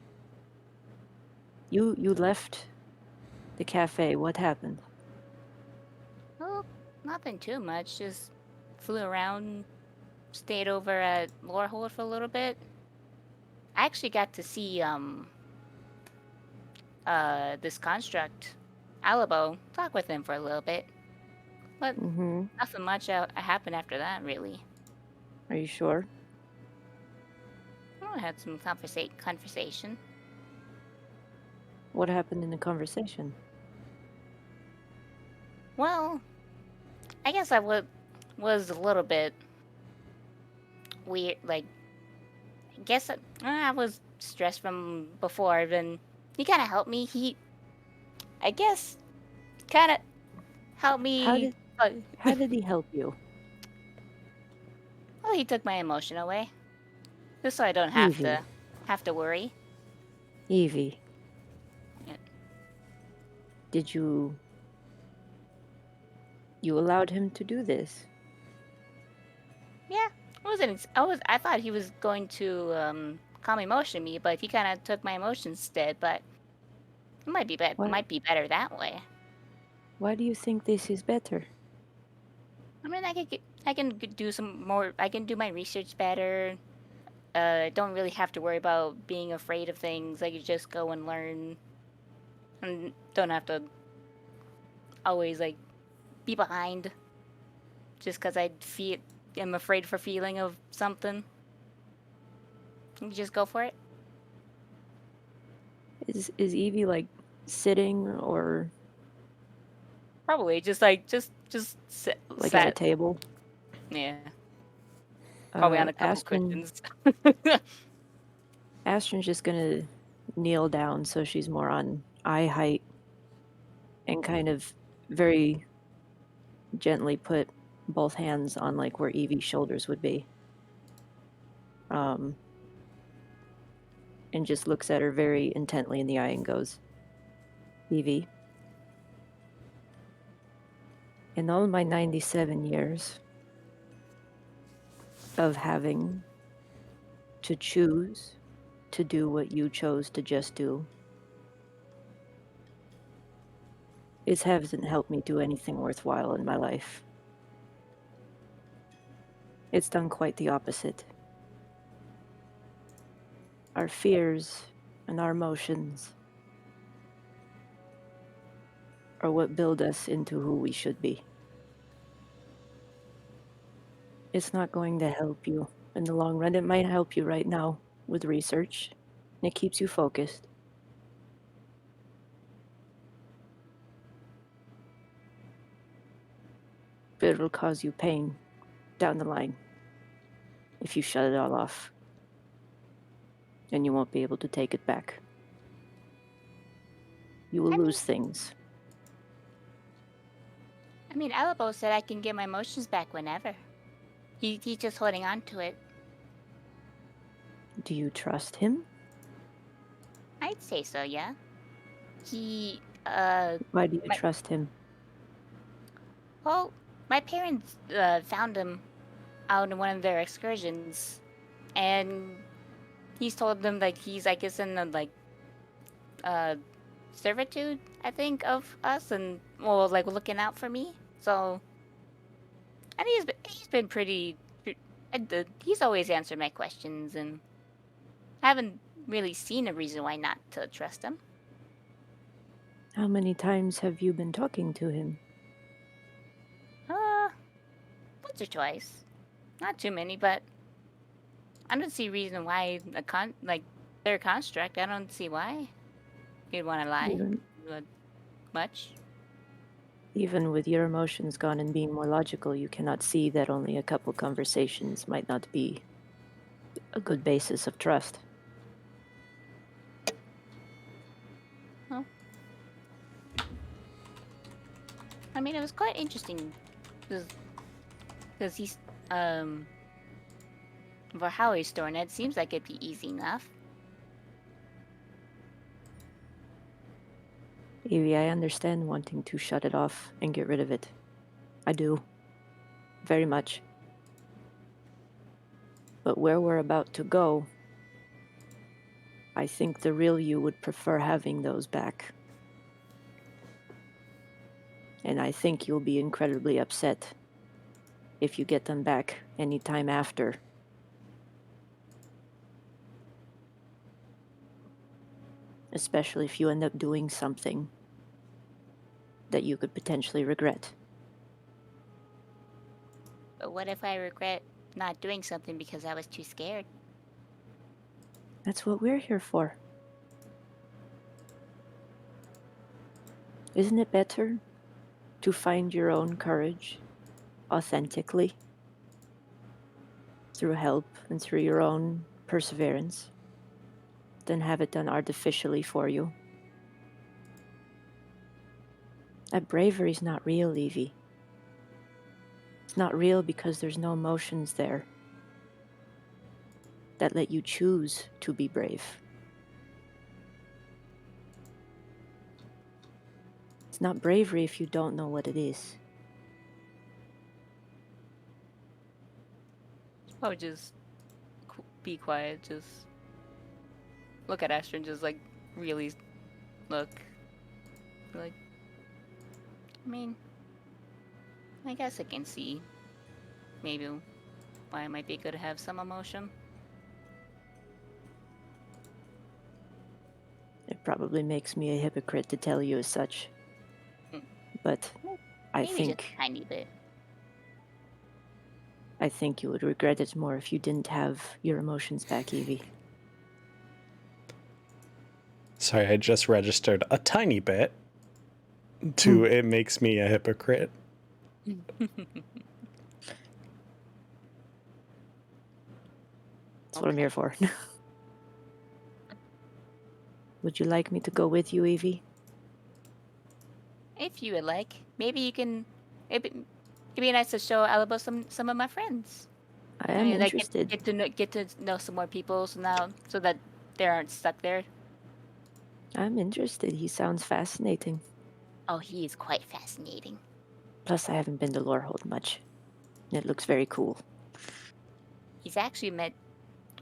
You left the cafe. What happened? Oh, nothing too much. Just flew around, stayed over at Lorehold for a little bit. I actually got to see this construct, Alabo, talk with him for a little bit. But Mm-hmm. nothing much happened after that, really. Are you sure? Oh, I had some conversation. What happened in the conversation? Well, I guess I was a little bit weird. Like, I guess I was stressed from before. Then he kind of helped me. I guess, kind of helped How me. did how did he help you? Well, he took my emotion away, just so I don't Evie. have to worry. Evie. Yeah. Did you allowed him to do this? Yeah, I thought he was going to calm emotion me, but he kind of took my emotions instead. But it Why might be better that way. why do you think this is better? I mean, I can do some more. I can do my research better. Don't really have to worry about being afraid of things. I could just go and learn, and don't have to always like be behind just because I'm afraid for feeling of something. You just go for it. Is Evie like sitting or Probably just like at a sat. table? Yeah, probably on a couple Astrid cushions. Astrid's just gonna kneel down so she's more on eye height and kind of very gently put both hands on like where Evie's shoulders would be. And just looks at her very intently in the eye and goes, Evie, in all my 97 years of having to choose to do what you chose to just do, it hasn't helped me do anything worthwhile in my life. It's done quite the opposite. Our fears and our emotions are what build us into who we should be. It's not going to help you in the long run. It might help you right now with research. It keeps you focused. But it'll cause you pain down the line if you shut it all off. And you won't be able to take it back. You will lose things. I mean, Alabo said I can get my emotions back whenever. He's just holding on to it. Do you trust him? I'd say so, yeah. Why do you trust him? Well, my parents found him out in one of their excursions, and he's told them like he's, I guess, in the like servitude, I think, of us, and well, like looking out for me. So, and he's been pretty. He's always answered my questions, and I haven't really seen a reason why not to trust him. How many times have you been talking to him? Once or twice, not too many, but I don't see reason why their construct. I don't see why you'd want to lie much. Even with your emotions gone and being more logical, you cannot see that only a couple conversations might not be a good basis of trust. Well, I mean, it was quite interesting because he's for how he's storing it, seems like it'd be easy enough. Evie, I understand wanting to shut it off and get rid of it. I do. Very much. But where we're about to go, I think the real you would prefer having those back. And I think you'll be incredibly upset if you get them back any time after. Especially if you end up doing something that you could potentially regret. But what if I regret not doing something because I was too scared? That's what we're here for. Isn't it better to find your own courage authentically through help and through your own perseverance than have it done artificially for you? That bravery's not real, Evie. It's not real because there's no emotions there that let you choose to be brave. It's not bravery if you don't know what it is. I would just be quiet, just look at Astra and just like really look. Like, I mean, I guess I can see maybe why it might be good to have some emotion. It probably makes me a hypocrite to tell you as such. But I Maybe think just a tiny bit. you would regret it more if you didn't have your emotions back, Evie. Sorry, I just registered a tiny bit to it makes me a hypocrite. That's what I'm here for. Would you like me to go with you, Evie? If you would like, maybe you can. It'd be nice to show Alabo some of my friends. I am mean, like, interested. get to know some more people, so that they aren't stuck there. I'm interested. He sounds fascinating. Oh, he is quite fascinating. Plus, I haven't been to Lorehold much. It looks very cool. He's actually met.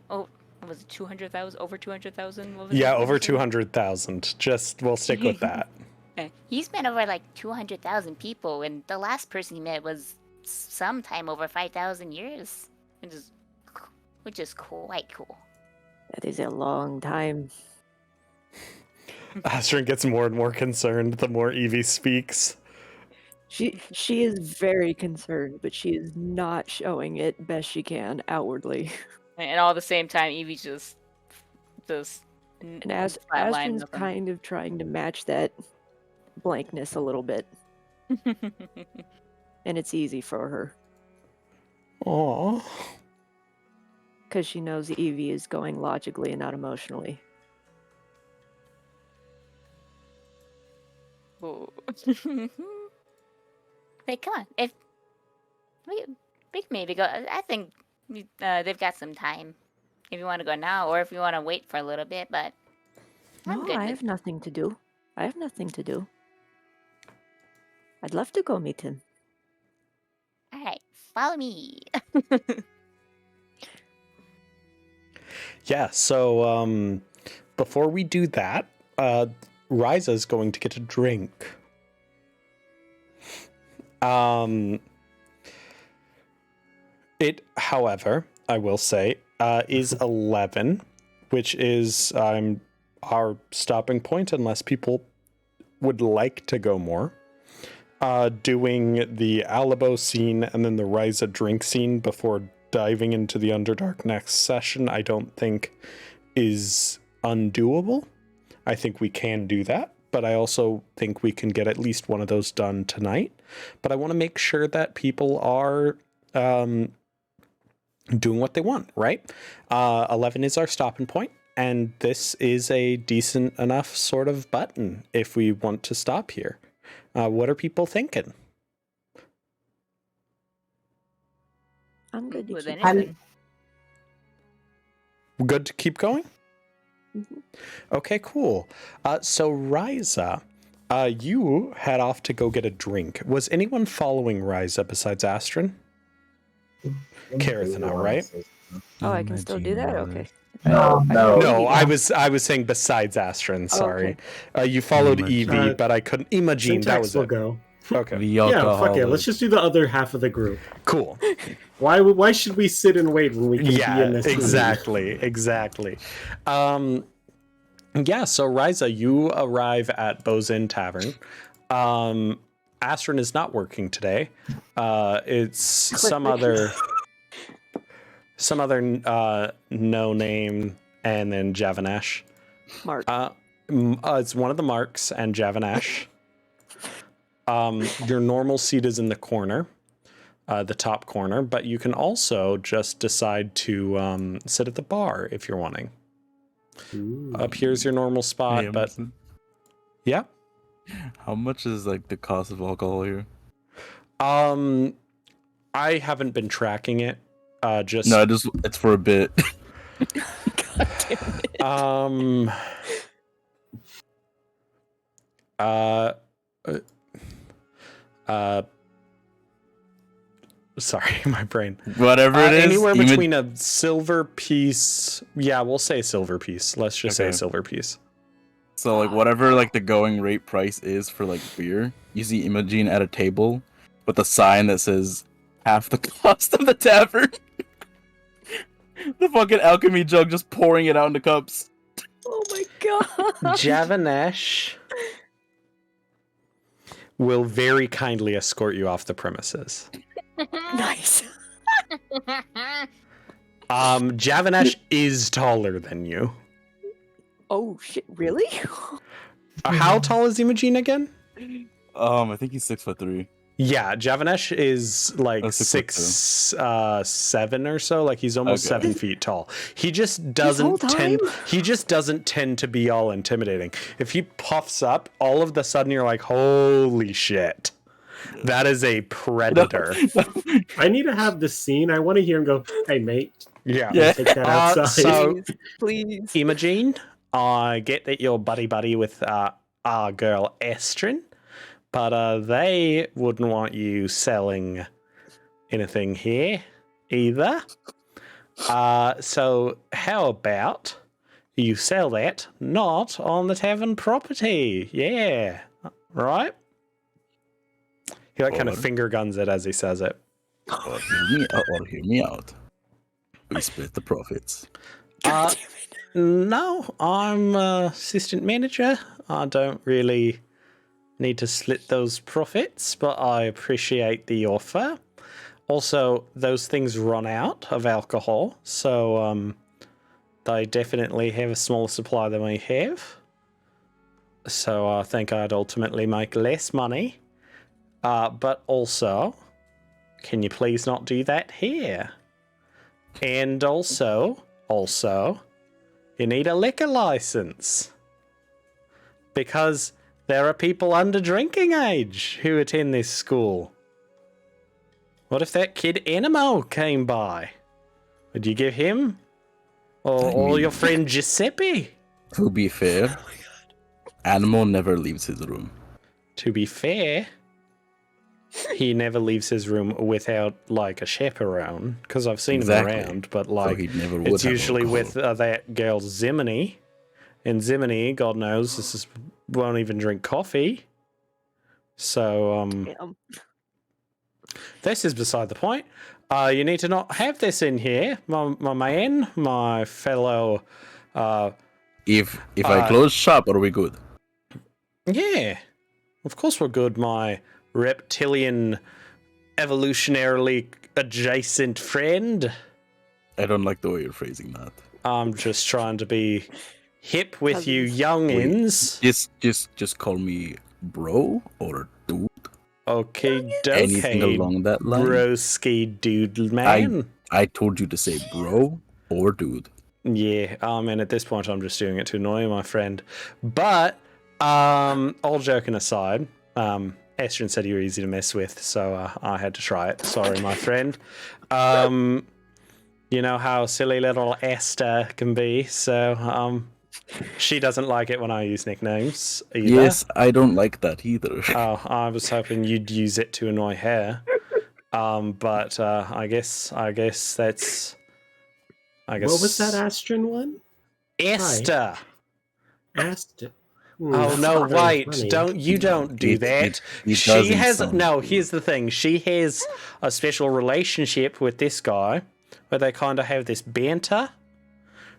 Oh, what was it 200,000? Over 200,000? Yeah, over 200,000. Just we'll stick with that. He's met over like 200,000 people, and the last person he met was sometime over 5,000 years, which is quite cool. That is a long time. Astrid gets more and more concerned the more Evie speaks. She is very concerned, but she is not showing it best she can outwardly. And all at the same time, Evie just And flatline Astrid's nothing. kind of trying to match that blankness a little bit, and it's easy for her Aww. because she knows Evie is going logically and not emotionally. Oh. Hey, come on. If we can maybe go. I think they've got some time. If you want to go now, or if you want to wait for a little bit, but I'm No, good. I have nothing to do. I'd love to go meet him. All right, follow me. Yeah, so before we do that, Ryza's going to get a drink. It, however, I will say, is 11, which is our stopping point unless people would like to go more. Doing the Alabo scene and then the Ryza drink scene before diving into the Underdark next session, I don't think is undoable. I think we can do that, but I also think we can get at least one of those done tonight. But I want to make sure that people are doing what they want, right? 11 is our stopping point, and this is a decent enough sort of button if we want to stop here. What are people thinking? I'm good to With keep anything. Good to keep going? Mhm. Okay, cool. So Ryza, you head off to go get a drink. Was anyone following Ryza besides Astrid? Karathana, right? Oh, I can still do that? Okay. No, no. No, Evie. I was saying besides Astrid, sorry. Okay. You followed Imagine. Evie, but I couldn't. Imagine, that Syntax was will it. go. Okay, The Yeah, fuck it. alcoholic. Let's just do the other half of the group. cool. Why should we sit and wait when we can be Yeah, in this room? exactly. Yeah, so Ryza, you arrive at Bozin Tavern. Astrid is not working today. It's some other no name and then Javanash. Mark. It's one of the marks and Javanash. Your normal seat is in the corner, the top corner, but you can also just decide to sit at the bar if you're wanting. Up here's your normal spot, Hey, but Emerson, yeah. how much is like the cost of alcohol here? I haven't been tracking it. Just No, it's for a bit. God damn it. Sorry, my brain. Whatever it is. Anywhere between a silver piece. Yeah, we'll say silver piece. Let's just say Okay. silver piece. So like whatever like the going rate price is for like beer, you see Imogene at a table with a sign that says half the cost of the tavern. The fucking alchemy jug just pouring it out into cups. Oh my god. Javanash will very kindly escort you off the premises. Nice. Javanash is taller than you. Oh shit, really? How tall is Imogene again? I think he's 6'3". Yeah, Javanash is like Oh, 6'7" or so. Like he's almost Okay. 7 feet tall. He just whole doesn't tend. time? He just doesn't tend to be all intimidating. If he puffs up, all of the sudden you're like, holy shit, that is a predator. I need to have this scene. I want to hear him go, "Hey, mate, Yeah. Yeah. take that outside." So Please. Imogene, I get that you're buddy with our girl Estrin, but they wouldn't want you selling anything here either. So how about you sell that not on the tavern property? Yeah, right? He like kind of Or- finger guns it as he says it. Or hear me out. We split the profits. Uh, no, I'm assistant manager. I don't really need to split those profits, but I appreciate the offer. Also, those things run out of alcohol, so they definitely have a smaller supply than we have. So I think I'd ultimately make less money. But also, can you please not do that here? And also, you need a liquor license. Because there are people under drinking age who attend this school. What if that kid Enemo came by? Would you give him? Or your friend Giuseppe? To be fair, Animal never leaves his room. To be fair, he never leaves his room without like a chaperone, because I've seen Exactly. him around, but So like he never would it's have usually alcohol. with that girl Zimini. And Zimini, God knows, won't even drink coffee. So Damn. this is beside the point. You need to not have this in here, my man, my fellow. If I close shop, are we good? Yeah, of course we're good, my reptilian, evolutionarily adjacent friend. I don't like the way you're phrasing that. I'm just trying to be hip with you Cousins. youngins. Just call me bro or dude. Okay, Anything along that line. broski dude man. I told you to say bro or dude. Yeah, and at this point I'm just doing it to annoy you, my friend. But all joking aside, Estrin said you were easy to mess with, so I had to try it. Sorry, my friend. You know how silly little Esther can be, so she doesn't like it when I use nicknames either. Yes, I don't like that either. Oh, I was hoping you'd use it to annoy her. But I guess that's. I guess. What was that Astron one? Esther. Aston. Oh no! Wait! Don't do that. It She doesn't has sound no. good. Here's the thing. She has a special relationship with this guy, where they kind of have this banter.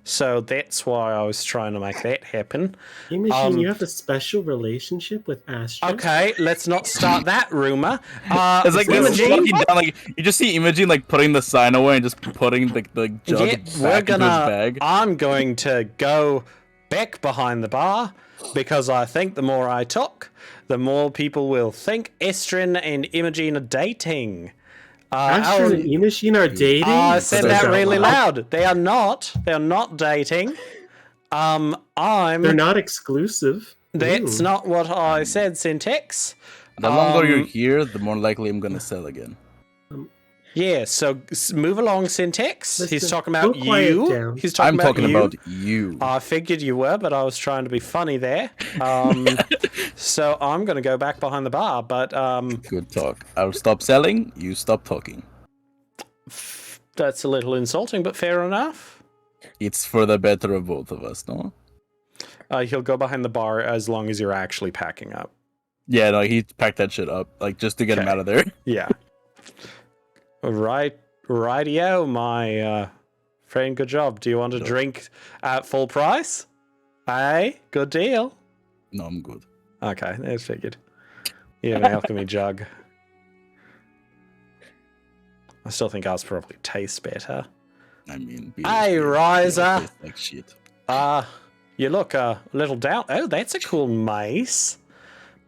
So that's why I was trying to make that happen. Imogen, you have a special relationship with Astra? Okay, let's not start that rumor. It's like this Imogen, walking down, like you just see Imogen like putting the sign away and just putting the jug back into his bag. I'm going to go back behind the bar because I think the more I talk, the more people will think Estrin and Imogen are dating. Astra and Imogen are dating? I said that really loud. They are not. They're not dating. They're not exclusive. That's not what I said, Syntax. The longer you're here, the more likely I'm gonna sell again. Yeah, so move along, Syntax. Listen, He's talking about go quiet you. down. He's talking I'm talking you. about you. I figured you were, but I was trying to be funny there. So I'm going to go back behind the bar, but Good talk. I'll stop selling, you stop talking. that's a little insulting, but fair enough. It's for the better of both of us, no? He'll go behind the bar as long as you're actually packing up. Yeah, no, he packed that shit up, like just to get him Okay. out of there. Yeah. Rightio, my friend. Good job. Do you want a drink at full price? Hey, good deal. No, I'm good. Okay, that's figured. You have an alchemy jug. I still think ours probably tastes better. I mean, Hey, Riser. tastes like shit. You look a little down. Oh, that's a cool mace.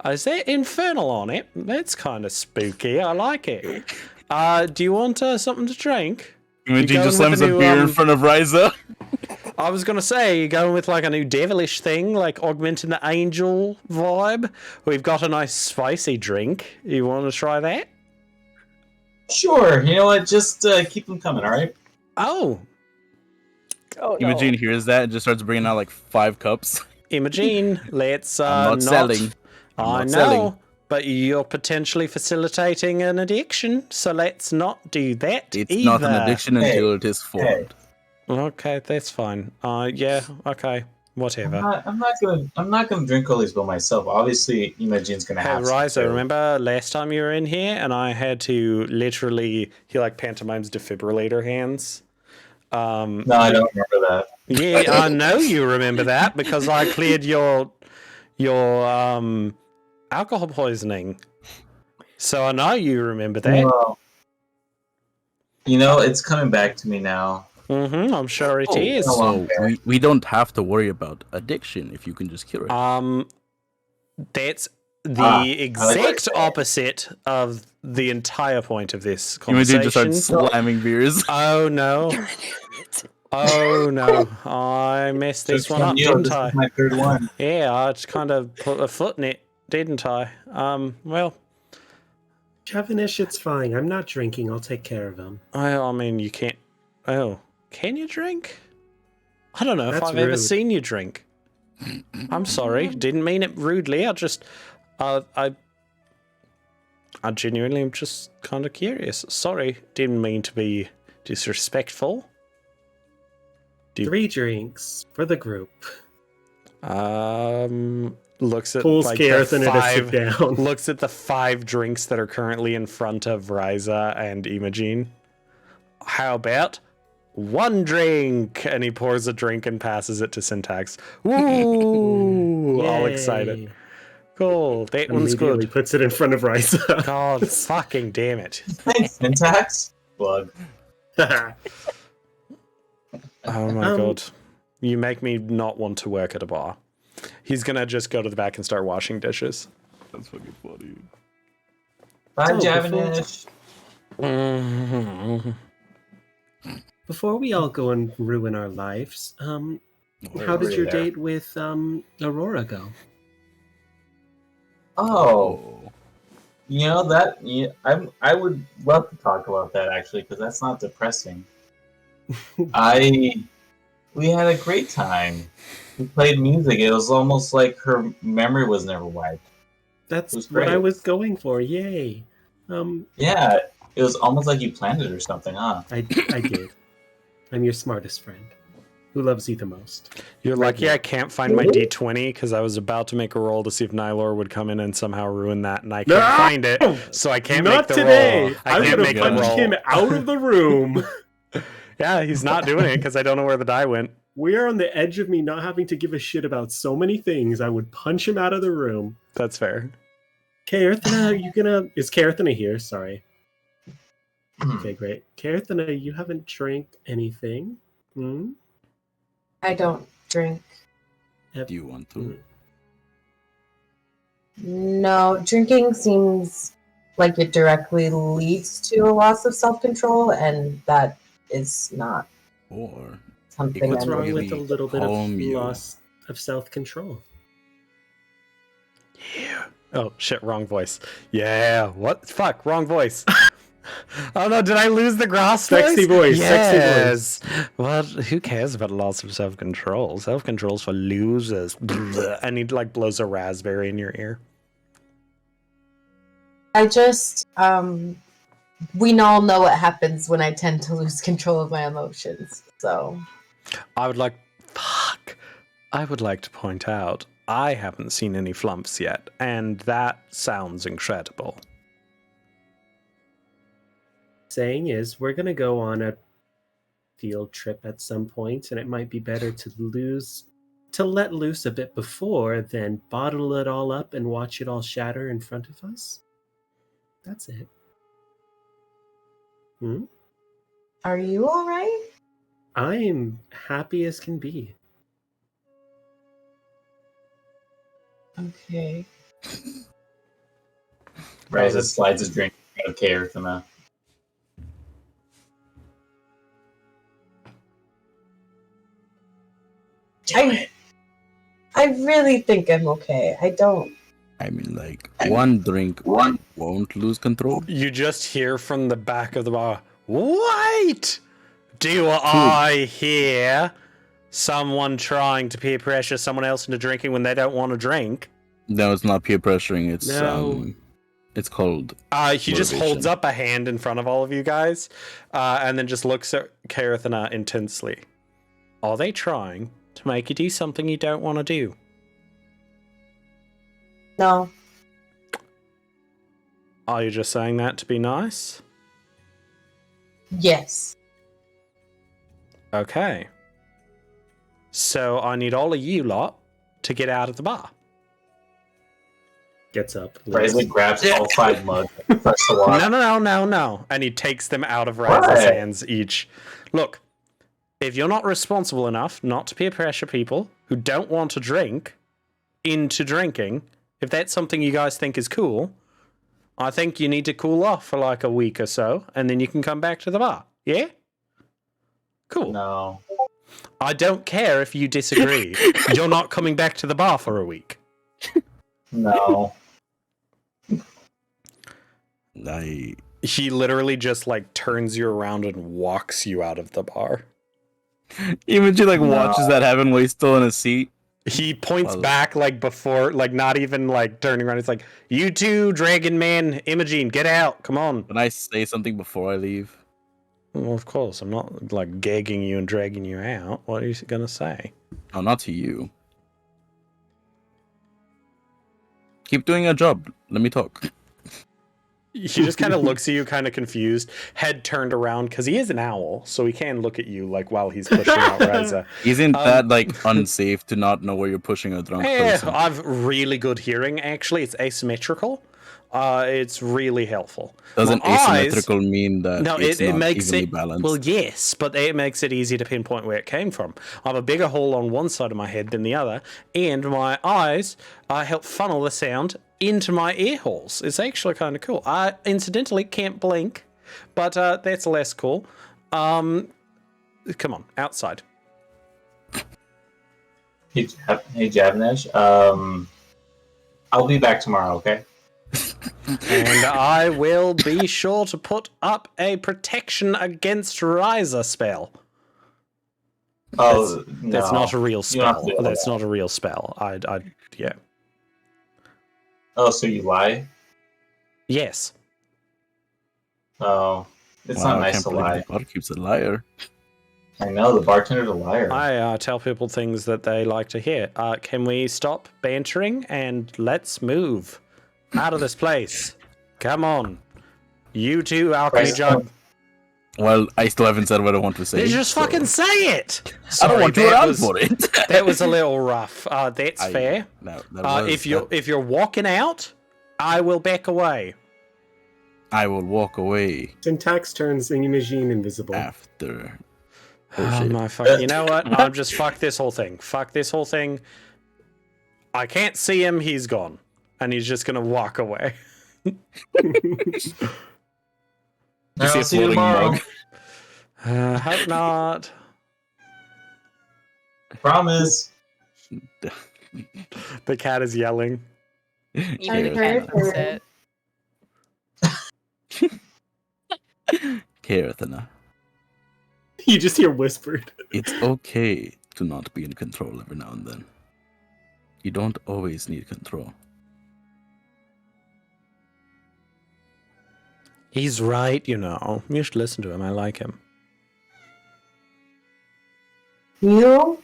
Is there infernal on it? That's kind of spooky. I like it. Do you want something to drink? Imogen going just with slams the a new, beer in front of Riza. I was gonna say, you going with like a new devilish thing, like augmenting the angel vibe. We've got a nice spicy drink. You want to try that? Sure. You know what? Just keep them coming, all right? Oh, Imogen hears that and just starts bringing out like 5 cups. Imogen, let's I'm not selling. I not know, selling. but you're potentially facilitating an addiction, so let's not do that It's either. not an addiction until it is formed. Okay, that's fine. Yeah, okay, whatever. I'm not gonna drink all these by myself. Obviously, Imogen's gonna Hey, have some Riza, too. remember last time you were in here and I had to literally, he like pantomimes defibrillator hands? No, I don't remember that. Yeah, I know you remember that because I cleared your alcohol poisoning. So I know you remember that. Well, you know, it's coming back to me now. I'm sure it is. Oh. So we don't have to worry about addiction if you can just cure it. That's the I like exact that. opposite of the entire point of this Imogen conversation. just starts slamming beers. Oh no. Oh no. I messed this Just one from up, you, didn't this I? is my third one. Yeah, I just kind of put a foot in it, didn't I? Well, Chavanish, it's fine. I'm not drinking. I'll take care of him. I mean, you can't. Oh, can you drink? I don't know if That's I've ever rude. seen you drink. I'm sorry, didn't mean it rudely. I just, I genuinely am just kind of curious. Sorry, didn't mean to be disrespectful. 3 drinks for the group. Looks at Pulls like Gareth the in her to sit 5 down. looks at the 5 drinks that are currently in front of Riza and Imogen. How about 1 drink? And he pours a drink and passes it to Syntax. Woo! All excited. Yay. Cool. That one's Immediately good. puts it in front of Riza. God fucking damn it. Thanks, Syntax. Plug. Oh my god. You make me not want to work at a bar. He's gonna just go to the back and start washing dishes. That's fucking funny. Bye, Oh, Javanish. Before we all go and ruin our lives, how did your date with Aurora go? Oh, you know that. Yeah, I would love to talk about that actually, because that's not depressing. We had a great time. We played music. It was almost like her memory was never wiped. That's It was what I great. was going for. Yay! Yeah, it was almost like you planned it or something, huh? I did. I'm your smartest friend. Who loves you the most? You're lucky I can't find my D20 because I was about to make a roll to see if Nylor would come in and somehow ruin that, and I can't find it, so I can't Not make the today. roll. I I'm can't gonna make the punch roll. him out of the room. Yeah, he's not doing it because I don't know where the die went. we are on the edge of me not having to give a shit about so many things. I would punch him out of the room. That's fair. Kaerthana, you gonna... Is Kaerthana here? Sorry. Okay, great. Kaerthana, you haven't drank anything? Hmm? I don't drink. Do you want to? No, drinking seems like it directly leads to a loss of self-control, and that is not Or something What's I'm wrong with a really little bit of calm you. loss of self-control? Yeah. Oh shit, wrong voice. Yeah. What? Fuck, wrong voice. Oh no, did I lose the grass Sexy voice, sexy voice. Yes. Well, who cares about loss of self-control? Self-control's for losers. And he like blows a raspberry in your ear. I just, we all know what happens when I tend to lose control of my emotions. So, I would like to point out I haven't seen any flumps yet, and that sounds incredible. Saying is, we're gonna go on a field trip at some point, and it might be better to let loose a bit before than bottle it all up and watch it all shatter in front of us. That's it. are you all right? I'm happy as can be. Okay. Ryza slides his drink out of Kaerthana. I really think I'm okay. I don't. I mean, like, one drink won't lose control. You just hear from the back of the bar, wait! Do I hear someone trying to peer pressure someone else into drinking when they don't want to drink? No, it's not peer pressuring. It's No. It's called. He just holds up a hand in front of all of you guys, and then just looks at Kaerthana intensely. Are they trying to make you do something you don't want to do? No. Are you just saying that to be nice? Yes. Okay. So I need all of you lot to get out of the bar. Gets up. Ryza grabs all 5 mugs and press the water. No. And he takes them out of Ryza's hands each. Look, if you're not responsible enough not to peer pressure people who don't want to drink into drinking, if that's something you guys think is cool, I think you need to cool off for like a week or so, and then you can come back to the bar. Yeah? Cool. No. I don't care if you disagree. You're not coming back to the bar for a week. No. He literally just like turns you around and walks you out of the bar. Imogen like watches that happen while he's still in his seat. He points back like before, like not even like turning around. It's like, you two, Dragon Man, Imogen, get out. Come on. Can I say something before I leave? Well, of course. I'm not like gagging you and dragging you out. What are you going to say? Oh, not to you. Keep doing your job. Let me talk. He just kind of looks at you, kind of confused, head turned around, because he is an owl, so he can look at you like while he's pushing out Ryza. Isn't that like unsafe to not know where you're pushing a drunk person? I've really good hearing, actually. It's asymmetrical. It's really helpful. Doesn't asymmetrical mean that it's it not makes evenly it balanced? Well, yes, but it makes it easy to pinpoint where it came from. I have a bigger hole on one side of my head than the other, and my eyes help funnel the sound into my ear holes. It's actually kind of cool. I incidentally can't blink, but that's less cool. Come on, outside. Hey, Javnesh. I'll be back tomorrow, okay? And I will be sure to put up a protection against Ryza spell. Oh, that's not a real You don't have to spell. do That's that. not a real spell. Yeah. Oh, so you lie? Yes. Oh, it's Wow, not I nice can't to believe lie. the barkeep's a liar. I know, the bartender's a liar. I tell people things that they like to hear. Can we stop bantering and let's move out of this place? Come on. You two, Alchemy Right. Jug. Well, I still haven't said what I want to say. They just so- fucking say it. I don't want to that run was, for it. that was a little rough. That's fair. No, that was, If you're walking out, I will back away. I will walk away Syntax turns Imogene invisible. after. Oh shit. my fuck! You know what? I'm just fuck this whole thing. Fuck this whole thing. I can't see him. He's gone, and he's just gonna walk away. I'll see you tomorrow. Hope not. Promise. The cat is yelling. Even the heard cat's her. upset. Karathana, You just hear whispered. it's okay to not be in control every now and then. You don't always need control. He's right, you know. You should listen to him. I like him. You?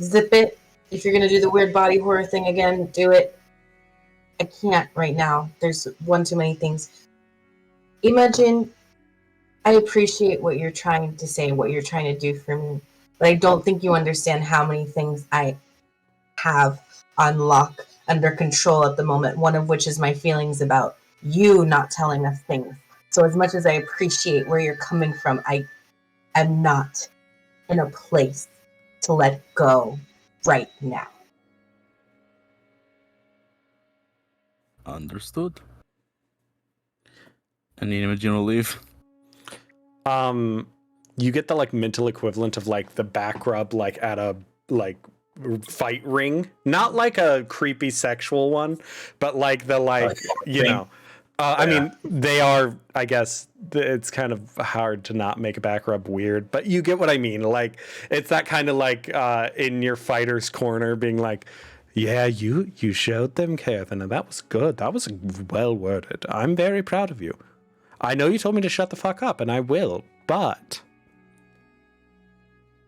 Zip it. If you're gonna do the weird body horror thing again, do it. I can't right now. There's one too many things. Imogen, I appreciate what you're trying to say, what you're trying to do for me, but I don't think you understand how many things I have on lock, under control at the moment, one of which is my feelings about you not telling us things. So as much as I appreciate where you're coming from, I am not in a place to let go right now. Understood. And the Imogen will leave. You get the like mental equivalent of like the back rub like at a like fight ring, not like a creepy sexual one, but like the like you know. I mean, they are. I guess it's kind of hard to not make a back rub weird, but you get what I mean. Like it's that kind of like in your fighter's corner, being like, "Yeah, you showed them, Kevin, and that was good. That was well worded. I'm very proud of you. I know you told me to shut the fuck up, and I will, but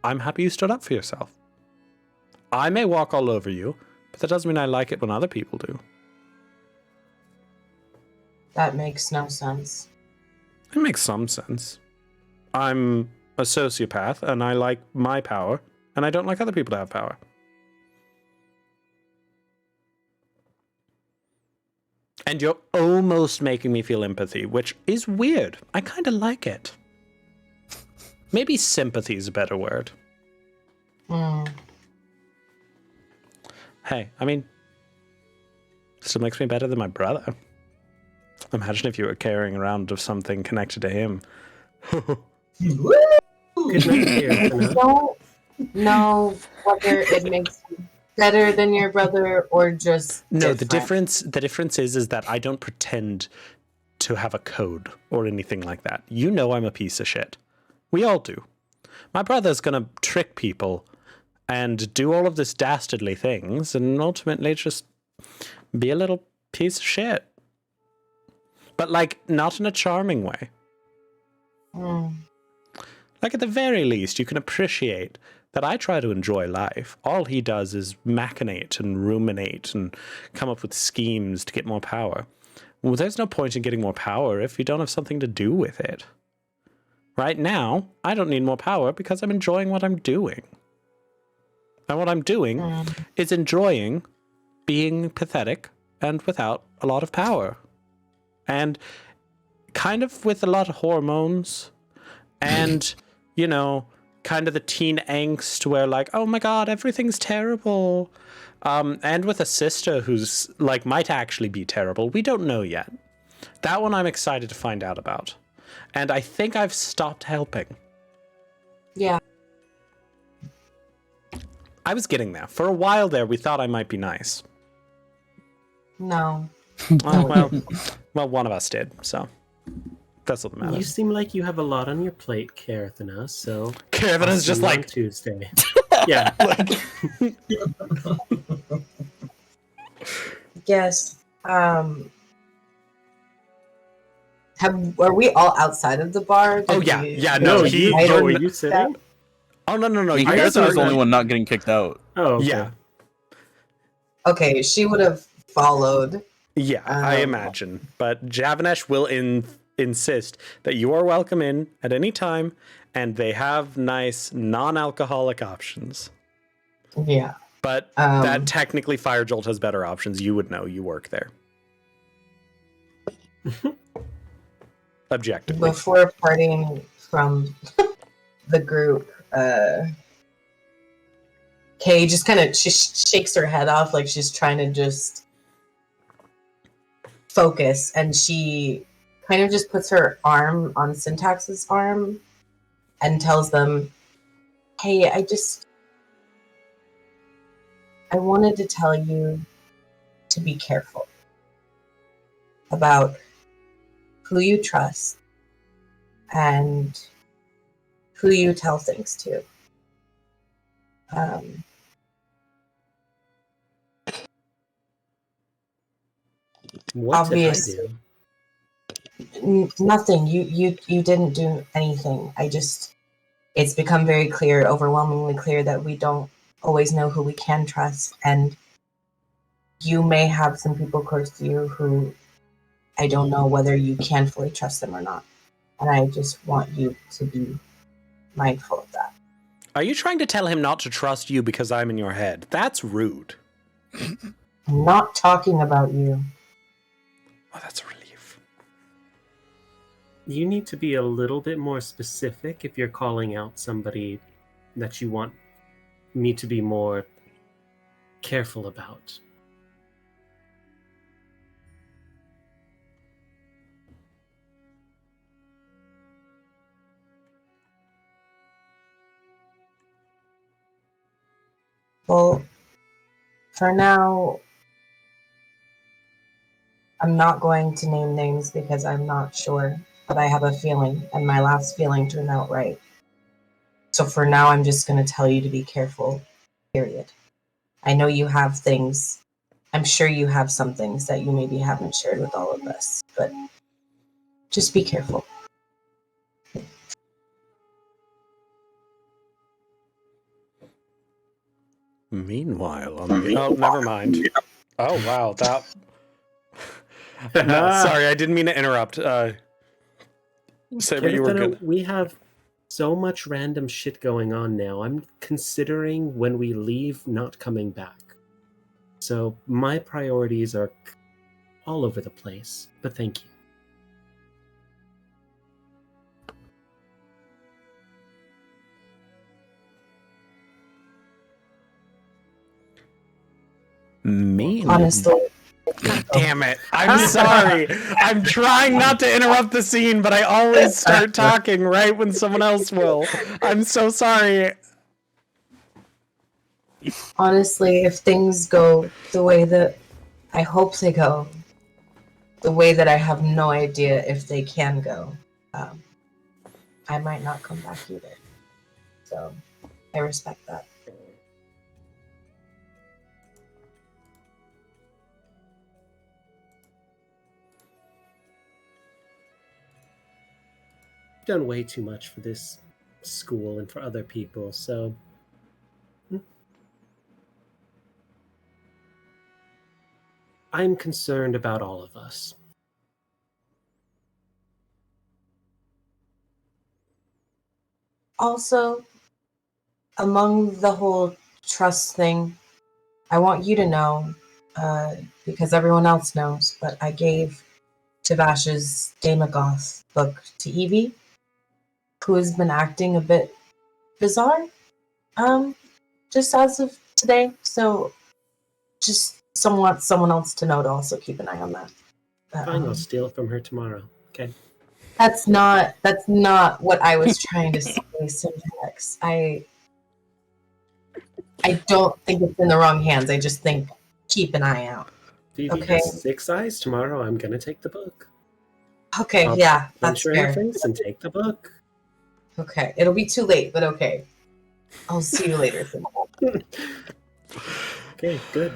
I'm happy you stood up for yourself. I may walk all over you, but that doesn't mean I like it when other people do." That makes no sense. It makes some sense. I'm a sociopath, and I like my power, and I don't like other people to have power. And you're almost making me feel empathy, which is weird. I kind of like it. Maybe sympathy is a better word. Hey, I mean, still makes me better than my brother. Imagine if you were carrying around of something connected to him. Good night, dear. I don't know whether it makes you better than your brother or just No, different. the difference is that I don't pretend to have a code or anything like that. You know I'm a piece of shit. We all do. My brother's gonna trick people and do all of this dastardly things and ultimately just be a little piece of shit. But like not in a charming way. Like at the very least, you can appreciate that I try to enjoy life. All he does is machinate and ruminate and come up with schemes to get more power. Well, there's no point in getting more power if you don't have something to do with it. Right now, I don't need more power because I'm enjoying what I'm doing. And what I'm doing is enjoying being pathetic and without a lot of power. And kind of with a lot of hormones and, you know, kind of the teen angst where like, oh my God, everything's terrible. And with a sister who's like, might actually be terrible. We don't know yet. That one I'm excited to find out about. And I think I've stopped helping. Yeah. I was getting there. For a while there, we thought I might be nice. No. Well, one of us did, so that's what You matters. seem like you have a lot on your plate, Karathana, so... Kevin is just see you on like, Tuesday. Yeah. Yes. Are we all outside of the bar? oh Did yeah, we- yeah, No, no, you, I were don't- you sitting? oh no, I mean, I guess Karathana was the our- only one not getting kicked out. Oh, okay. yeah, Okay, she would have followed. yeah, I Um, imagine. But Javanesh will, in insist that you are welcome in at any time, and they have nice non-alcoholic options. Yeah. But that technically Fire Jolt has better options. You would know. You work there. Objectively. Before parting from the group, Kay just kind of shakes her head off like she's trying to just focus, and she kind of just puts her arm on Syntax's arm and tells them, hey, I wanted to tell you to be careful about who you trust and who you tell things to. What Obvious. did I do? Nothing. You didn't do anything. It's become very clear, overwhelmingly clear, that we don't always know who we can trust, and you may have some people close to you who I don't know whether you can fully trust them or not. And I just want you to be mindful of that. Are you trying to tell him not to trust you because I'm in your head? That's rude. I'm not talking about you. Oh, that's a relief. You need to be a little bit more specific if you're calling out somebody that you want me to be more careful about. Well, for now, I'm not going to name names because I'm not sure, but I have a feeling, and my last feeling turned out right. So for now, I'm just going to tell you to be careful, period. I know you have things. I'm sure you have some things that you maybe haven't shared with all of us, but just be careful. Meanwhile, oh, never mind. Oh, wow. That. No, sorry, I didn't mean to interrupt. Saber, you were good. We have so much random shit going on now. I'm considering when we leave not coming back. So my priorities are all over the place, but thank you. Me? Honestly. God damn it. I'm sorry. I'm trying not to interrupt the scene, but I always start talking right when someone else will. I'm so sorry. Honestly, if things go the way that I hope they go, the way that I have no idea if they can go, I might not come back either. So I respect that. Done way too much for this school and for other people, so I'm concerned about all of us. Also, among the whole trust thing, I want you to know, because everyone else knows, but I gave Tavash's Damagoth book to Evie, who has been acting a bit bizarre, just as of today. So, just want someone else to know to also keep an eye on that. Fine, I'll steal it from her tomorrow. Okay. That's not what I was trying to say, Syntax. I don't think it's in the wrong hands. I just think keep an eye out. If Evie has 6 eyes tomorrow, I'm gonna take the book. Okay, I'll yeah, punch that's her in fair. the face and take the book. Okay, it'll be too late, but okay. I'll see you later. Okay, good.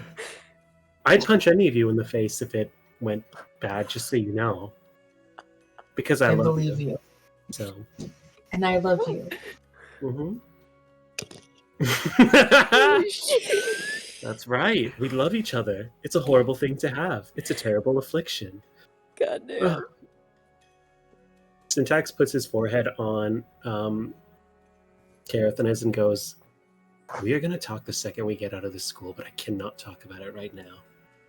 I'd punch any of you in the face if it went bad, just so you know. Because I love believe you. So. And I love you. Mm-hmm. That's right. We love each other. It's a horrible thing to have. It's a terrible affliction. God damn. Syntax puts his forehead on Carathanes and goes, "We are going to talk the second we get out of this school, but I cannot talk about it right now."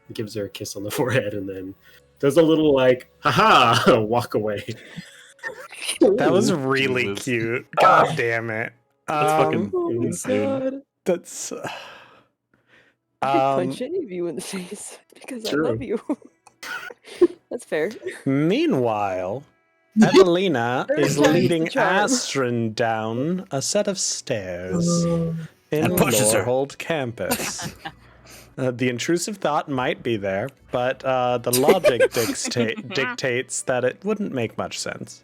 He gives her a kiss on the forehead and then does a little like, haha, walk away. That was really Jesus. cute. God damn it. That's fucking Oh my insane. god. That's. I could punch any of you in the face because True. I love you. That's fair. Meanwhile, Evelina Third is time's the leading charm. Astrid down a set of stairs in And pushes her. Lorehold campus. The intrusive thought might be there, but the logic dictates that it wouldn't make much sense.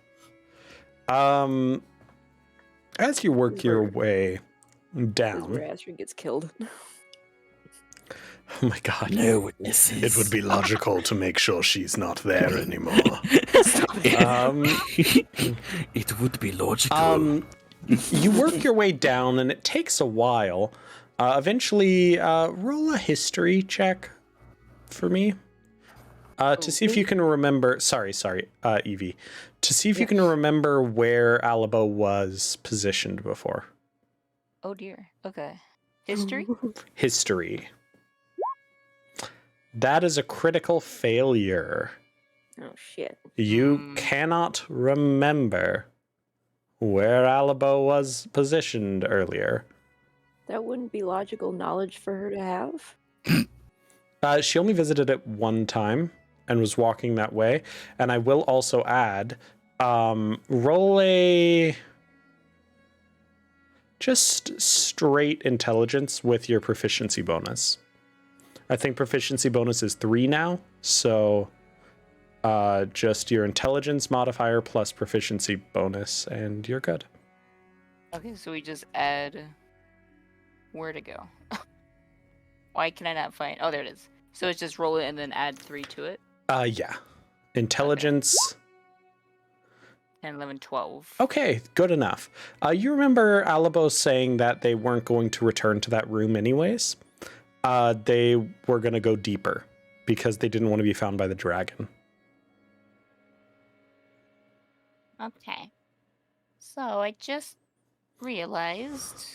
As you work your way This is down, where Astrid gets killed. oh my god, No witnesses. it would be logical to make sure she's not there anymore. It would be logical. You work your way down, and it takes a while. Eventually, roll a history check for me to see if you can remember. Sorry, Evie. To see if you can remember where Alabo was positioned before. Oh dear. Okay. History? History. That is a critical failure. Oh shit. You cannot remember where Alabo was positioned earlier. That wouldn't be logical knowledge for her to have. She only visited it one time and was walking that way. And I will also add, roll a just straight intelligence with your proficiency bonus. I think proficiency bonus is 3 now, so just your intelligence modifier plus proficiency bonus, and you're good. Okay, so we just add where to go. Why can I not find? Oh, there it is. So it's just roll it and then add 3 to it. Yeah. Intelligence. 10, 11, 12. Okay, good enough. You remember Alabo saying that they weren't going to return to that room anyways? They were going to go deeper because they didn't want to be found by the dragon. Okay. So I just realized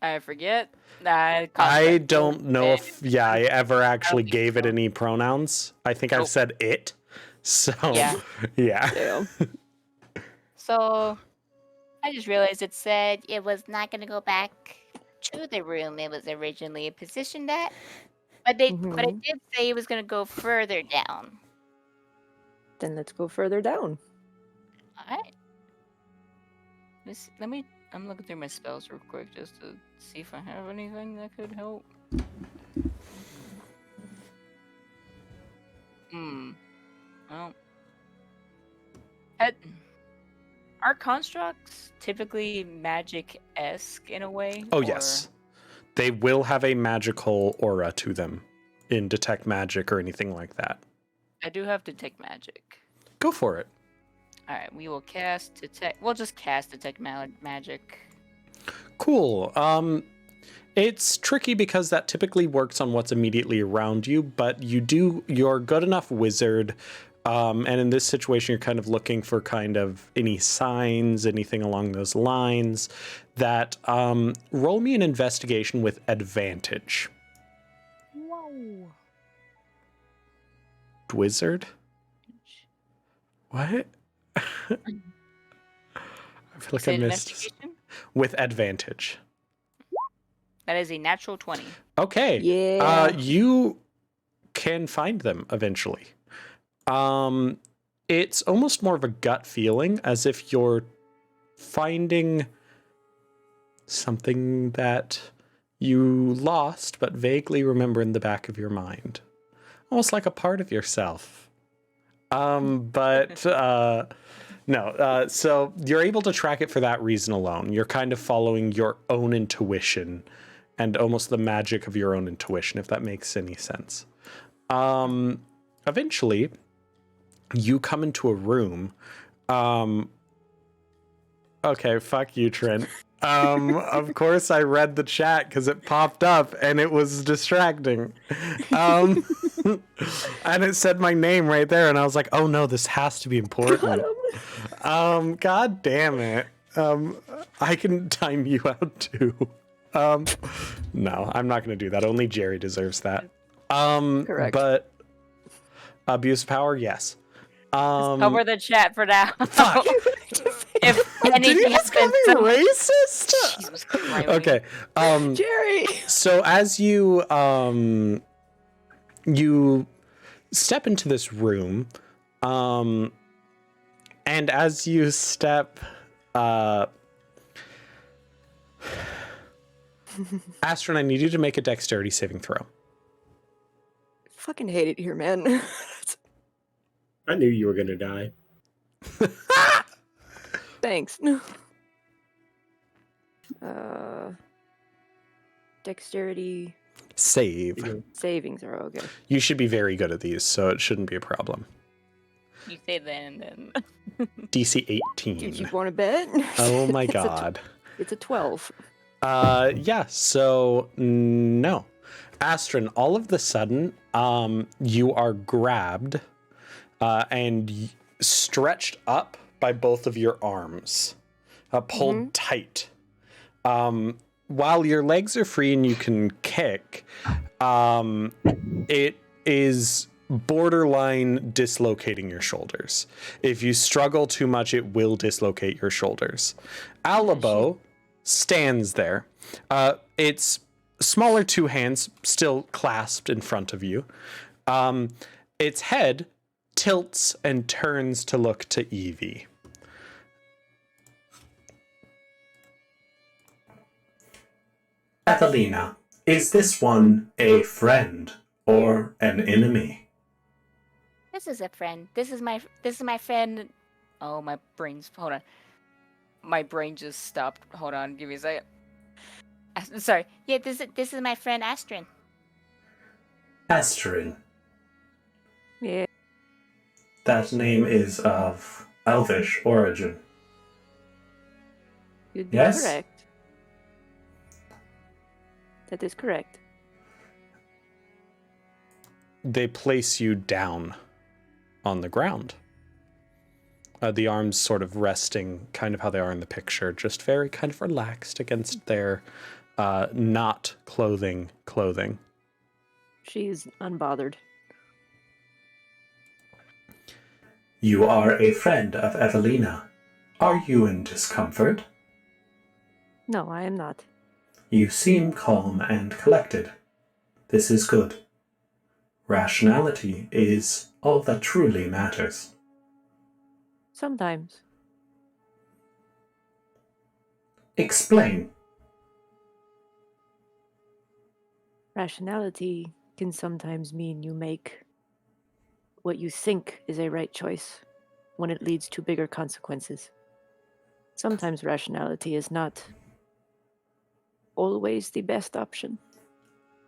I forget. I don't know if I ever actually think gave it so. any pronouns. I think I've Nope. said it. So, Yeah. yeah. Damn. So I just realized it said it was not going to go back to the room it was originally positioned at, but but it did say it was going to go further down. Then let's go further down. All right. I'm looking through my spells real quick just to see if I have anything that could help. Well, are constructs typically magic-esque in a way? Oh, or- yes. They will have a magical aura to them in Detect Magic or anything like that. I do have Detect Magic. Go for it. Alright, we will cast Detect... We'll just cast Detect Magic. Cool. It's tricky because that typically works on what's immediately around you, but you're a good enough wizard. And in this situation, you're kind of looking for kind of any signs, anything along those lines. That roll me an investigation with advantage. Whoa. Wizard? What? I feel like Say I missed. investigation? With advantage. That is a natural 20. Okay. Yeah. You can find them eventually. It's almost more of a gut feeling, as if you're finding something that you lost but vaguely remember in the back of your mind. Almost like a part of yourself. No, so you're able to track it for that reason alone. You're kind of following your own intuition and almost the magic of your own intuition, if that makes any sense. Eventually, you come into a room. Okay, fuck you, Trent. Of course I read the chat because it popped up and it was distracting. And it said my name right there and I was like, oh no, this has to be important. God damn it. I can time you out too. No, I'm not going to do that. Only Jerry deserves that. Correct. But abuse of power, yes. Cover the chat for now. Fuck. If Did anything you just call happens, me racist? Jesus Christ. Okay. Jerry! So as you you step into this room, and as you step, Astron, I need you to make a dexterity saving throw. Fucking hate it here, man. I knew you were gonna die. Thanks. Dexterity Save. savings are okay. You should be very good at these, so it shouldn't be a problem. You say then and then. DC Did 18. you want to bet? Oh my It's a tw- god. It's a 12. Yeah, so no. Astron, all of the sudden, you are grabbed and stretched up by both of your arms, pulled tight. While your legs are free and you can kick, it is borderline dislocating your shoulders. If you struggle too much, it will dislocate your shoulders. Alabo stands there. It's smaller two hands still clasped in front of you. Its head tilts and turns to look to Evie. Evelina, is this one a friend or an enemy? This is a friend. This is my friend. Oh, my brain's. Hold on. My brain just stopped. Hold on. Give me a second. Sorry. Yeah, this is my friend Astrin. Astrin. Yeah. That name is of Elvish origin. You'd be Yes? correct. That is correct. They place you down on the ground. The arms sort of resting, kind of how they are in the picture, just very kind of relaxed against their not clothing. She's unbothered. You are a friend of Evelina. Are you in discomfort? No, I am not. You seem calm and collected. This is good. Rationality is all that truly matters. Sometimes. Explain. Rationality can sometimes mean you make what you think is a right choice when it leads to bigger consequences. Sometimes rationality is not always the best option.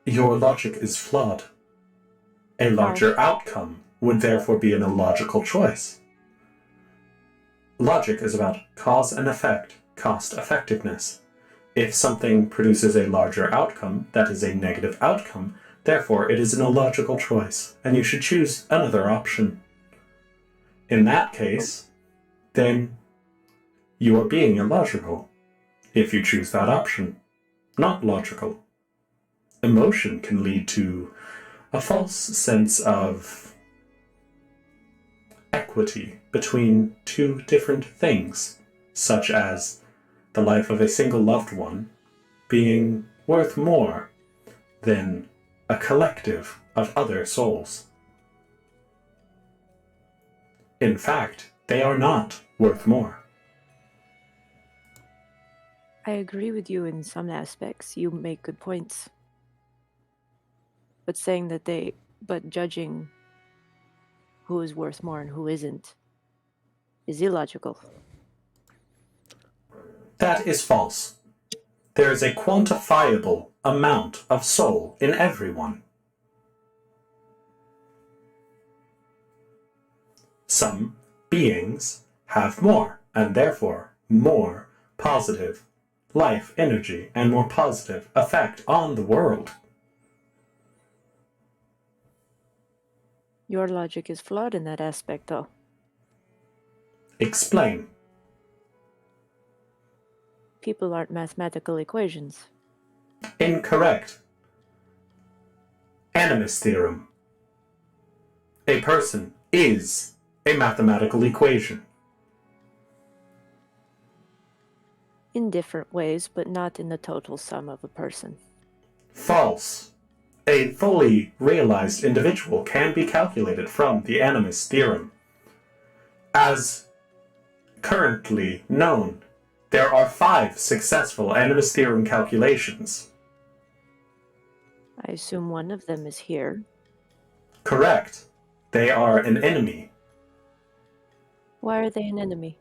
Your logic is flawed. A larger outcome would therefore be an illogical choice. Logic is about cause and effect, cost effectiveness. If something produces a larger outcome, that is a negative outcome, therefore it is an illogical choice, and you should choose another option. In that case, then you are being illogical if you choose that option, not logical. Emotion can lead to a false sense of equity between two different things, such as the life of a single loved one being worth more than a collective of other souls. In fact, they are not worth more. I agree with you in some aspects. You make good points. But but judging who is worth more and who isn't is illogical. That is false. There is a quantifiable amount of soul in everyone. Some beings have more, and therefore more positive life, energy, and more positive effect on the world. Your logic is flawed in that aspect, though. Explain. People aren't mathematical equations. Incorrect. Animus theorem. A person is a mathematical equation. In different ways, but not in the total sum of a person. False. A fully realized individual can be calculated from the animus theorem. As currently known, there are 5 successful animus theorem calculations. I assume one of them is here. Correct. They are an enemy. Why are they an enemy?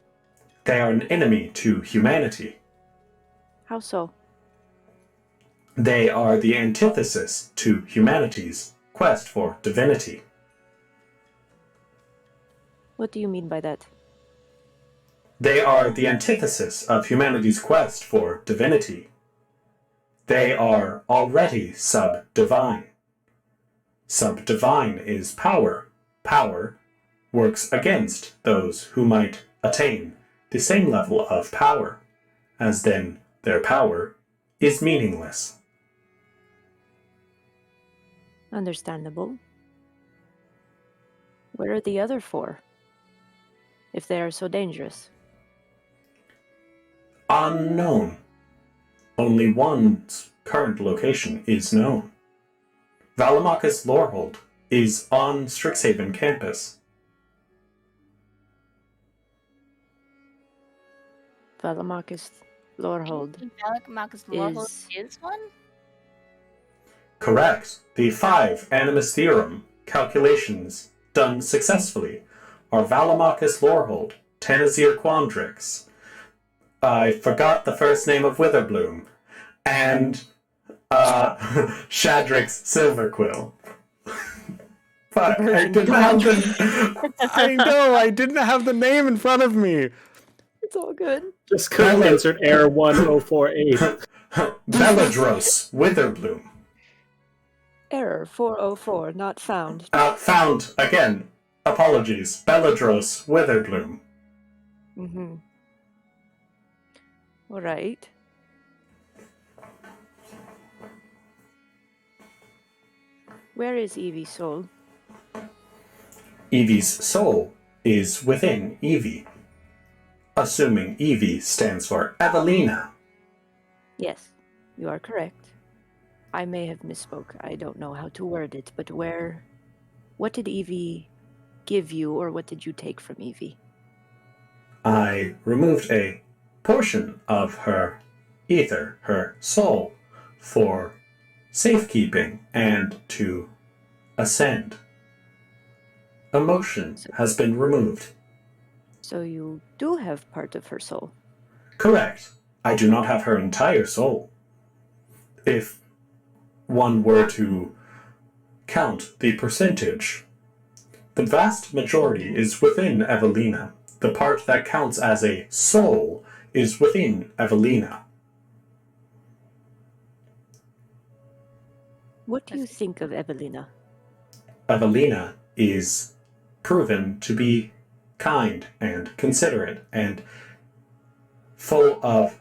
They are an enemy to humanity. How so? They are the antithesis to humanity's quest for divinity. What do you mean by that? They are the antithesis of humanity's quest for divinity. They are already sub-divine. Sub-divine is power. Power works against those who might attain the same level of power, as then their power is meaningless. Understandable. Where are the other 4? If they are so dangerous. Unknown. Only one's current location is known. Valimachus Lorehold is on Strixhaven campus. Valimachus Lorehold Marcus Lorehold is one? Correct. The 5 animus theorem calculations done successfully are Valimachus Lorehold, Tanazir Quandrix, I forgot the first name of Witherbloom, and Shadrix Silverquill. But I didn't have the... I know, I didn't have the name in front of me. It's all good. Just couldn't insert error 1048. Belladros Witherbloom. Error 404 not found. Found again. Apologies. Belladros Witherbloom. Mm-hmm. All right. Where is Evie's soul? Evie's soul is within Evie. Assuming Evie stands for Evelina. Yes, you are correct. I may have misspoke. I don't know how to word it, but what did Evie give you, or what did you take from Evie? I removed a portion of her ether, her soul, for safekeeping and to ascend. Emotion has been removed. So you do have part of her soul. Correct. I do not have her entire soul. If one were to count the percentage, the vast majority is within Evelina. The part that counts as a soul is within Evelina. What do you think of Evelina? Evelina is proven to be kind and considerate and full of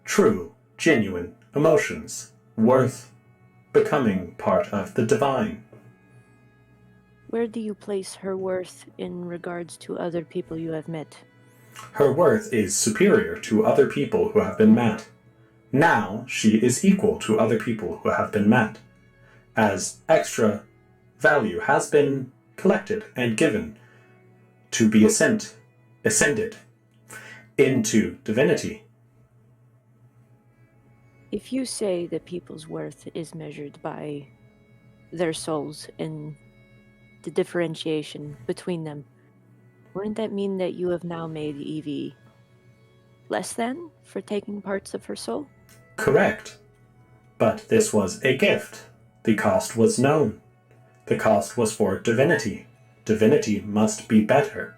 true, genuine emotions, worth becoming part of the divine. Where do you place her worth in regards to other people you have met? Her worth is superior to other people who have been met. Now she is equal to other people who have been met, as extra value has been collected and given to be ascended into divinity. If you say that people's worth is measured by their souls and the differentiation between them, wouldn't that mean that you have now made Evie less than for taking parts of her soul? Correct. But this was a gift. The cost was known. The cost was for divinity. Divinity must be better.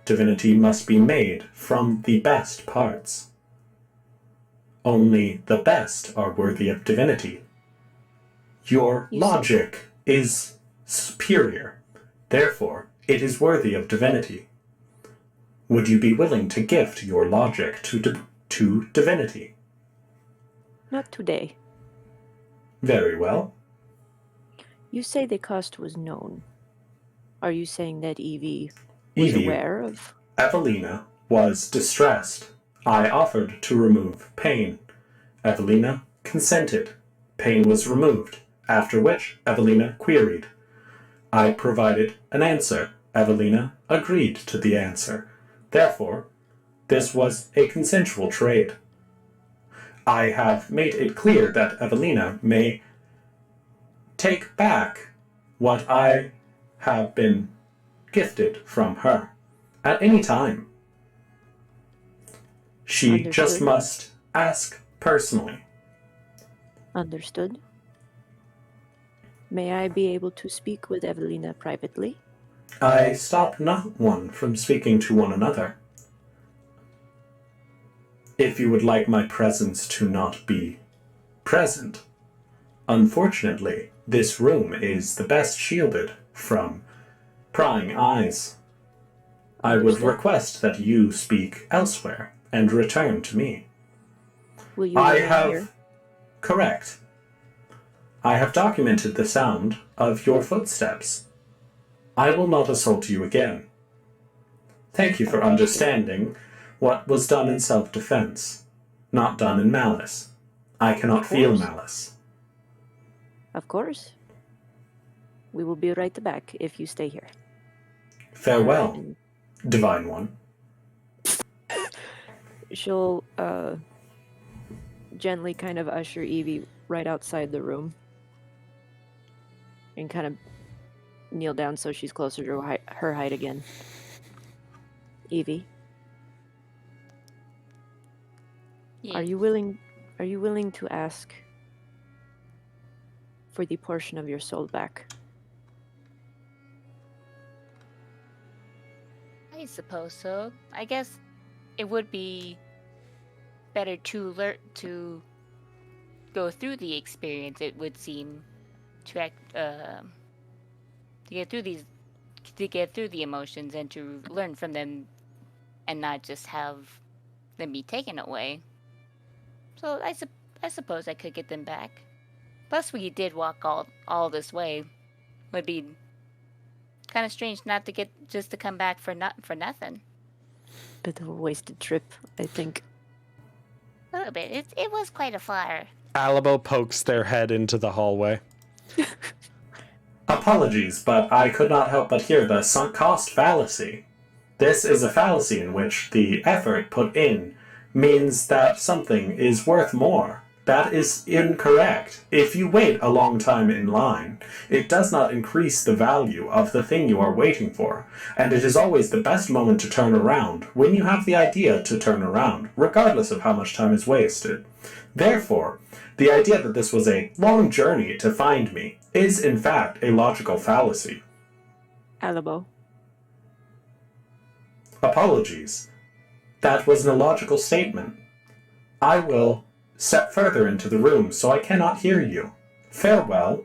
Divinity must be made from the best parts. Only the best are worthy of divinity. Your You said- logic is superior. Therefore, it is worthy of divinity. Would you be willing to gift your logic to divinity? Not today. Very well. You say the cost was known. Are you saying that Evie was Evie, aware of? Evelina was distressed. I offered to remove pain. Evelina consented. Pain was removed, after which Evelina queried. I provided an answer. Evelina agreed to the answer. Therefore, this was a consensual trade. I have made it clear that Evelina may take back what I have been gifted from her at any time. She just Understood. must ask personally. Understood. May I be able to speak with Evelina privately? I stop not one from speaking to one another. If you would like my presence to not be present, unfortunately, this room is the best shielded from prying eyes. I would Understood. request that you speak elsewhere and return to me. Will you I remain have... here? Correct. I have documented the sound of your footsteps. I will not assault you again. Thank you for understanding what was done in self-defense, not done in malice. I cannot feel course. malice. Of course. We will be right back if you stay here. Farewell, And Divine One. she'll gently kind of usher Evie right outside the room and kind of kneel down so she's closer to her height again. Evie, Yeah. are you willing to ask for the portion of your soul back? I suppose so. I guess it would be better to learn to go through the experience. It would seem to act to get through the emotions and to learn from them, and not just have them be taken away. So I suppose I could get them back. Plus, we did walk all this way. Would be kind of strange not to get just to come back for nothing. Bit of a wasted trip, I think. A little bit. It was quite a flyer. Alabo pokes their head into the hallway. Apologies, but I could not help but hear the sunk cost fallacy. This is a fallacy in which the effort put in means that something is worth more. That is incorrect. If you wait a long time in line, it does not increase the value of the thing you are waiting for, and it is always the best moment to turn around when you have the idea to turn around, regardless of how much time is wasted. Therefore, the idea that this was a long journey to find me is in fact a logical fallacy. Alabo, Apologies. That was an illogical statement. I will step further into the room so I cannot hear you. Farewell.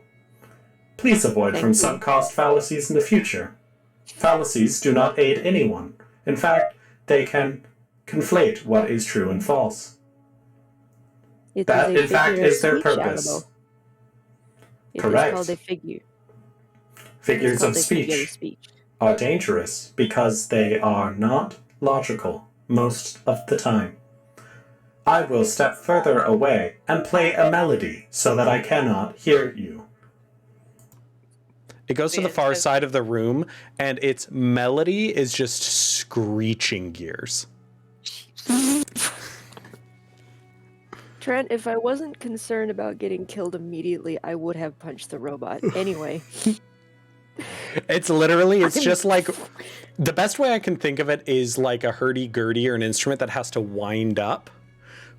Please avoid Thank from you. sunk cost fallacies in the future. Fallacies do not aid anyone. In fact, they can conflate what is true and false. it That, is a in fact, figure of is their speech, purpose. Alabo. It Correct. is called a figure. Figures It's called of a figure of speech speech. are dangerous because they are not logical most of the time. I will step further away and play a melody so that I cannot hear you. It goes to the Wait, far it's- side of the room, and its melody is just screeching gears. Trent, if I wasn't concerned about getting killed immediately, I would have punched the robot. Anyway. It's literally, it's just like, the best way I can think of it is like a hurdy-gurdy or an instrument that has to wind up,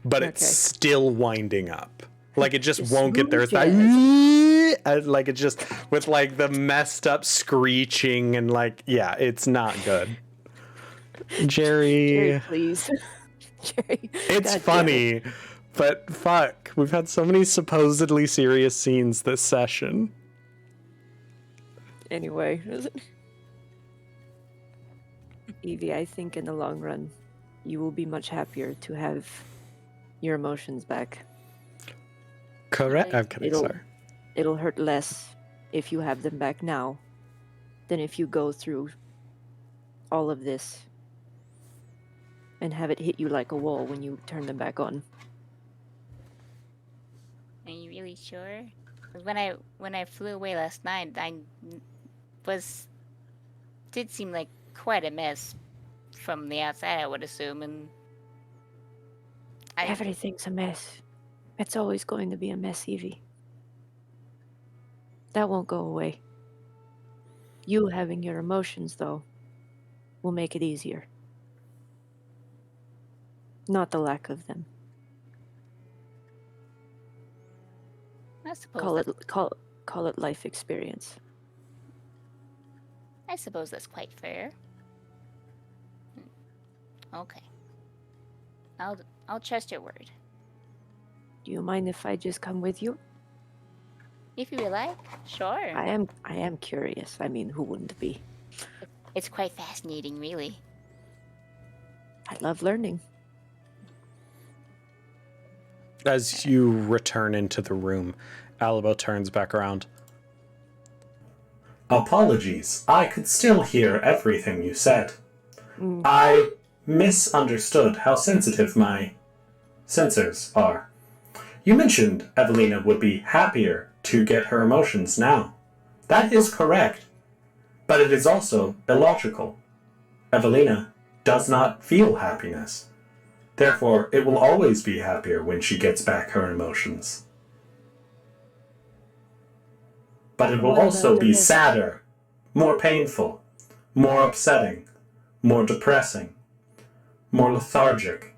but it's Okay. still winding up. Like it just Just won't get there. It's smooth like, and like it just with like the messed up screeching and like, yeah, it's not good. Jerry, Jerry, please. Jerry. it's God damn it. funny, But fuck, we've had so many supposedly serious scenes this session. Anyway, Evie, I think in the long run, you will be much happier to have your emotions back. Correct. I'm kidding, sorry. It'll hurt less if you have them back now than if you go through all of this and have it hit you like a wall when you turn them back on. Are you really sure? 'Cause when I flew away last night, did seem like quite a mess from the outside, I would assume, and Everything's a mess. It's always going to be a mess, Evie. That won't go away. You having your emotions, though, will make it easier. Not the lack of them. I suppose Call it life experience. I suppose that's quite fair. Okay. I'll trust your word. Do you mind if I just come with you? If you would like, sure. I am curious. I mean, who wouldn't be? It's quite fascinating, really. I love learning. As you return into the room, Alabo turns back around. Apologies, I could still hear everything you said. I misunderstood how sensitive my sensors are. You mentioned Evelina would be happier to get her emotions now. That is correct, but it is also illogical. Evelina does not feel happiness. Therefore, it will always be happier when she gets back her emotions. But it will What also about the be rest? sadder, more painful, more upsetting, more depressing, more lethargic.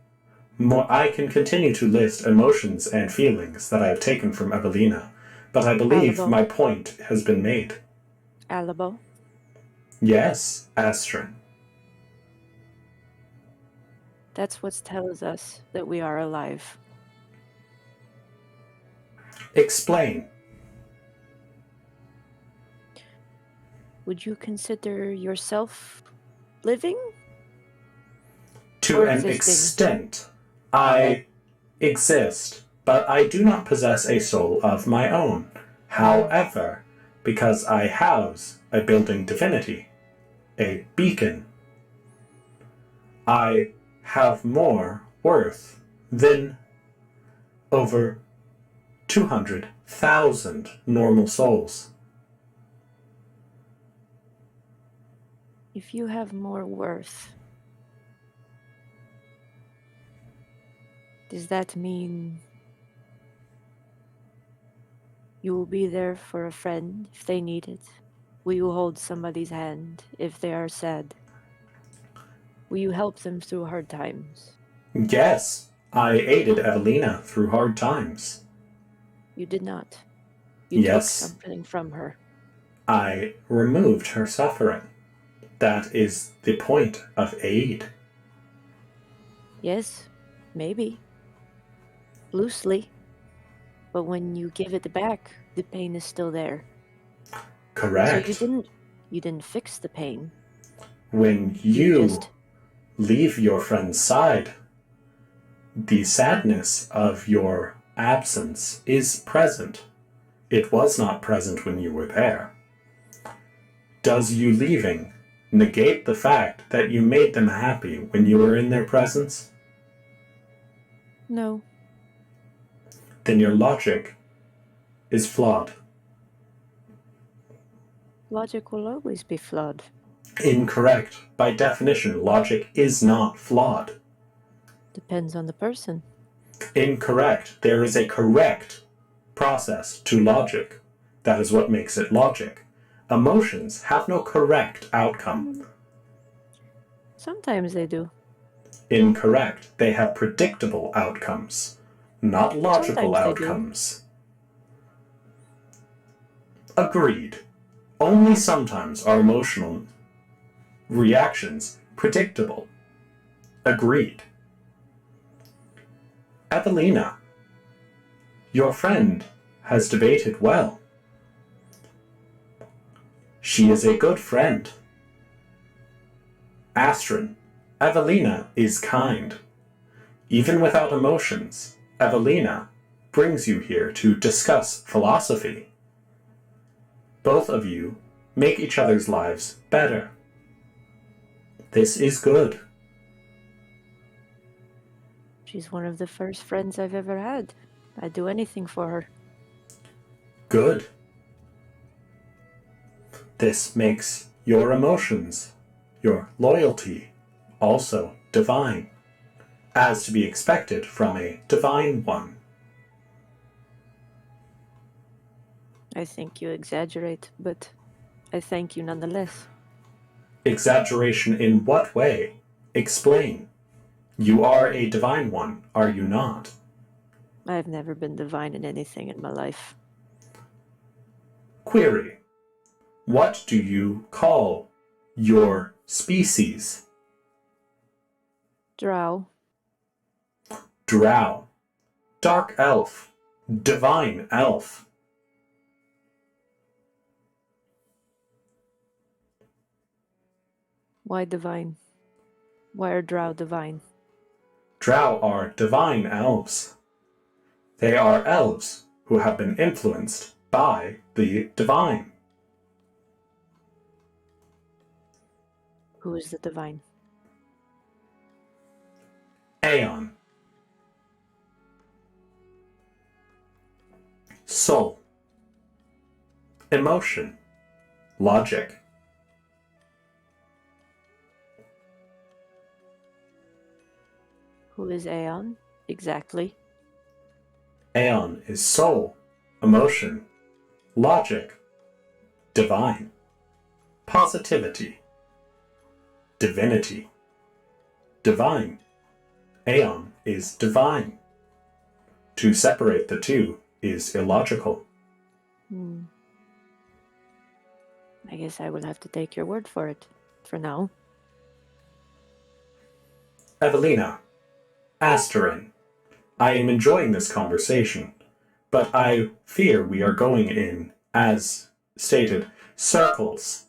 I can continue to list emotions and feelings that I have taken from Evelina, but I believe Alabo. my point has been made. Alabo, Yes, Astrid. that's what tells us that we are alive. Explain. Would you consider yourself living? To Or an existing. extent, I exist, but I do not possess a soul of my own. However, because I house a building divinity, a beacon, I have more worth than over 200,000 normal souls. If you have more worth, does that mean you will be there for a friend if they need it? Will you hold somebody's hand if they are sad? Will you help them through hard times? Yes, I aided Evelina through hard times. You did not. You took Yes. something from her. I removed her suffering. That is the point of aid. Yes, maybe. Loosely. But when you give it back, the pain is still there. Correct. So you didn't fix the pain. When you just- leave your friend's side, the sadness of your absence is present. It was not present when you were there. Does you leaving negate the fact that you made them happy when you were in their presence? No. Then your logic is flawed. Logic will always be flawed. Incorrect. By definition, logic is not flawed. Depends on the person. Incorrect. There is a correct process to logic. That is what makes it logic. Emotions have no correct outcome. Sometimes they do. Incorrect. They have predictable outcomes, not logical Sometimes they do. outcomes. Agreed. Only sometimes are emotional reactions predictable. Agreed. Evelina Your friend has debated well. She is a good friend. Astrid, Evelina is kind. Even without emotions, Evelina brings you here to discuss philosophy. Both of you make each other's lives better. This is good. She's one of the first friends I've ever had. I'd do anything for her. Good. This makes your emotions, your loyalty, also divine, as to be expected from a divine one. I think you exaggerate, but I thank you nonetheless. Exaggeration in what way? Explain. You are a divine one, are you not? I've never been divine in anything in my life. Query. What do you call your species? Drow. Drow. Dark elf. Divine elf. Why divine? Why are drow divine? Drow are divine elves. They are elves who have been influenced by the divine. Who is the divine? Aeon. Soul. Emotion. Logic. Who is Aeon? Exactly. Aeon is soul, emotion, logic, divine, positivity, divinity. Divine. Aeon is divine. To separate the two is illogical. I guess I will have to take your word for it, for now. Evelina, Asterin, I am enjoying this conversation, but I fear we are going in, as stated, circles.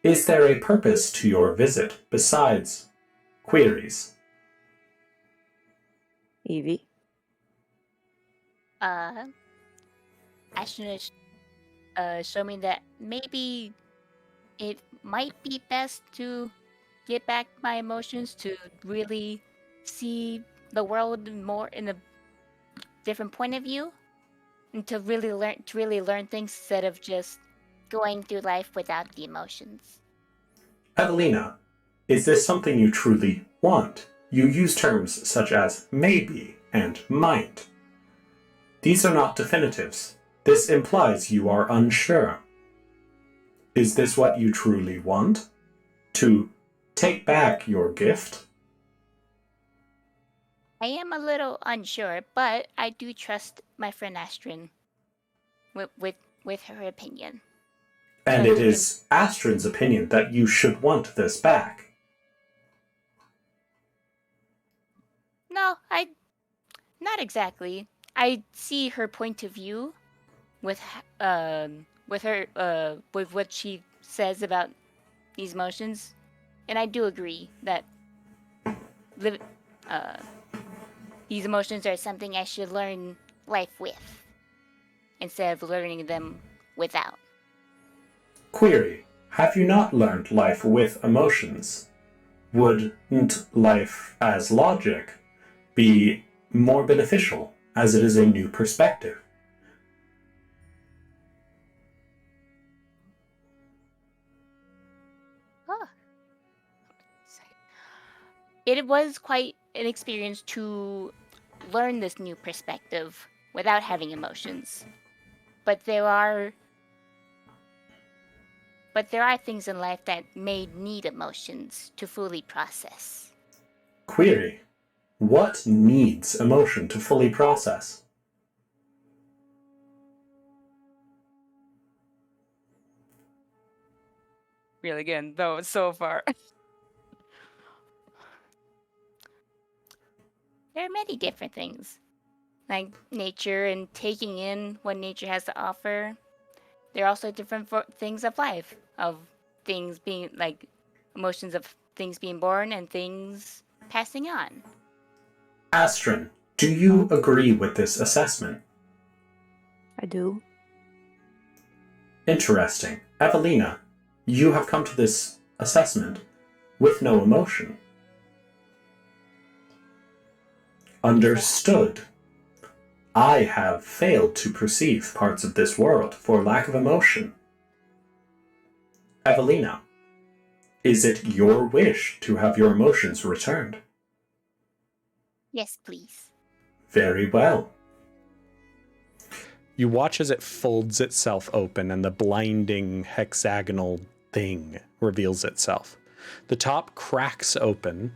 Is there a purpose to your visit besides queries? Evie? Ashton show me that maybe it might be best to get back my emotions to really see the world more in a different point of view, and to really learn things instead of just going through life without the emotions. Evelina, is this something you truly want? You use terms such as maybe and might. These are not definitives. This implies you are unsure. Is this what you truly want? To take back your gift? I am a little unsure, but I do trust my friend Astrid with her opinion. And So it is Astrid's opinion that you should want this back. No, not exactly. I see her point of view with her with what she says about these emotions, and I do agree that these emotions are something I should learn life with instead of learning them without. Query, have you not learned life with emotions? Wouldn't life as logic be more beneficial as it is a new perspective? Oh. It was quite an experience to learn this new perspective without having emotions. But there are things in life that may need emotions to fully process. Query, what needs emotion to fully process? Really good, though, so far. There are many different things. like nature and taking in what nature has to offer. There are also different things of life, of things being like emotions of things being born and things passing on. Astrid, do you agree with this assessment? I do. Interesting. Evelina, you have come to this assessment with no emotion. Understood. I have failed to perceive parts of this world for lack of emotion. Evelina, is it your wish to have your emotions returned? Yes, please. Very well. You watch as it folds itself open and the blinding hexagonal thing reveals itself. The top cracks open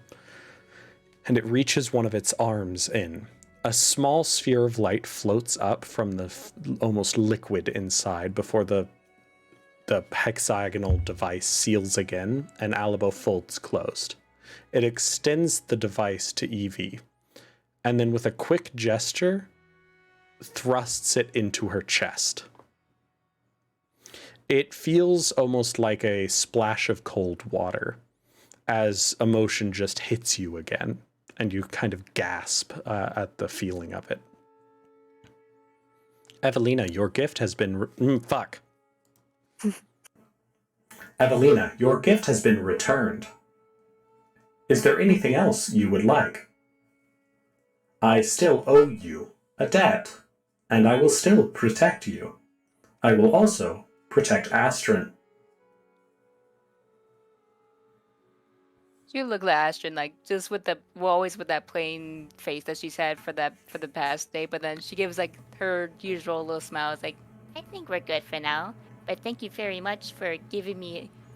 and it reaches one of its arms in. A small sphere of light floats up from the almost liquid inside before the hexagonal device seals again and Alebo folds closed. It extends the device to Evie and then with a quick gesture thrusts it into her chest. It feels almost like a splash of cold water as emotion just hits you again, and you kind of gasp at the feeling of it. Evelina, your gift has been... Evelina, your gift has been returned. Is there anything else you would like? I still owe you a debt, and I will still protect you. I will also protect Astrid. You look like Astrid, like just with the always with that plain face that she's had for the past day, but then she gives like her usual little smile. It's like, I think we're good for now. But thank you very much for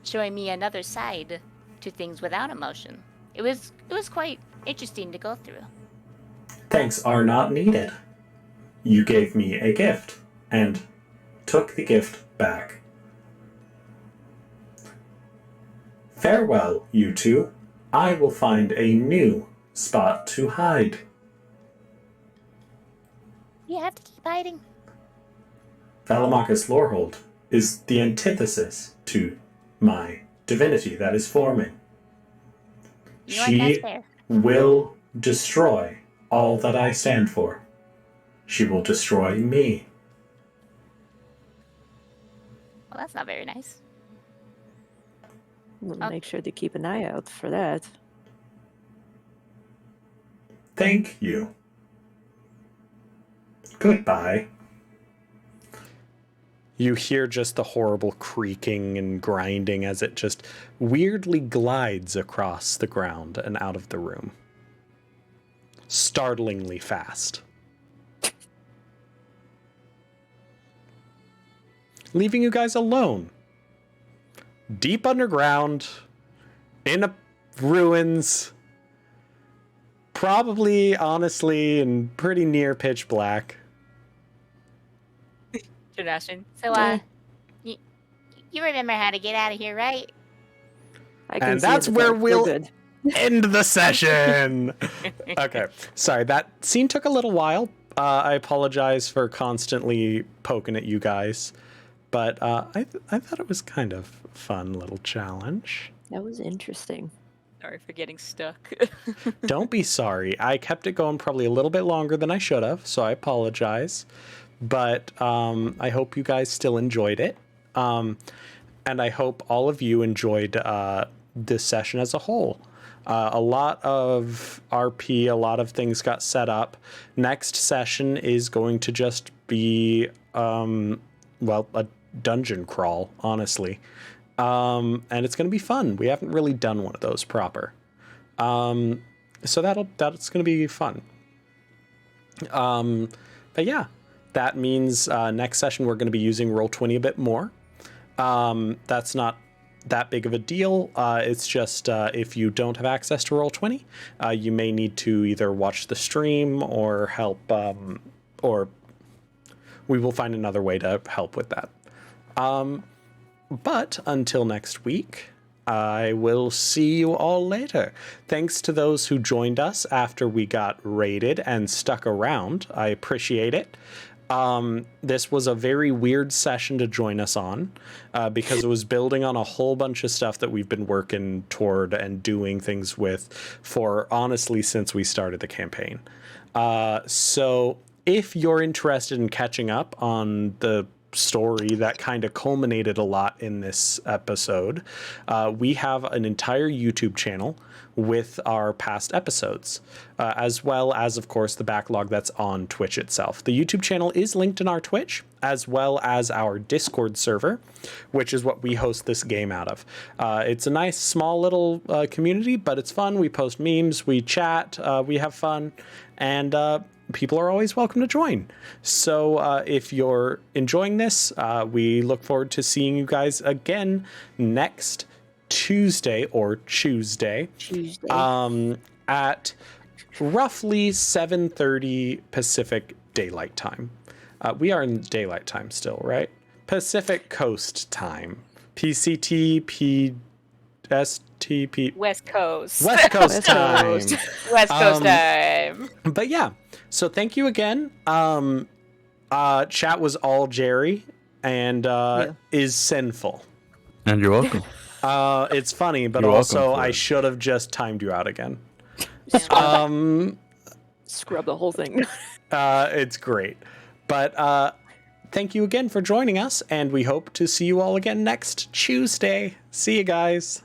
showing me another side to things without emotion. It was quite interesting to go through. Thanks are not needed. You gave me a gift, and took the gift back. Farewell, you two. I will find a new spot to hide. You have to keep hiding. Valamachus Lorehold is the antithesis to my divinity that is forming. You know what, that's She fair. will destroy all that I stand for. She will destroy me. Well, that's not very nice. We'll make sure to keep an eye out for that. Thank you. Goodbye. You hear just the horrible creaking and grinding as it just weirdly glides across the ground and out of the room. Startlingly fast. Leaving you guys alone. Deep underground, in a ruins, probably, honestly, and pretty near pitch black. Ashton. So, you remember how to get out of here, right? I can And see that's in the where dark. we'll We're good. end the session. Okay, sorry, that scene took a little while. I apologize for constantly poking at you guys, but I thought it was kind of a fun little challenge. That was interesting. Sorry for getting stuck. Don't be sorry. I kept it going probably a little bit longer than I should have, so I apologize. But I hope you guys still enjoyed it. And I hope all of you enjoyed this session as a whole. A lot of RP, a lot of things got set up. Next session is going to just be, a dungeon crawl, honestly. And it's going to be fun. We haven't really done one of those proper. So that's going to be fun. But yeah, that means next session we're going to be using Roll20 a bit more. That's not that big of a deal. It's just if you don't have access to Roll20, you may need to either watch the stream or help, or we will find another way to help with that. But until next week, I will see you all later. Thanks to those who joined us after we got raided and stuck around. I appreciate it. This was a very weird session to join us on because it was building on a whole bunch of stuff that we've been working toward and doing things with for honestly since we started the campaign. So if you're interested in catching up on the story that kind of culminated a lot in this episode, we have an entire YouTube channel with our past episodes, as well as, of course, the backlog that's on Twitch itself. The YouTube channel is linked in our Twitch, as well as our Discord server, which is what we host this game out of. It's a nice, small little community, but it's fun. We post memes, we chat, we have fun, and people are always welcome to join. So if you're enjoying this, we look forward to seeing you guys again next Tuesday at roughly 7:30 Pacific Daylight Time. We are in Daylight Time still, right? Pacific Coast Time. PCT, PSTP. West Coast. West Coast time. West Coast time. But yeah, so thank you again. Chat was all Jerry and is sinful. And you're welcome. It's funny, but You're also welcome for I it. should have just timed you out again. Scrub the whole thing. It's great. But thank you again for joining us, and we hope to see you all again next Tuesday. See you guys.